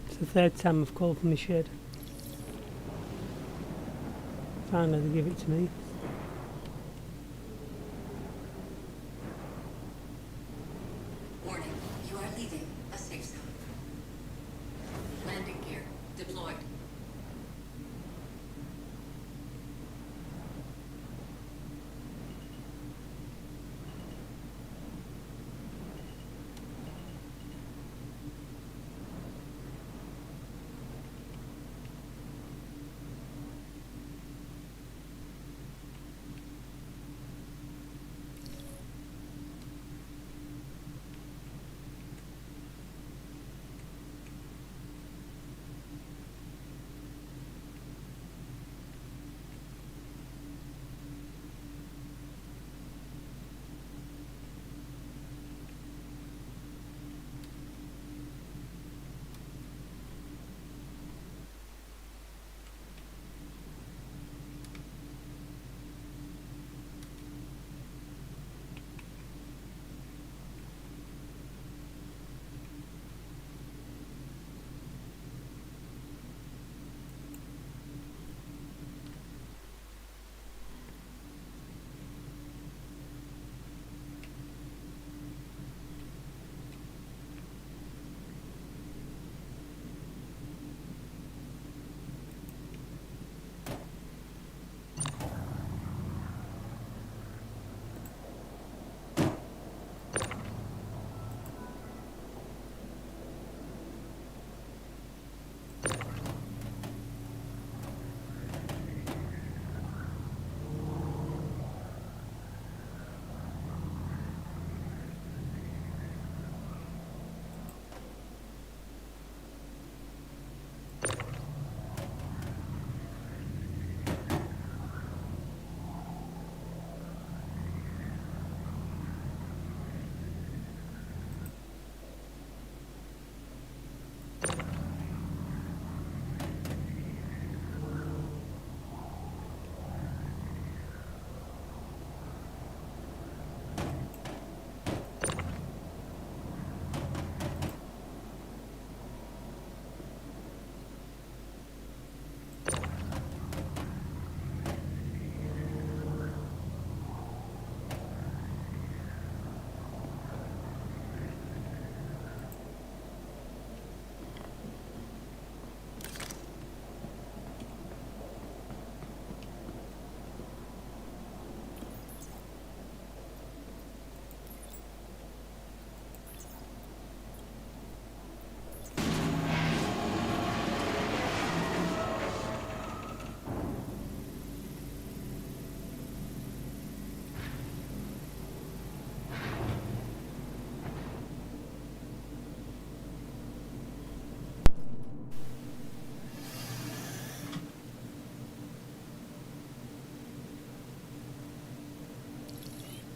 It's the third time I've called from the shed. Finally they give it to me. Warning, you are leaving a safe zone. Landing gear deployed.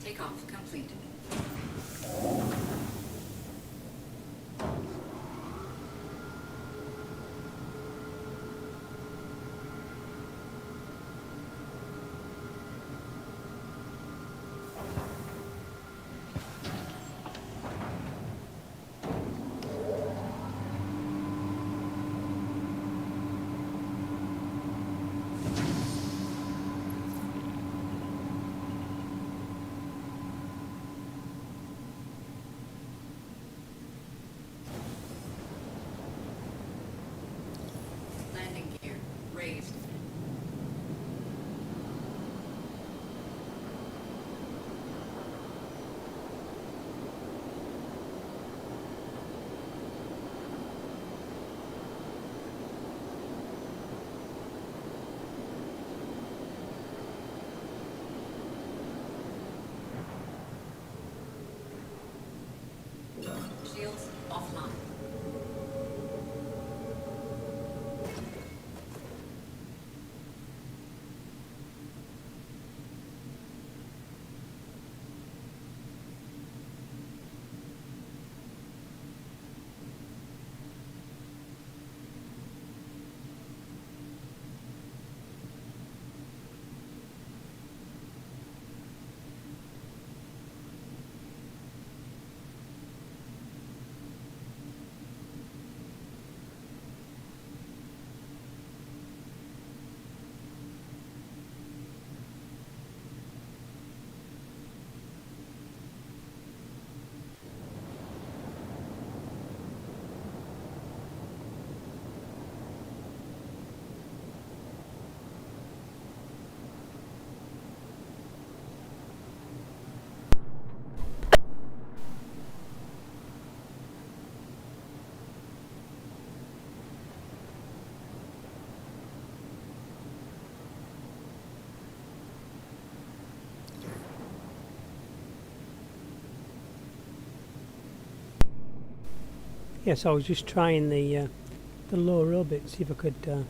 Takeoff complete. Yes, I was just trying the low row bit, see if I could get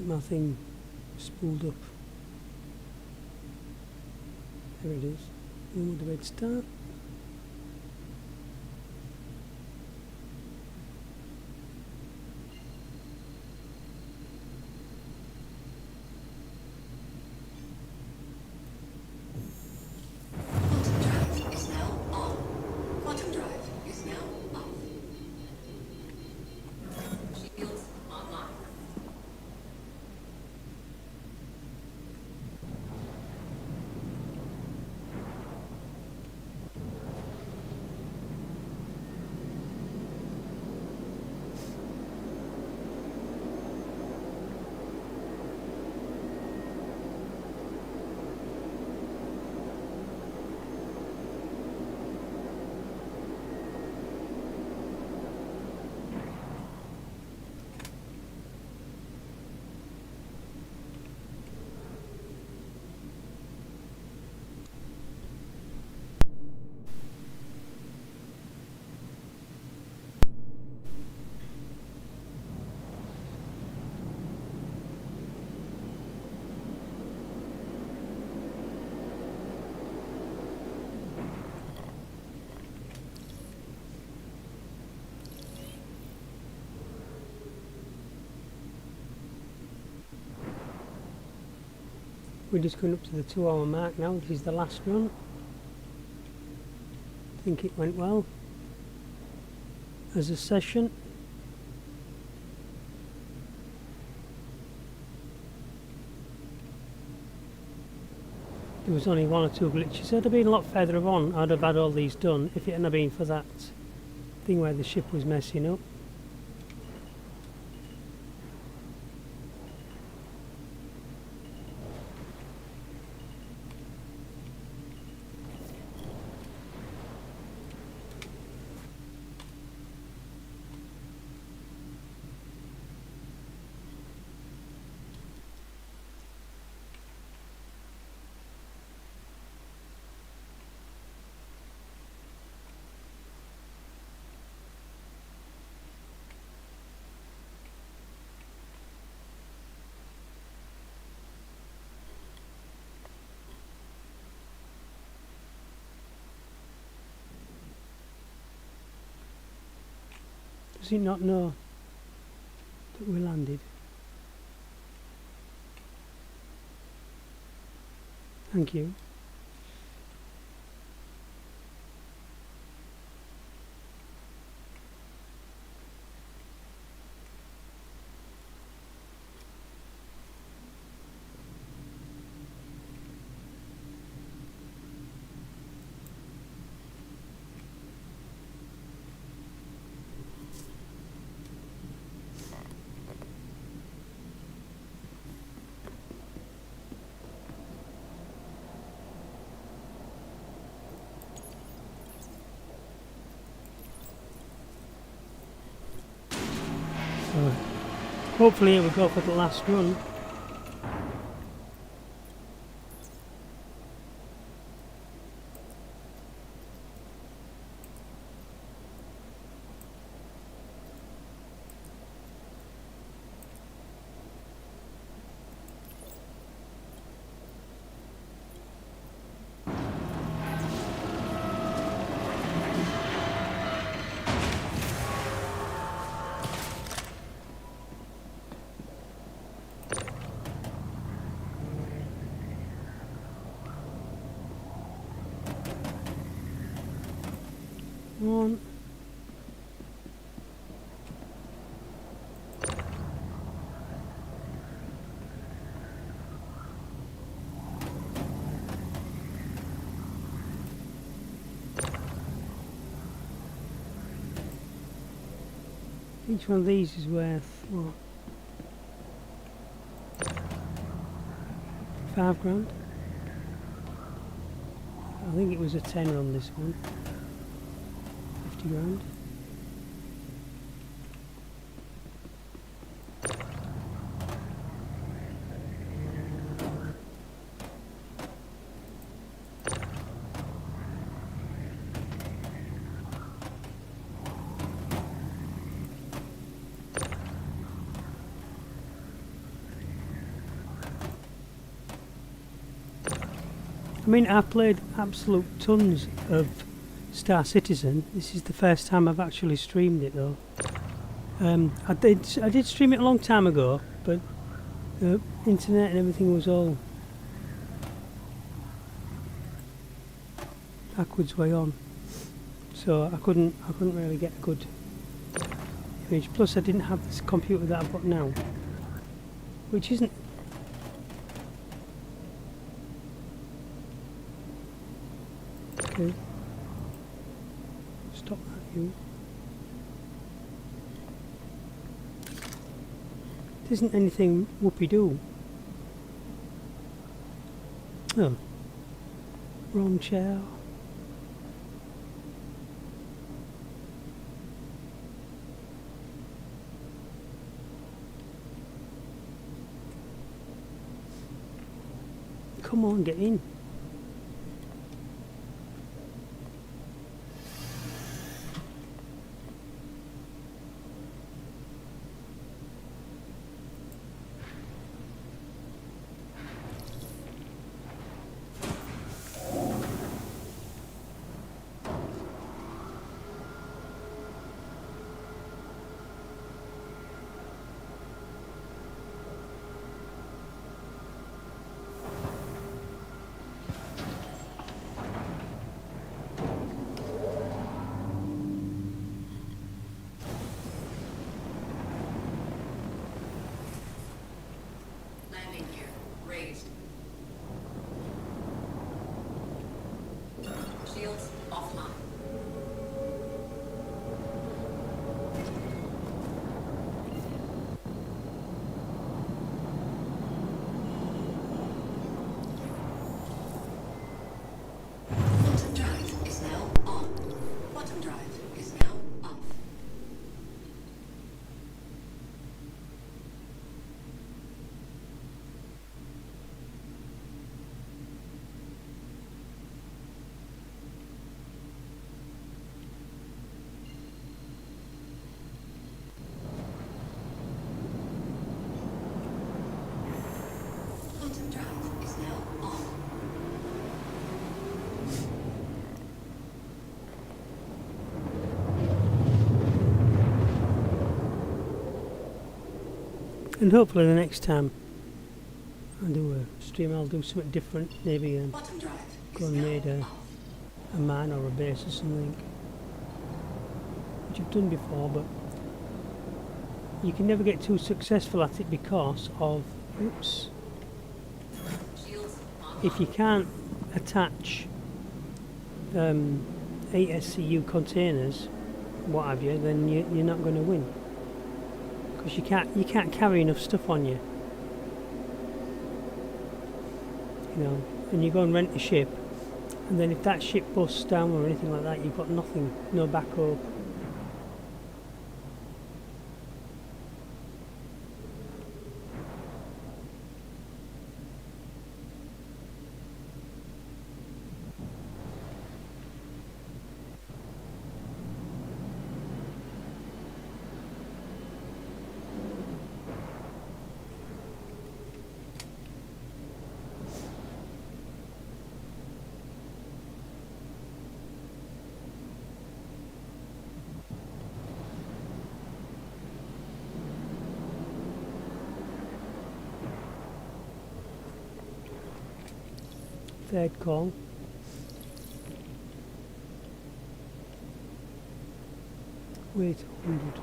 my thing spooled up. There it is. When would the bed start? Quantum drive is now on. Quantum drive is now off. Shields online. We're just going up to the 2-hour mark now. This is the last run. I think it went well as a session. There was only 1 or 2 glitches. I'd have been a lot further on. I'd have had all these done if it hadn't been for that thing where the ship was messing up. Does he not know that we landed? Thank you. So, hopefully it will go for the last run. One. Each one of these is worth what? £5 grand. I think it was a tenner on this one. 50 grand. I mean, I've played absolute tons of StarCitizen. This is the first time I've actually streamed it though. I did stream it a long time ago, but the internet and everything was all backwards way on, so I couldn't really get a good image. Plus, I didn't have this computer that I've got now, which isn't. Okay. Stop that, you. It isn't anything whoopee-doo. Oh. Wrong chair. Come on, get in. Landing gear raised. Shields offline. Bottom drive is now on. Bottom drive is now off. Bottom drive is now on. And hopefully the next time I do a stream, I'll do something different. Maybe Bottom drive go is and made now off. a man or a base or something, which I've done before, but you can never get too successful at it because of, oops, Shields online. if you can't attach ASCU containers, what have you, then you're not going to win, because you can't carry enough stuff on you. You know, and you go and rent a ship, and then if that ship busts down or anything like that, you've got nothing, no backup. Third call. Wait 100.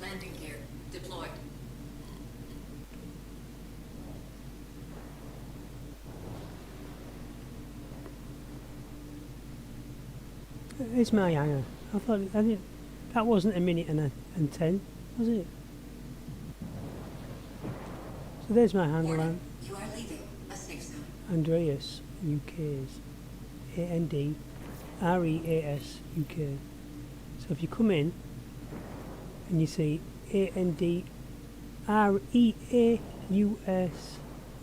Landing gear deployed. It's my hangar. I thought I didn't. That wasn't a minute and 10, was it? So there's my handle out. Warning, you are leaving a safe zone. Andreas UK's AndReas UK. So if you come in and you see AndReas,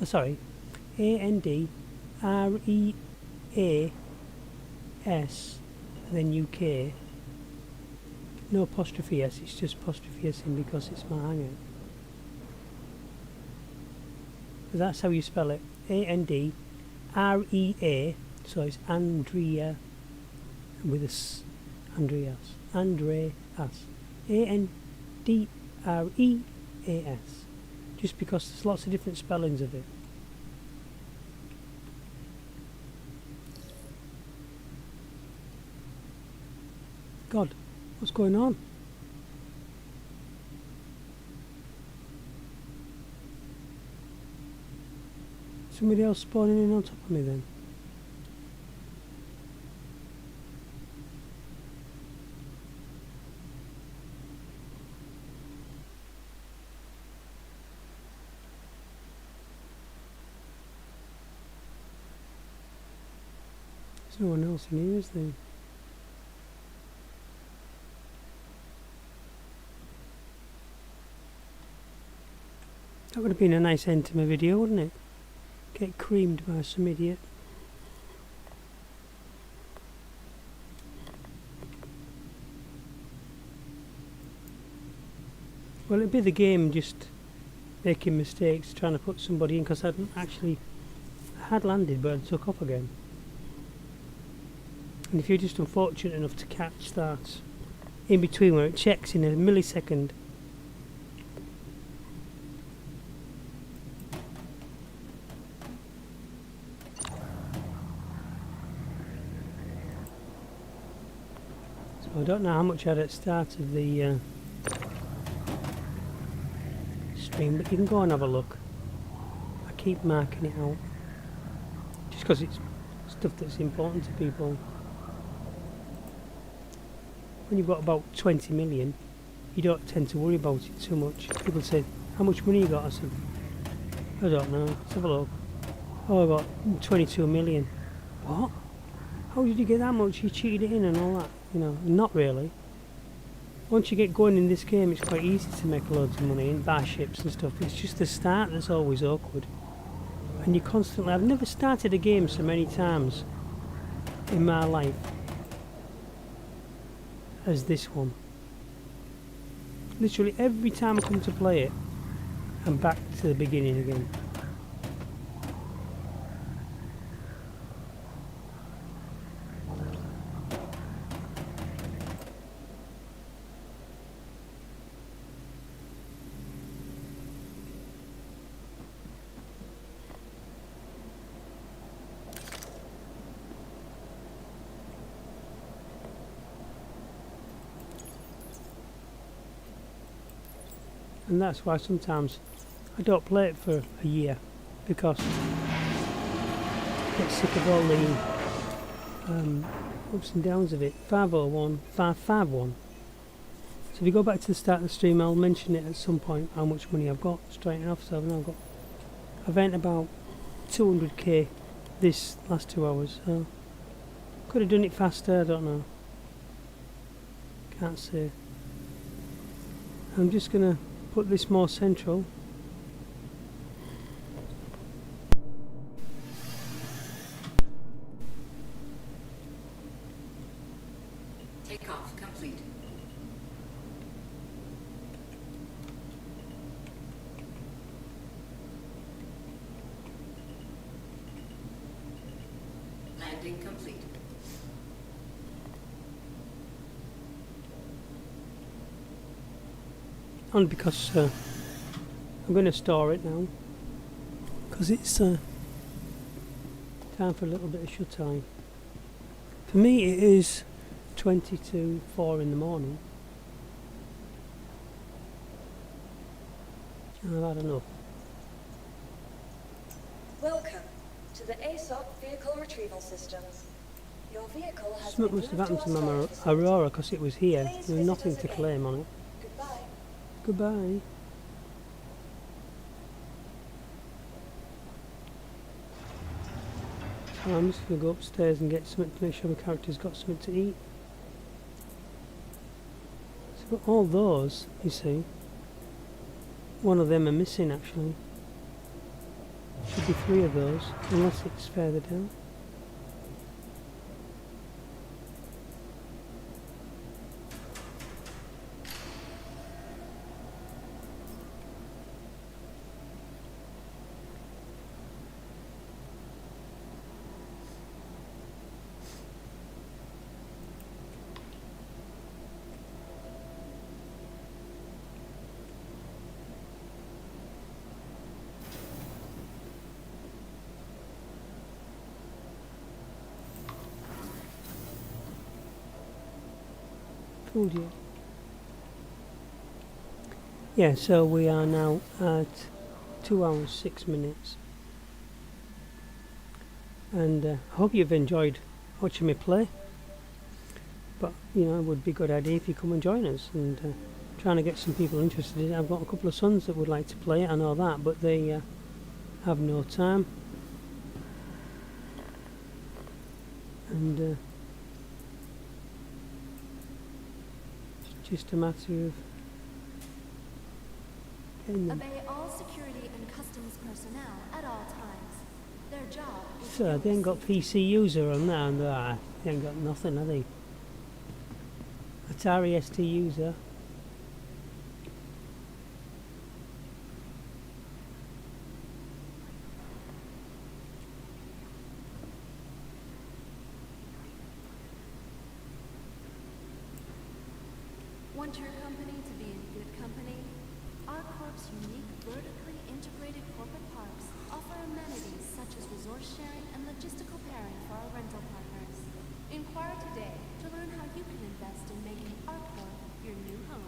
oh sorry, AndReas, then UK, No apostrophe S, it's just apostrophe S in because it's my hangout. But that's how you spell it. A-N-D-R-E-A, so it's Andrea with a S. Andreas. Andreas. A-N-D-R-E-A-S. Just because there's lots of different spellings of it. God, what's going on? Somebody else spawning in on top of me then? There's no one else in here, is there? That would have been a nice end to my video, wouldn't it? Get creamed by some idiot. Well, it'd be the game just making mistakes, trying to put somebody in, because I had landed but I took off again. And if you're just unfortunate enough to catch that in between where it checks in a millisecond, so I don't know how much I had at the start of the stream, but you can go and have a look. I keep marking it out just because it's stuff that's important to people. When you've got about 20 million, you don't tend to worry about it too much. People say, how much money you got? I said, I don't know, let's have a look. Oh, I got 22 million. What? How did you get that much? You cheated it in and all that? You know, not really. Once you get going in this game, it's quite easy to make loads of money and buy ships and stuff. It's just the start that's always awkward. And you constantly... I've never started a game so many times in my life as this one. Literally every time I come to play it, I'm back to the beginning again. And that's why sometimes I don't play it for a year, because I get sick of all the ups and downs of it. 501, 551. So if you go back to the start of the stream, I'll mention it at some point how much money I've got straight off. So now I've earned about 200k this last 2 hours. So could have done it faster, I don't know. Can't say. I'm just gonna put this more central. Takeoff complete. Landing complete. Only because I'm going to store it now, because it's time for a little bit of shut eye. For me it is 20 to 4 in the morning. I've had enough. Welcome to the ASOC Vehicle Retrieval Systems. Your vehicle has Something been must have moved happened to our my storage facility. Aurora, because it was here. Please There was visit nothing us to again. claim on it. Goodbye. Goodbye. So I'm just going to go upstairs and get something to make sure my character's got something to eat. So I've got all those, you see. One of them are missing actually. Should be 3 of those, unless it's further down. told you. Yeah, so we are now at 2 hours 6 minutes, and I hope you've enjoyed watching me play. But you know, it would be a good idea if you come and join us, and trying to get some people interested in it. I've got a couple of sons that would like to play it, I know that, but they have no time. And it's just a matter of getting them. Obey all security and customs personnel at all times. Their job is So they ain't got PC user on there, and they ain't got nothing, have they? Atari ST user. Want your company to be in good company? Our Corp's unique vertically integrated corporate parks offer amenities such as resource sharing and logistical pairing for our rental partners. Inquire today to learn how you can invest in making our Corp your new home.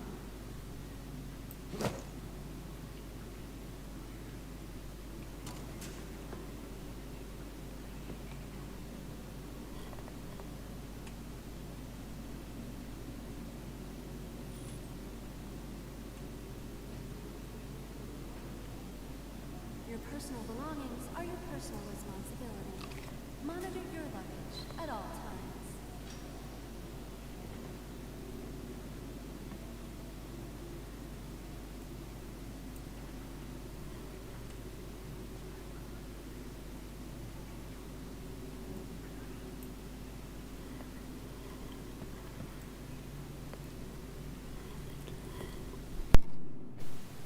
Your personal belongings are your personal responsibility. Monitor your luggage at all times.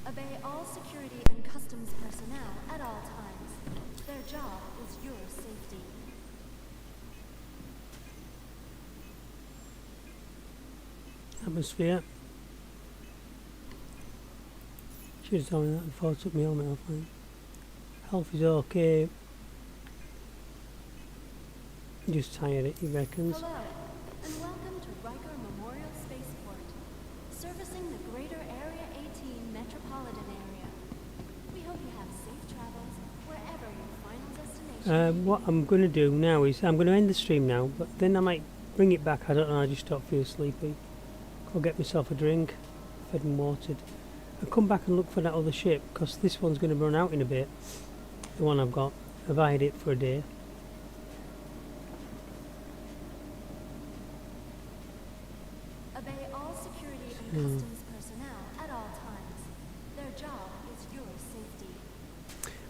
Obey all security and customs personnel at all times. Their job is your safety. Atmosphere. Should have told me that before I took my helmet off. Right? Health is okay. Just tired, he reckons. Hello, and welcome to Riker Memorial Spaceport, servicing the greater Area 18 metropolitan area. We hope you have safe travels wherever your final destination. What I'm going to do now is I'm going to end the stream now, but then I might bring it back. I don't know, I just don't feel sleepy. Go get myself a drink, fed and watered. I'll come back and look for that other ship, because this one's going to run out in a bit. The one I've got. I've eyed it for a day. Obey all security and customs personnel at all times. Their job is your safety.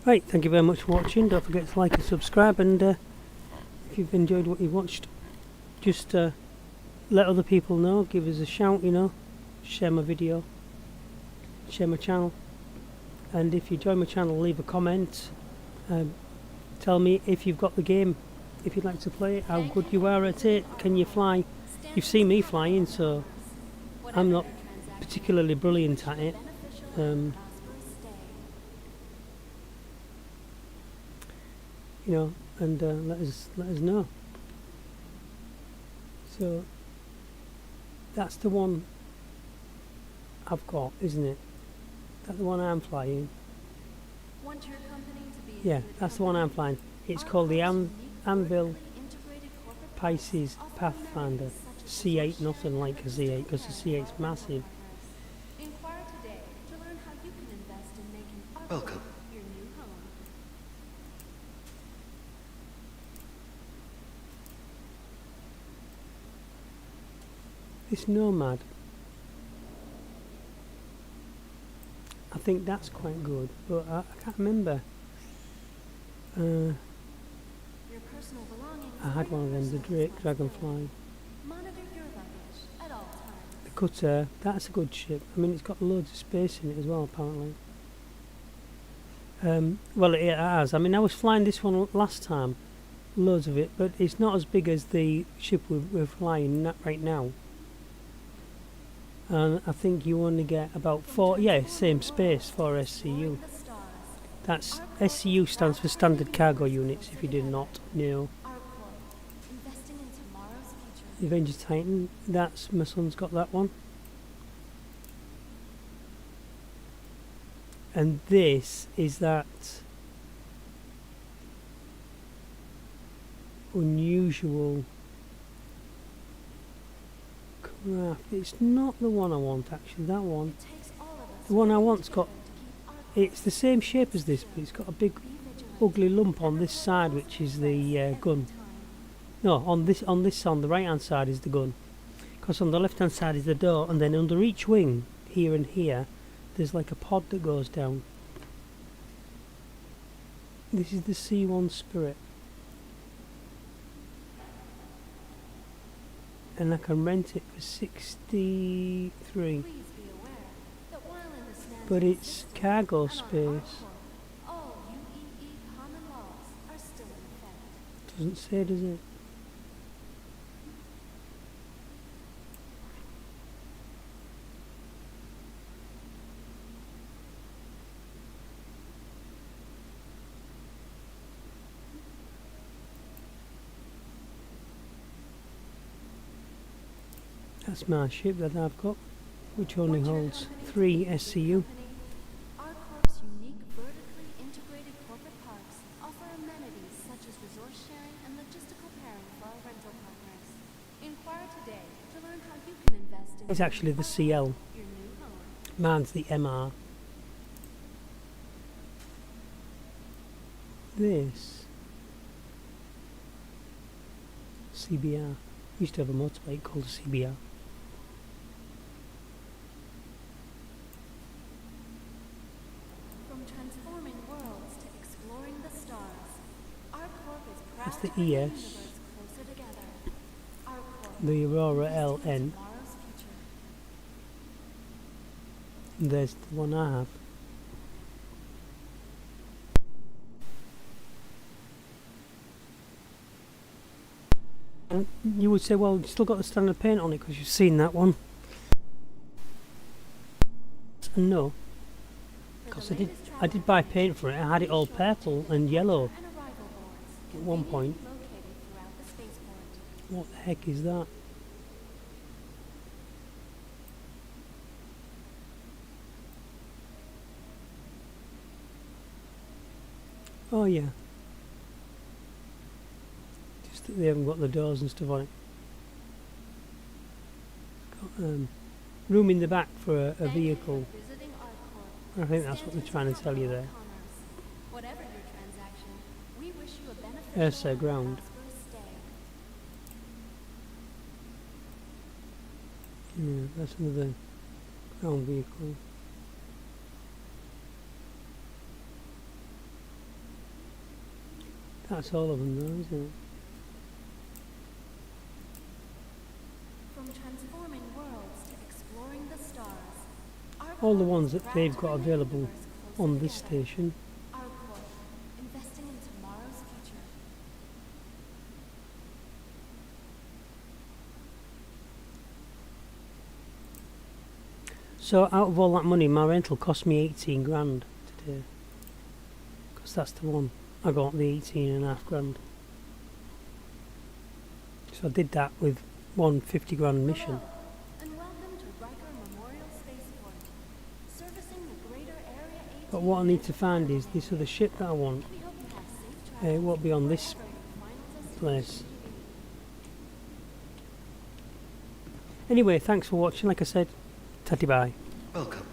Right, thank you very much for watching. Don't forget to like and subscribe, and if you've enjoyed what you watched, just let other people know, give us a shout, you know, share my video, share my channel, and if you join my channel, leave a comment, tell me if you've got the game, if you'd like to play it, how good you are at it, can you fly? You've seen me flying, so I'm not particularly brilliant at it. You know, and let us know. So that's the one I've got, isn't it? That's the one I'm flying. Want your company to be Yeah, that's the one I'm flying. It's called the Anvil Pisces Pathfinder C8, nothing like a Z8, because the C8's massive. Inquire today to learn how you can invest in making our Welcome. your new home. This Nomad, I think that's quite good, but I can't remember. Your personal belongings I had are one of your them, the personal Dragonfly. responsibility. Monitor your luggage at all times. The Cutter, that's a good ship. I mean, it's got loads of space in it as well, apparently. Well, it has. I mean, I was flying this one last time, loads of it, but it's not as big as the ship we're flying right now. And I think you only get about 4, yeah, same space for SCU. The stars. That's SCU stands for Standard Cargo Units, if you did not know. Our Corp, investing in tomorrow's future. Avengers Titan. That's my son's got that one. And this is that unusual craft. It's not the one I want actually, that one. The one I want's got, it's the same shape as this, but it's got a big ugly lump on this side, which is the gun. No, on the right hand side is the gun. Because on the left hand side is the door, and then under each wing, here and here, there's like a pod that goes down. This is the C1 Spirit. And I can rent it for 63. But it's cargo space. Doesn't say, does it? That's my ship that I've got, which only holds 3 SCU. Our Corp's unique vertically integrated corporate parks offer amenities such as resource sharing and logistical pairing for our rental partners. Inquire today to learn how you can invest in It's actually the CL. your new home. Mine's the MR. This CBR. Used to have a motorbike called a CBR. From transforming worlds to exploring the stars, our Corp is proud That's the to bring the ES. universe closer together. Our Corp, The Aurora investing in LN. tomorrow's future. And there's the one I have. And you would say, well, you still got the standard paint on it because you've seen that one. And no, because I did buy paint for it. I had it all purple and yellow And arrival boards at one point. located throughout the spaceport. What the heck is that? Oh yeah. Just that they haven't got the doors and stuff on it. Got room in the back for a Thank you vehicle. for visiting our Corp. I think that's what they're trying to tell you there. Whatever your transaction, we wish you a beneficial There's their and ground. prosperous stay. Yeah, that's another ground vehicle. That's all of them though, isn't it? From transforming worlds to exploring the stars, our All the Corp ones is that proud they've to got bring the available universe closer on this together. station. Our Corp, investing in tomorrow's future. So out of all that money, my rental cost me 18 grand today. Because that's the one. I got the 18.5 grand. So I did that with one 50 grand mission. Hello, and welcome to Riker Memorial Spaceport, servicing the greater Area 18. But what I need to find is this other ship that I want. We hope you have safe It travels won't be on this wherever your final place. destination may be. Anyway, thanks for watching. Like I said, tatty bye. Welcome